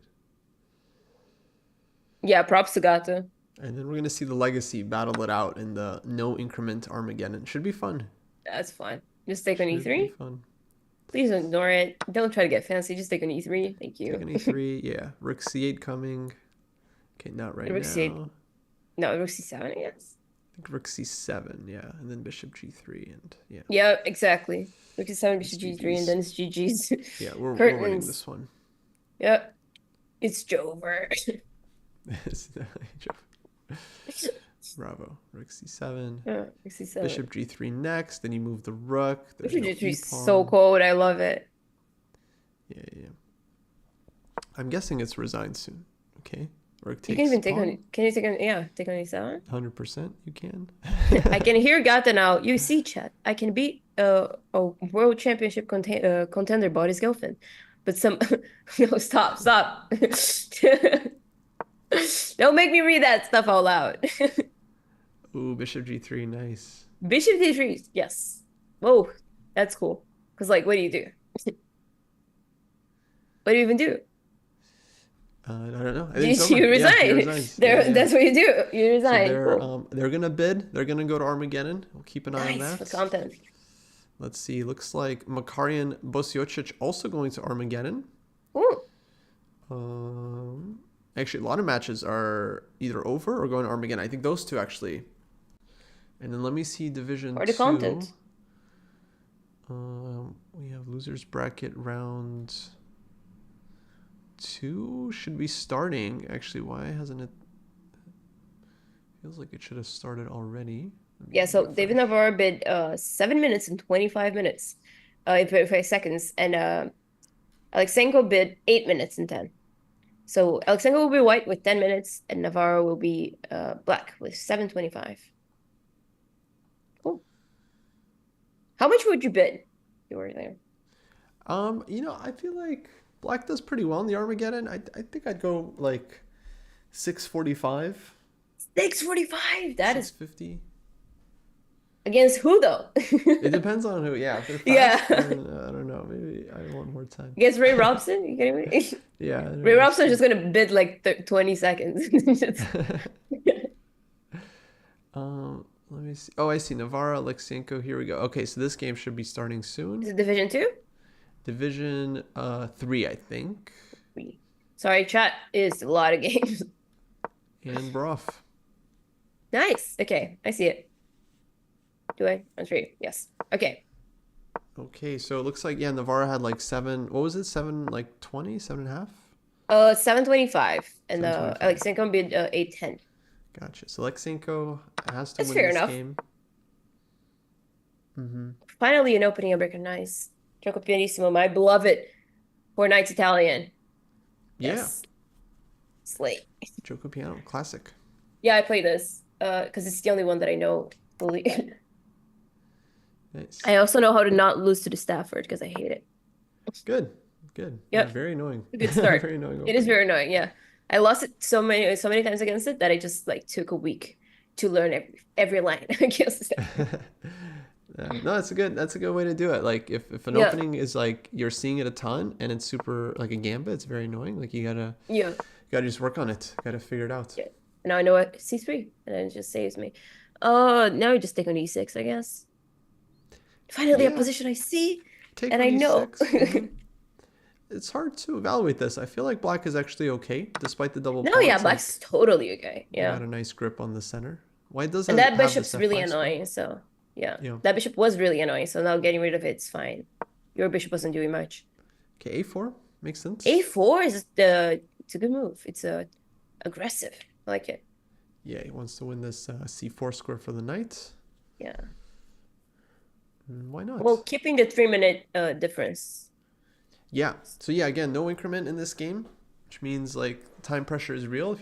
Yeah, props to Gato. And then we're gonna see the legacy battle it out in the no increment Armageddon. Should be fun. That's fun. Just take on e3. Fun. Please ignore it. Don't try to get fancy. Just take on e3. Thank you. Take on e3. Yeah, rook c8 coming. Okay, not right now. C8. No, rook c7, I guess. I think rook c7, yeah, and then bishop g3, and yeah. Yeah, exactly. Rook c7, bishop g3, and then it's GG's. Yeah, we're winning this one. Yep, it's Jover. It's definitely Jover. Bravo. Rook c7. Yeah, rook c7. Bishop g3 next. Then you move the rook. Bishop g3 is so cold. I love it. Yeah. I'm guessing it's resigned soon. Okay. Rook takes you can even take on. Can you take on? Yeah, take on e7. 100%. You can. I can hear Gata now. You see, chat. I can beat a world championship contender, Boris Gelfand. But some. No, stop. Don't make me read that stuff out loud. Ooh, bishop g3, nice. Bishop d3, yes. Whoa, that's cool. Because, like, what do you do? What do you even do? I don't know. I think you resign. That's what you do. You resign. So they're gonna bid. They're gonna go to Armageddon. We'll keep an eye on that. For content. Let's see. Looks like Marcarian Bosic also going to Armageddon. Ooh. Actually, a lot of matches are either over or going to Armageddon. I think those two actually. And then let me see Division 2. For the content. We have losers bracket round 2 should be starting. Actually, why hasn't it? Feels like it should have started already. Yeah, so David Navara bid 7 minutes and 25 minutes, 25 seconds, and Alexenko bid 8 minutes and 10. So Alexenko will be white with 10 minutes, and Navara will be black with 7:25. Cool. How much would you bid if you were there? I feel like black does pretty well in the Armageddon. I think I'd go like 645. 645. That is 650. Against who though? It depends on who. Yeah, if they're fast, then, I don't know. Maybe I want more time. Against Ray Robson? You kidding me? Yeah. Ray Robson's just gonna bid like 20 seconds. Let me see. Oh, I see. Navara, Alexenko. Here we go. Okay, so this game should be starting soon. Is it Division 2? Division 3, I think. 3. Sorry, chat is a lot of games. And Broth. Nice. Okay, I see it. Do I? On 3. Yes. Okay. Okay, so it looks like, yeah, Navara had like 7. What was it? 7, like 20? 7.5? 7:25. And 7:25. Alexenko bid 8:10. Gotcha. So Alexenko has to That's win fair this enough. game. Mm-hmm. Finally, an opening I recognize. Gioco Pianissimo, my beloved 4 Nights Italian. Yes. Slate. Gioco Piano, classic. Yeah, I play this because it's the only one that I know fully. Nice. I also know how to not lose to the Stafford because I hate it. Good. Yep. Yeah, very annoying. Good start. Very annoying. It is very annoying. Yeah, I lost it so many times against it that I just like took a week to learn every line against it. No, that's a good way to do it. Like if an opening is like you're seeing it a ton and it's super like a gambit, it's very annoying. Like you gotta just work on it. Gotta figure it out. Yeah. Now I know what C3 and it just saves me. Now I just take on E6, I guess. Finally, a position I see and I know. It's hard to evaluate this. I feel like black is actually okay despite the double. No, yeah, black's totally okay. Yeah, got a nice grip on the center. Why doesn't and that bishop's really annoying? So yeah, that bishop was really annoying. So now getting rid of it's fine. Your bishop wasn't doing much. Okay, A4 makes sense. A4 is it's a good move. It's aggressive. I like it. Yeah, he wants to win this C4 square for the knight. Yeah. Why not? Well, keeping the 3-minute difference. Yeah. So yeah, again, no increment in this game, which means like time pressure is real.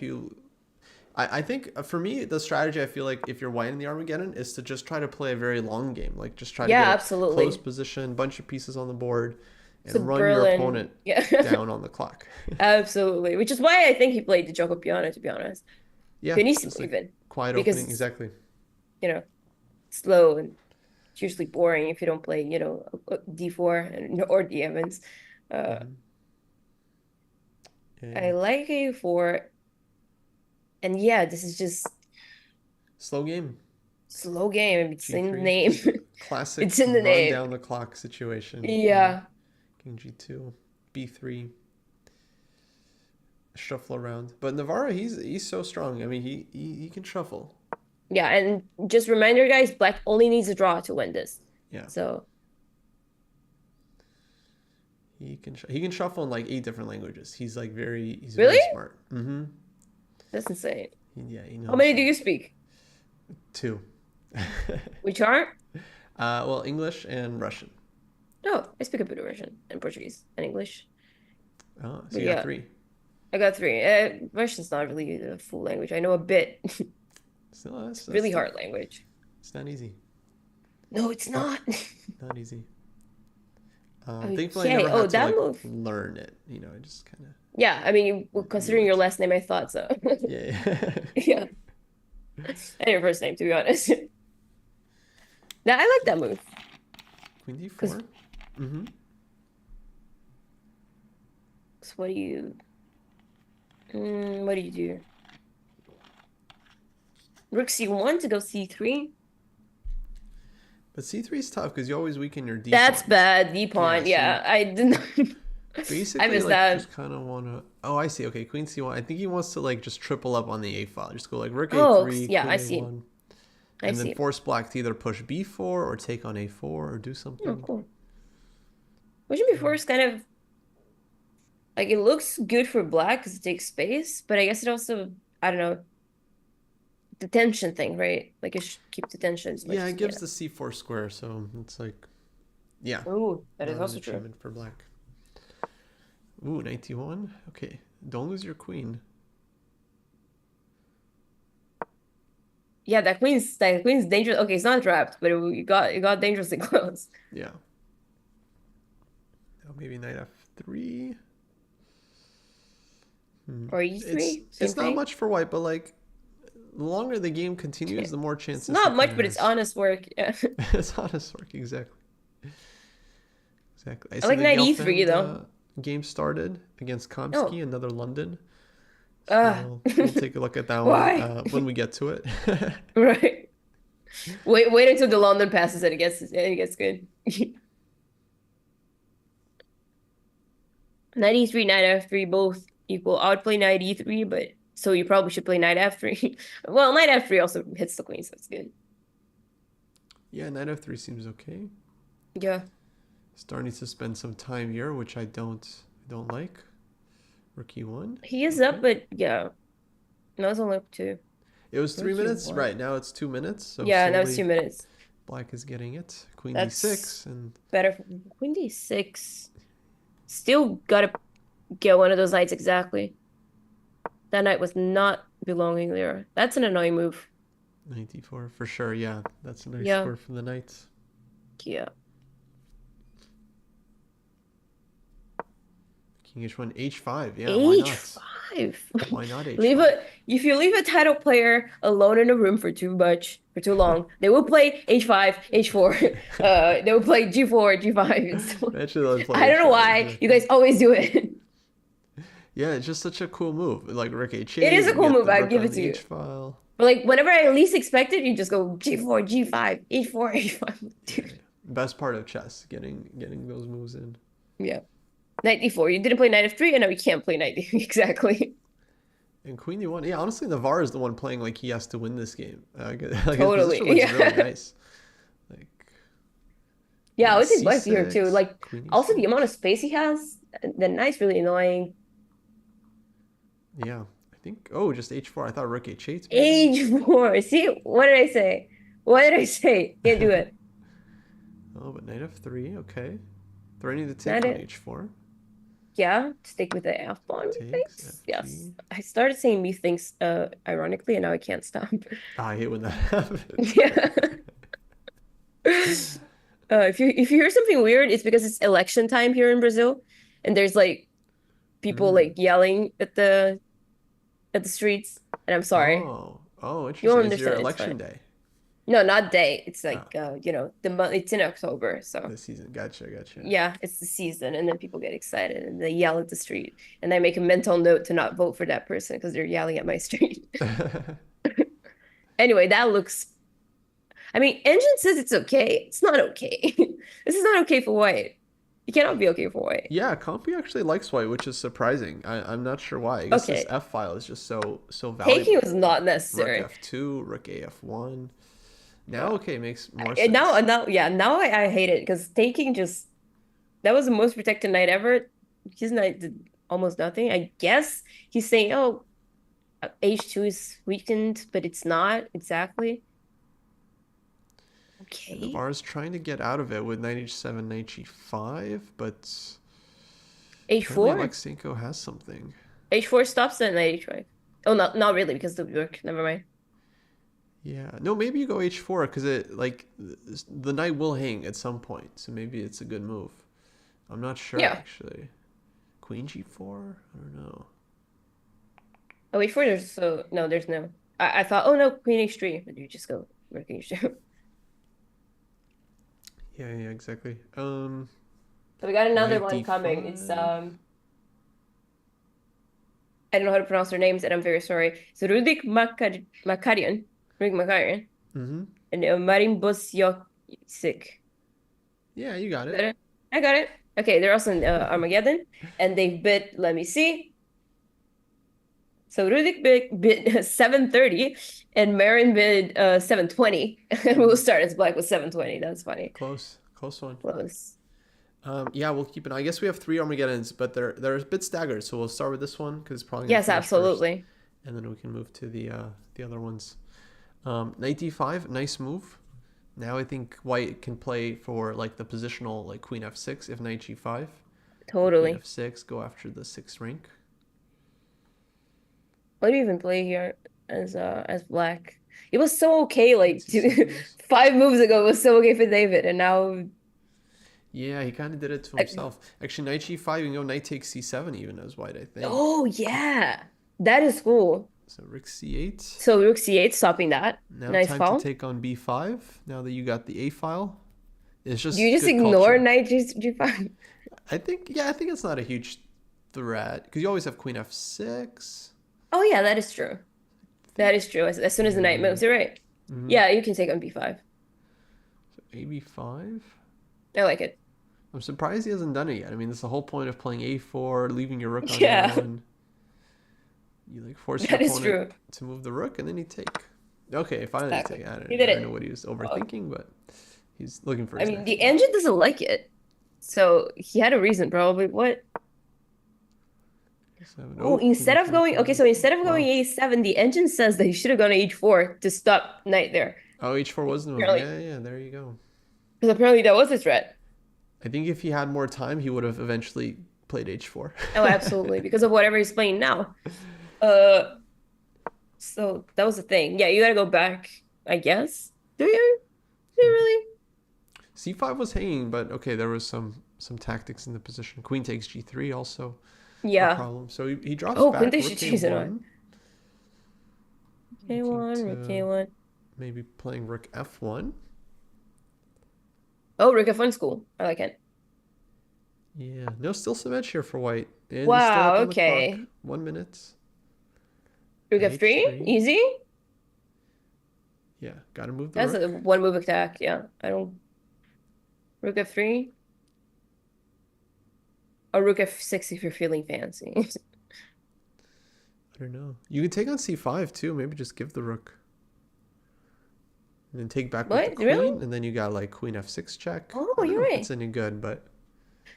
I think for me, the strategy I feel like if you're white in the Armageddon is to just try to play a very long game, like just try to get a close position, bunch of pieces on the board, and run your opponent down on the clock. Absolutely, which is why I think he played the Gioco Piano, to be honest. Yeah, Pianissimo like even quiet opening, exactly. Slow and it's usually boring if you don't play, D4 or D Evans. I like A4, and yeah, this is just slow game. It's in the name. Classic. It's in the name. Down the clock situation. Yeah. King G2, B3. Shuffle around, but Navara, he's so strong. I mean, he can shuffle. Yeah, and just reminder, guys, black only needs a draw to win this. Yeah. So. He can shuffle in like 8 different languages. He's like very really very smart. Mm-hmm. That's insane. He knows. How many do you speak? 2. Which are? Well, English and Russian. Oh, I speak a bit of Russian and Portuguese and English. Oh, so you got 3. I got 3. Russian's not really a full language. I know a bit. That's really hard language. It's not easy. No, it's not. Not easy. Okay. Thankfully, I never had to like learn it. I just kind of. Yeah, I mean, considering your last name, I thought so. Yeah. Yeah. And your first name, to be honest. Now, I like that move. Queen D4. Mm-hmm. So what do you do? Rook C1 to go C3. But C3 is tough because you always weaken your D. That's bad. D pawn. Yeah, I didn't. Basically, I missed like, that. Just kind of want to. Oh, I see. Okay, Queen C1. I think he wants to like just triple up on the A file. Just go like Rook A3. Yeah, Queen I see. A1, and then force black to either push B4 or take on A4 or do something. Oh, cool. Motion before is kind of like it looks good for black because it takes space, but I guess it also, I don't know, the tension thing, right? Like it should keep the tension as much Yeah, as it you gives can. the c4 square, so it's like, yeah, Oh, that is not an also true. achievement for black. Ooh, 91. Okay, don't lose your queen. Yeah, that queen's dangerous. Okay, it's not trapped, but it got dangerously close. Yeah. Oh, maybe knight f3. Or It's e3, same it's not thing. much for white, but like the longer the game Yeah. continues, the more It's chances he not kind much, of but it's has. honest work. Yeah. It's honest work, exactly. Exactly. I I see like the knight e3 Gelfand though. game started against Oh, Kamsky, another London. So uh, we'll take a look at that one why? when we get to it. Right. Wait until the London passes and it gets good. Knight e3, knight f3, both equal. I would play knight e3, but so you probably should play knight f3. Well, knight f3 also hits the queen, so it's good. Yeah, knight f3 seems okay. Yeah. Star needs to spend some time here, which I don't like. Rook e1. He is Okay. up, but yeah. No, it's only up to It was 3 minutes. Q1. Right, now it's 2 minutes. So Yeah, now it's slowly 2 minutes. black is getting it. Queen That's d6 and better. Queen d6. Still gotta get one of those knights exactly. That knight was not belonging there. That's an annoying move. knight d4 for sure. Yeah, that's a nice Yeah. score from the knights. Yeah. King h1, h5. Yeah, why not? H5. Why not Leave h5? a If you leave a title player alone in a room for too long, they will play H5, H4. They will play G4, G5. Actually, let's I play don't know h5. why you Exactly. guys always do it. Yeah, it's just such a cool move. Like rook It h8, is a you cool get move. the I rook give on it to the you. h file. But like whenever I least expect it, you just go G4, G5, H4, H5. Yeah, yeah. Best part of chess, getting those moves in. Yeah. Knight D4. You didn't play knight F3, and now you can't play knight D. Exactly. And queen d1. Yeah, honestly, Navara is the one playing like he has to win this game. Like his Totally. position looks really Yeah. nice. Like Yeah, I maybe would take black here too. c6, Like, queen also the amount of e6. space he has, the knight's really annoying. Yeah, I think. Oh, just h4. I thought rook h8 maybe. H4. See, what did I say? What did I say? Can't do it. Oh, but knight f3. Okay, threatening to take Not on it. h4. Yeah, stick with the F pawn, Takes methinks. Yes. fg. I started saying methinks ironically, and now I can't stop. I hate when that happens. Yeah. If you hear something weird, it's because it's election time here in Brazil, and there's like people like Mm. yelling at the streets, and I'm sorry. Oh, You interesting. won't Is your understand. It's election fine. day? No, not day. It's Oh, like the month. It's in October, so this season. Gotcha. yeah, it's the season, and then people get excited and they yell at the street, and I make a mental note to not vote for that person because they're yelling at my street. Anyway, that looks. I mean, Engine says it's okay. It's not okay. This is not okay for white. It cannot be okay for white. Yeah, Comfy actually likes white, which is surprising. I'm not sure why. I guess this Okay, F file is just so taking valuable. was Like not Rook necessary. F2, Rook AF1. Now, Uh, okay, makes more and now, sense. now, yeah, now I hate it because taking just that was the most protected knight ever. His knight did almost nothing. I guess he's saying, "Oh, H2 is weakened," but it's not exactly. And Okay. Navarre's trying to get out of it with knight h7, knight g5, but apparently H4? Alexenko has something. H4 stops at knight H5. Oh, not really because the work. Never mind. Yeah, no, maybe you go h4 because it like the knight will hang at some point, so maybe it's a good move. I'm not sure Yeah. actually. Queen g4? I don't know. Oh, H4, there's no. I thought, oh no, Queen H3, but you just go Rook H2. Yeah, exactly. So we got another Knight one coming. It's d5. I don't know how to pronounce their names, and I'm very sorry. It's Marcarian, Rudik Marcarian, Mm-hmm. and Marin Bosic. Yeah, you got Got it. it? I got it. Okay, they're also in Armageddon, and they've bid. Let me see. So Rudik bid 730, and Marin bid 720. And we'll start as black with 720. That's funny. Close one. Close. Yeah, we'll keep an eye. I guess we have 3 Armageddons, but they're a bit staggered. So we'll start with this one because it's probably gonna Yes, finish first, absolutely. and then we can move to the other ones. Knight d5, nice move. Now I think White can play for like the positional like Queen f6 if Knight g5. Queen Totally. f6, go after the 6th rank. What do you even play here as black? It was so okay like c7 also. 5 moves ago. It was so okay for David, and now Yeah, he kind of did it to like, himself. Actually, Knight g5, you can go Knight takes c7 even as White, I think. oh yeah, that is cool. So Rook c8. So Rook C8 stopping that. Now Nice time to call. take on b5. Now that you got the a file, it's Do you just just good ignore culture. Knight G5? I think, yeah, I think it's not a huge threat because you always have Queen f6. Oh yeah, that is true. That is true. As soon as the knight moves, you're right. Mm-hmm. Yeah, you can take on B5. So ab5. I like it. I'm surprised he hasn't done it yet. I mean, that's the whole point of playing a4, leaving your rook on Yeah, a1. You like force your that is opponent true. to move the rook, and then you take. Okay, finally Exactly. take. I He don't, did I don't know it. what he was Oh, overthinking, but he's looking for I his mean, next the move. engine doesn't like it. So he had a reason, probably. What? Oh, instead of going, okay, so instead of going Wow. A7, the engine says that he should have gone H4 to stop knight there. Oh, h4 was the move. Apparently, Yeah, there you go. because apparently that was a threat. I think if he had more time, he would have eventually played h4. Oh, absolutely, because of whatever he's playing now. Uh, so that was the thing. Yeah, you gotta go back, I guess. Do you? Do you really? c5 was hanging, but okay, there was some tactics in the position. Queen takes g3 also. No Yeah. problem. So he drops Oh, back. Queen Rook takes annoying. a1. K1, Rook K1. Maybe playing rook f1. Oh, Rook F1 school. I like it. Yeah. No, still some edge here for White. And he's still Wow, up on the clock. okay. 1 minute. Rook F3? h3. Easy? Yeah, gotta move the That's rook. a one move attack. Yeah, I don't. Rook F3? Or Rook F6 if you're feeling fancy. I don't know. You can take on c5 too. Maybe just give the rook. And then take back with the What? queen. Really? And then you got like queen f6 check. Oh, I don't you're know if right. it's any good, but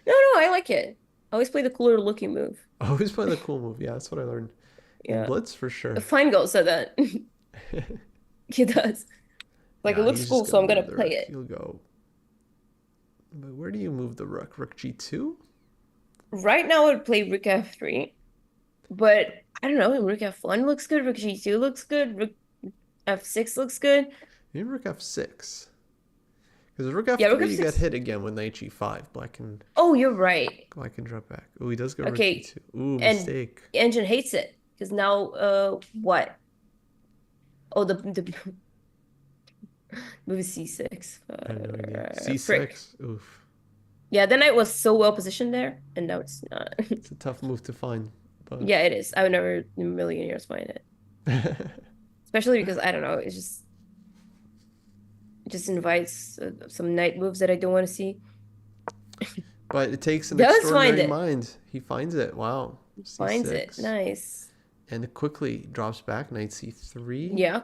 No, I like it. I always play the cooler looking move. always play the cool move. Yeah, that's what I learned. In Yeah. Blitz for sure. Fine Goal said that. He does. Like, Yeah, it looks he's cool, just so I'm gonna gonna move the play rook. it. He'll go. But where do you move the rook? Rook g2? Right now, I would play Rook F3. But I don't know. Rook F1 looks good. Rook G2 looks good. Rook F6 looks good. Maybe rook f6. Because rook f3, Yeah, Rook you get F6. hit again with knight g5. Black can Oh, you're right. drop back. Oh, he does go Okay, rook g2. Ooh, and mistake. engine hates it because now, what? Oh, the move is C6. I have no idea. Frick. c6. Oof. Yeah, the knight was so well positioned there, and now it's not. It's a tough move to find. But Yeah, it is. I would never in a million years find it, especially because I don't know. It just invites some knight moves that I don't want to see. but it takes an Does find extraordinary it. mind. He finds it. Wow. Finds it. c6. Nice. And it quickly drops back. Knight c3. Yeah.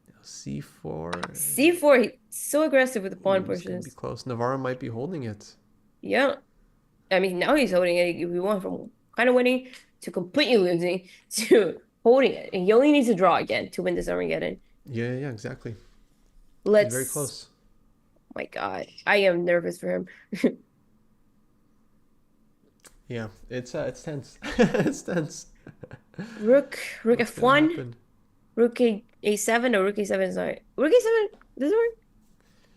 Now c4. C4. He's so aggressive with the pawn Ooh, it's gonna be pushes. close. Navara might be holding it. Yeah. I mean, now he's holding it. We went from kind of winning to completely losing to holding it. And he only needs to draw again to win this Armageddon. Yeah, exactly. Let's. He's very close. Oh my God. I am nervous for him. Yeah, it's tense. It's tense. Rook What's gonna F1. happen? Rook A7 or Rook A7 is not. Rook A7 does it work?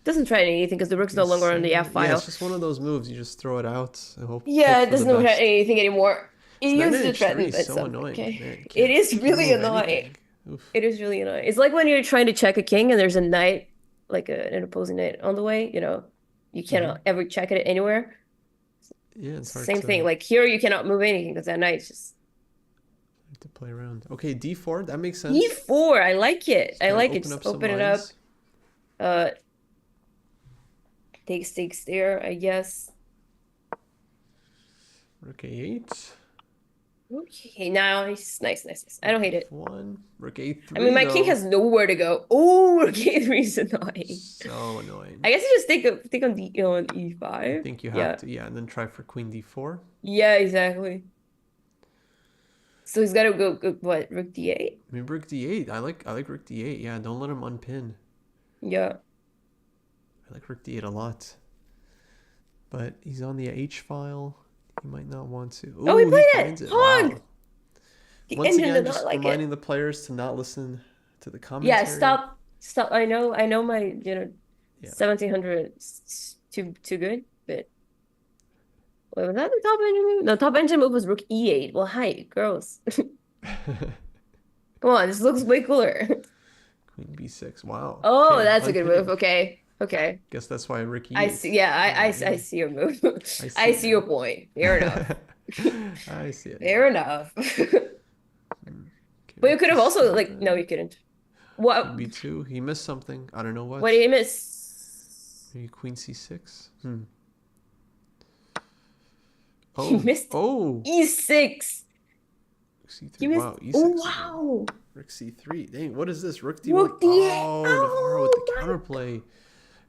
Doesn't thry anything because the rook's no longer on the F Yeah, file. it's just one of those moves. You just throw it out and hope. Yeah, hope it for doesn't the threaten best. anything anymore. It Knight used to H3 threaten is so itself. annoying. Okay. Man, It is can't really move annoying. anything. Oof. It is really annoying. It's like when you're trying to check a king and there's a knight, like an opposing knight on the way, you cannot ever check it anywhere. Yeah, it's hard Same to, thing. Like here, you cannot move anything because that knight's just to play around. Okay, d4. That makes sense. E4. I like it. Just I try to like it. open Just some open it up. lines. Takes there, I guess. Rook a8. Okay, nice, nice, nice, nice. I don't hate it. F1. Rook A3, I mean, my king though. has nowhere to go. Oh, rook a3 is annoying. So annoying. I guess you just think on the on e5. I think you have Yeah, to, yeah, and then try for queen d4. yeah, exactly. So he's got to go what, rook d8? I mean, rook d8. I like rook d8. Yeah, don't let him unpin. Yeah. I like rook d8 a lot. But he's on the h file. He might not want to. Ooh, Oh, he played finds it. it. Hog. Wow. The Once engine again, did just not like reminding it. the players to not listen to the Yeah, commentary. stop. I know my, Yeah. 1700 too good, but wait, was that the top engine move? No, top engine move was rook e8. Well, hi, gross. Come on, this looks way cooler. Queen b6. Wow. Oh, Okay, that's a good unpinning. move. Okay. Guess that's why rook e8. I see. Yeah, I see your move. I see your point. Fair enough. I see it. Fair enough. Okay, But you could have also b7. no, you couldn't. What? b2. He missed something. I don't know what. What did you miss? Maybe queen c6. He missed Oh. e6. c3. He missed. Wow. e6. Oh wow. Rook c3. Dang, what is this? Rook d1. Rook d8. Oh, Navara with the Oh, counterplay.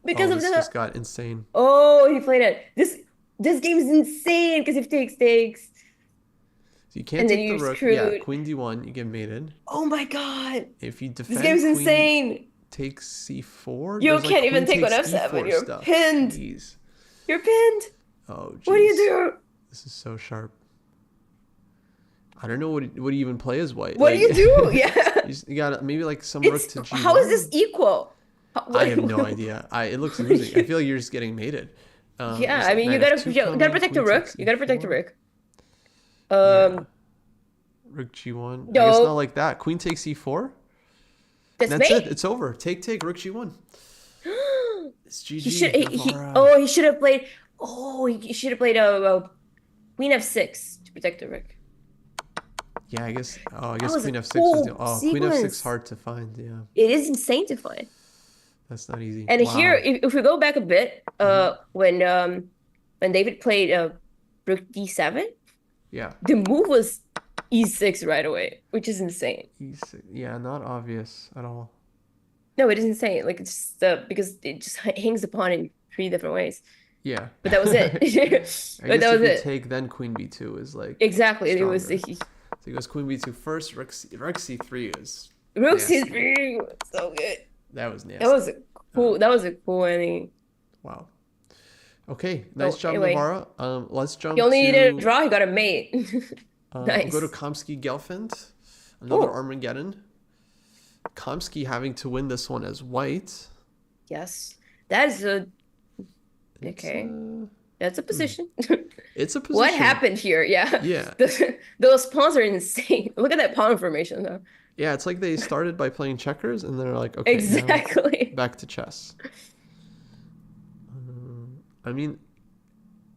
because of this the. just got insane. Oh, he played it. This game is insane because if takes. So you can't And then take the you're rook. screwed. Yeah, queen d1, you get mated. Oh my god. If you defend, This game is queen insane. takes c4. You There's can't even queen take on takes f7. e4 You're stuff. pinned. Jeez. You're pinned. Oh, jeez. What do you do? This is so sharp. I don't know what he even play as white. What do you do? Yeah. You got maybe like some rook to g1. How is this equal? I have no idea. It looks losing. I feel like you're just getting mated. Yeah, I mean, you gotta protect the rook. You gotta protect the rook. Rook g1. No. I guess not like that. Queen takes e4. That's That's mate. it. It's over. Take. Rook g1. It's GG. He should have played. Oh, he should have played a queen f6 to protect the rook. Yeah, I guess. Oh, I That guess was queen a f6 cool was queen f6 sequence. hard to find. Yeah, It is insane to find. that's not easy. And Wow. here, if we go back a bit, when David played rook d7, Yeah. the move was e6 right away, which is insane. Yeah, not obvious at all. No, it is insane. Like it's just because it just hangs the pawn in 3 different ways. Yeah. But that was it. I guess But that was if you it. take then queen b2 is like Exactly. It was stronger. So he goes queen b2 first. Rook c3 is rook nasty. c3 was so good. That was nasty. That was a cool. That was a cool ending. Wow. Okay, nice job, anyway. Navara. Let's jump. He only to, needed a draw. He got a mate. Nice. We'll go to Kamsky Gelfand. Another Ooh. Armageddon. Kamsky having to win this one as white. Yes, that is a It's, okay. That's a position. It's a position. What happened here? Yeah. Yeah. Those pawns are insane. Look at that pawn formation, though. Yeah, it's like they started by playing checkers and they're like, okay, Exactly. now back to chess. I mean,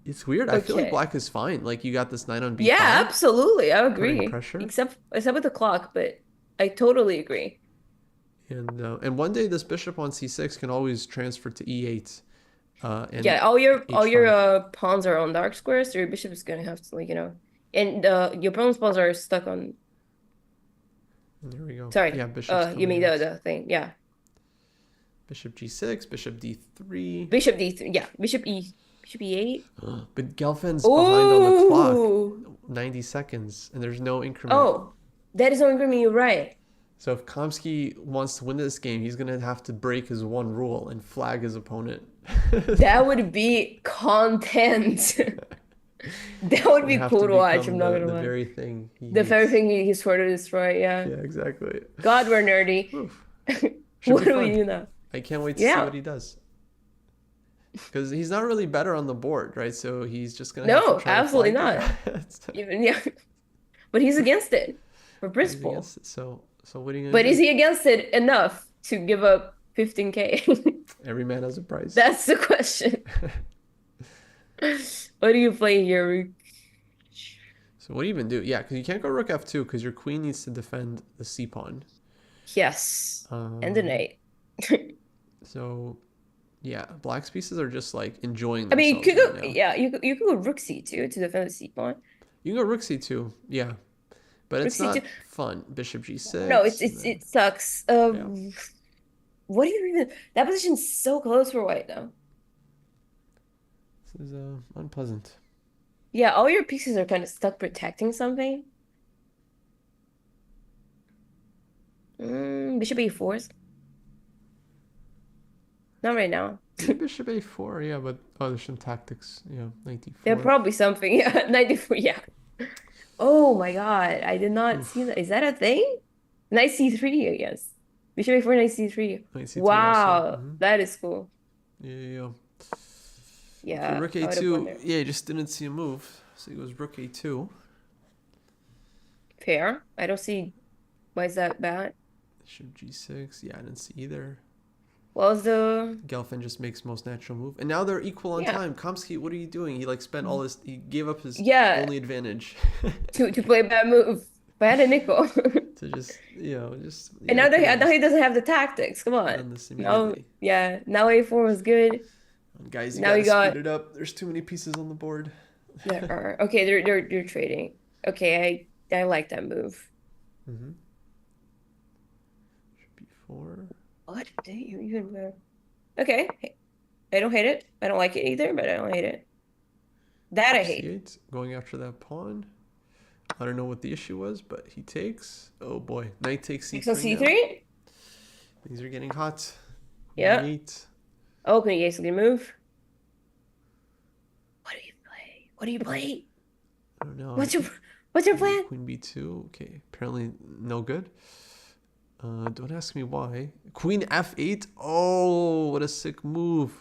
it's weird. I feel like Okay. black is fine. Like you got this knight on b5. Yeah, absolutely. I Putting agree. pressure. Except with the clock, but I totally agree. And one day this bishop on c6 can always transfer to e8. And Yeah, all your h5. pawns are on dark squares, so your bishop is gonna have to and your opponent's pawns are stuck on. There we go. Sorry. Yeah, bishop's You mean coming out. the thing? Yeah. Bishop g6, bishop d3. Bishop d3. Yeah. Bishop e8. But Gelfand's behind on the clock. Ooh. 90 seconds, and there's no increment. Oh, that is no increment. You're right. So if Kamsky wants to win this game, he's going to have to break his one rule and flag his opponent. That would be content. That would be cool to watch. I'm not gonna lie. The very thing The very thing he swore to destroy. Yeah. Yeah, exactly. God, we're nerdy. What do we do now? I can't wait to see what he does. Because he's not really better on the board, right? So he's just going to have to try absolutely to not. Even but he's against it for principle. So what are you going to do? But is he against it enough to give up 15K? Every man has a price. That's the question. What do you play here, Rook? So what do you even do? Yeah, because you can't go rook f2 because your queen needs to defend the c pawn. Yes, and the knight. So, yeah, black's pieces are just like enjoying I mean, themselves. you could go rook c2 to defend the c pawn. You can go rook c2, yeah. But Rook it's not C2. fun. Bishop G6. No, and then- it sucks. What do you even? That position's so close for white now. This is unpleasant. Yeah, all your pieces are kind of stuck protecting something. Bishop E4s. Not right now. Maybe Bishop A4, yeah, but there's some tactics. Yeah, knight D4. There's probably something. Yeah, 94. Yeah. Oh my God, I did not see that. Is that a thing? Knight C3, I guess. Bishop A4, Knight C3. Knight C3 Wow, also. that is cool. Yeah. Yeah. Okay, rook A2. Yeah, he just didn't see a move. So he goes rook A2. Fair. I don't see why is that bad. Bishop G6. Yeah, I didn't see either. What was the Gelfand just makes most natural move. And now they're equal on time. Kamsky, what are you doing? He spent all his, he gave up his only advantage. to play a bad move. If I had a nickel. To just, And now he doesn't have the tactics. Come on. Now A4 was good. Guys, you gotta speed it up. There's too many pieces on the board. There are. Okay, they're trading. Okay, I like that move. B4. What do you even wear? Okay. I don't hate it. I don't like it either, but I don't hate it. That I hate. C8, going after that pawn. I don't know what the issue was, but he takes. Oh boy. Knight takes C3. So C3? Things are getting hot. Yeah. Knight. Oh, can you guys move? What do you play? What do you play? I don't know. What's your plan? Queen B2. Okay. Apparently no good. Don't ask me why. Queen F8. Oh, what a sick move.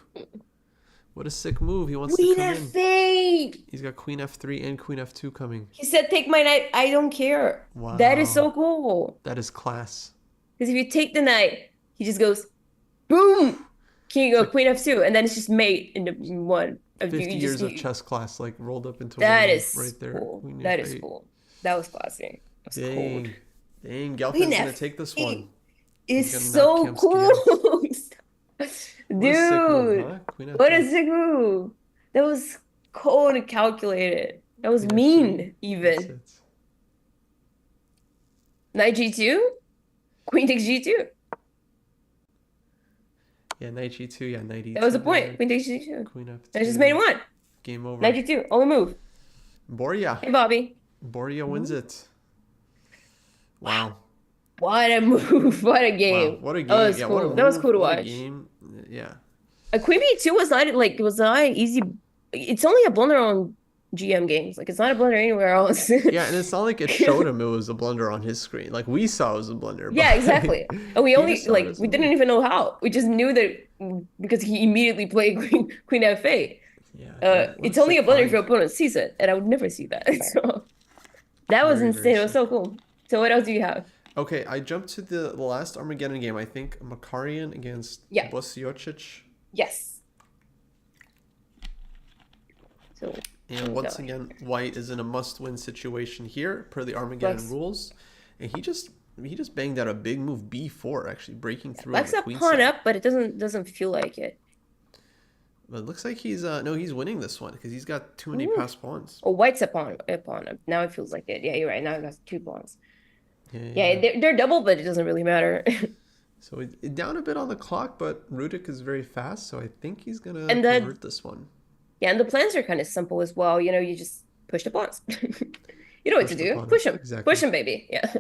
What a sick move. He wants to come in. Queen F8. He's got Queen F3 and Queen F2 coming. He said, take my knight. I don't care. Wow. That is so cool. That is class. Because if you take the knight, he just goes, boom. King of Queen F2. And then it's just mate in the one. 50 years of chess class, rolled up into that one is right there. Cool. Queen That F8. is cool. That was classy. That's cool. Dang, Gelfand's gonna take this one. It's so cool. Dude, what a sick move. That was cold and calculated. That was mean, even. Knight G2? Queen takes G2. Yeah, Knight G2, yeah, Knight E2. That was the point. Queen takes G2. Queen F2. I just made one. Game over. Knight G2, only move. Borja. Hey, Bobby. Borja wins it. Wow. What a move. What a game. Wow. What a game. That was cool. That was cool to watch. Game. Yeah. A Queen B2 was not easy. It's only a blunder on GM games. It's not a blunder anywhere else. Yeah, and it's not like it showed him it was a blunder on his screen. We saw it was a blunder. Yeah, exactly. And we only we didn't even know how. We just knew that because he immediately played Queen F8. Yeah. It's only a blunder if your opponent sees it, and I would never see that. So that was insane. It was so cool. So what else do you have? Okay, I jumped to the last Armageddon game. I think Marcarian against Bosic. Yes. So. And once again, white is in a must-win situation here per the Armageddon rules, and he just banged out a big move B4, actually breaking through. Black's a pawn up, but it doesn't feel like it. But it looks like he's he's winning this one because he's got too many passed pawns. Oh, white's a pawn up. Now it feels like it. Yeah, you're right. Now he has 2 pawns. Yeah, they're double, but it doesn't really matter. So it down a bit on the clock, but Rudik is very fast, so I think he's gonna convert this one. Yeah, and the plans are kind of simple as well. You just push the pawns. You know what to do. Push them. Exactly. Push them, baby. Yeah.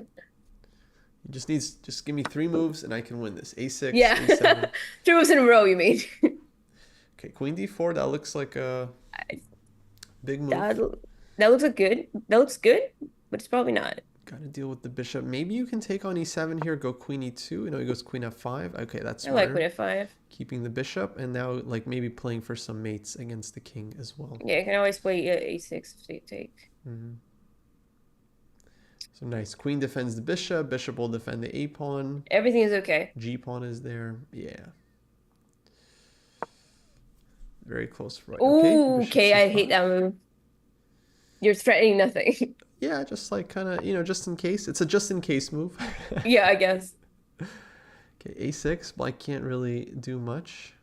He just give me 3 moves and I can win this. A6, yeah. A7. 3 moves in a row, you mean? Okay, Queen D4. That looks like a big move. That looks good. That looks good, but it's probably not. Got to deal with the bishop. Maybe you can take on E7 here. Go Queen E2. He goes Queen F5. Okay, that's smarter. I like Queen F5. Keeping the bishop, and now maybe playing for some mates against the king as well. Yeah, you can always play A6 if you take. So nice. Queen defends the bishop. Bishop will defend the A pawn. Everything is okay. G pawn is there. Yeah. Very close right. Ooh, okay. I hate that move. You're threatening nothing. Yeah, just kind of, just in case. It's a just in case move. Yeah, I guess. Okay, A6. Black can't really do much.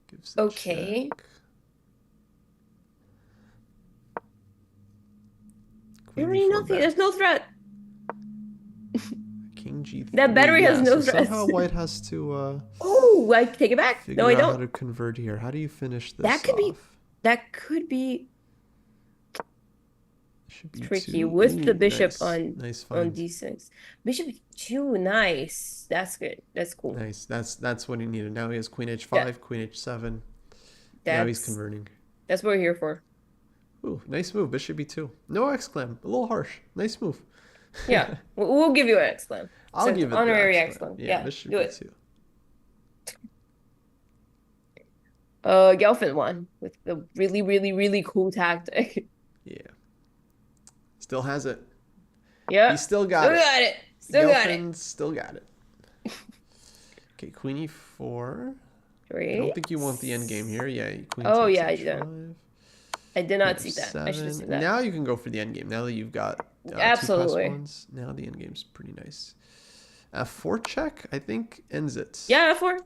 Gives okay. Check. You Queen already know e4 back. there's no threat. King g3. That battery has no so threats. somehow white has to Oh, I take it back. figure No, I out how don't. to convert here. How do you finish this That could be. off? That could be Should be tricky two. with the Ooh, bishop nice on find. d6. Bishop 2, nice. That's good. That's cool. Nice. That's what he needed. Now he has queen h5, Yeah. queen h7. That's, now he's converting. That's what we're here for. Ooh, nice move. Bishop b2. No exclam. A little harsh. Nice move. Yeah, we'll give you an exclam. I'll give it honorary the exclam. Yeah, bishop do b2. Gelfand won with the really, really, really cool tactic. Yeah. Still has it. Yeah. He still got it. Still got it. Gelfand still got it. Okay, queen e4. Great. I don't think you want the end game here. Yeah, queen Oh, takes yeah, I h5. don't. I did not see that. I should have seen that. Now you can go for the end game. Now that you've got Absolutely. 2+1s, now the end game's pretty nice. F4 check, I think, ends it. Yeah, F4.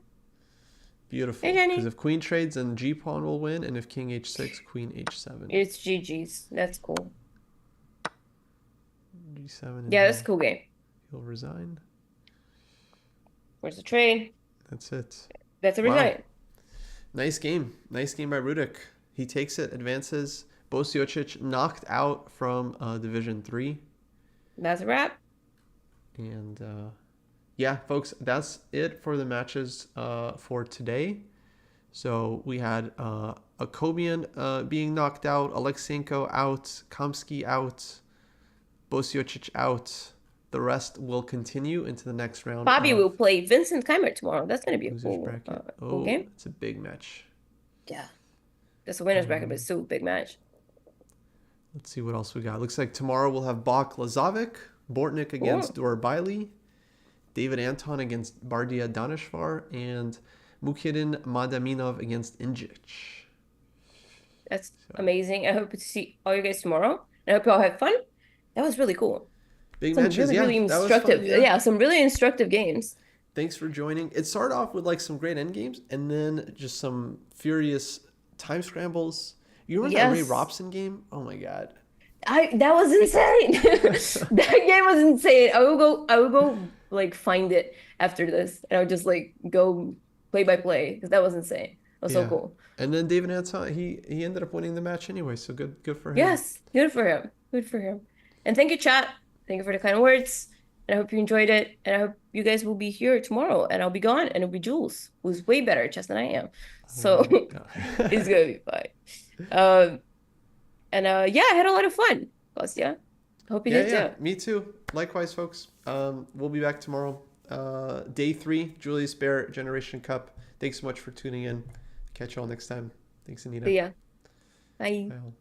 Beautiful. Hey, Jenny. Because if queen trades, then g pawn will win, and if king h6, queen h7. It's GG's. That's cool. g7. Yeah, that's a cool game. He'll resign. Where's the trade? That's it. That's a Wow. resign. Nice game. Nice game by Rudik. He takes it, advances. Bosic knocked out from Division 3. That's a wrap. And yeah, folks, that's it for the matches for today. So we had Akobian being knocked out, Alexenko out, Kamsky out, Bosic out. The rest will continue into the next round. Bobby will play Vincent Keimer tomorrow. That's going to be a cool, cool game. It's a big match. Yeah. That's a winner's bracket, but it's still a big match. Let's see what else we got. Looks like tomorrow we'll have Bach Lazic, Bortnik against Dorbiley, David Anton against Bardia Danishwar, and Mukhiddin Madaminov against Injic. That's amazing. I hope to see all you guys tomorrow. I hope you all have fun. That was really cool. Big some matches, really, yeah. really That was instructive. fun, yeah, some really instructive games. Thanks for joining. It started off with like some great end games and then just some furious time scrambles. You remember that Ray Robson game? Oh my god. That was insane. That game was insane. I will go like find it after this and I would just like go play by play because that was insane. That was so cool. And then David Anton, he ended up winning the match anyway, so good for him. Yes, good for him. Good for him. And thank you, chat. Thank you for the kind words. And I hope you enjoyed it. And I hope you guys will be here tomorrow. And I'll be gone. And it'll be Jules, who's way better at chess than I am. So it's going to be fine. Yeah, I had a lot of fun, Kostya. Hope you did too. Me too. Likewise, folks. We'll be back tomorrow. Day 3, Julius Baer Generation Cup. Thanks so much for tuning in. Catch you all next time. Thanks, Anita. See ya. Bye. Bye.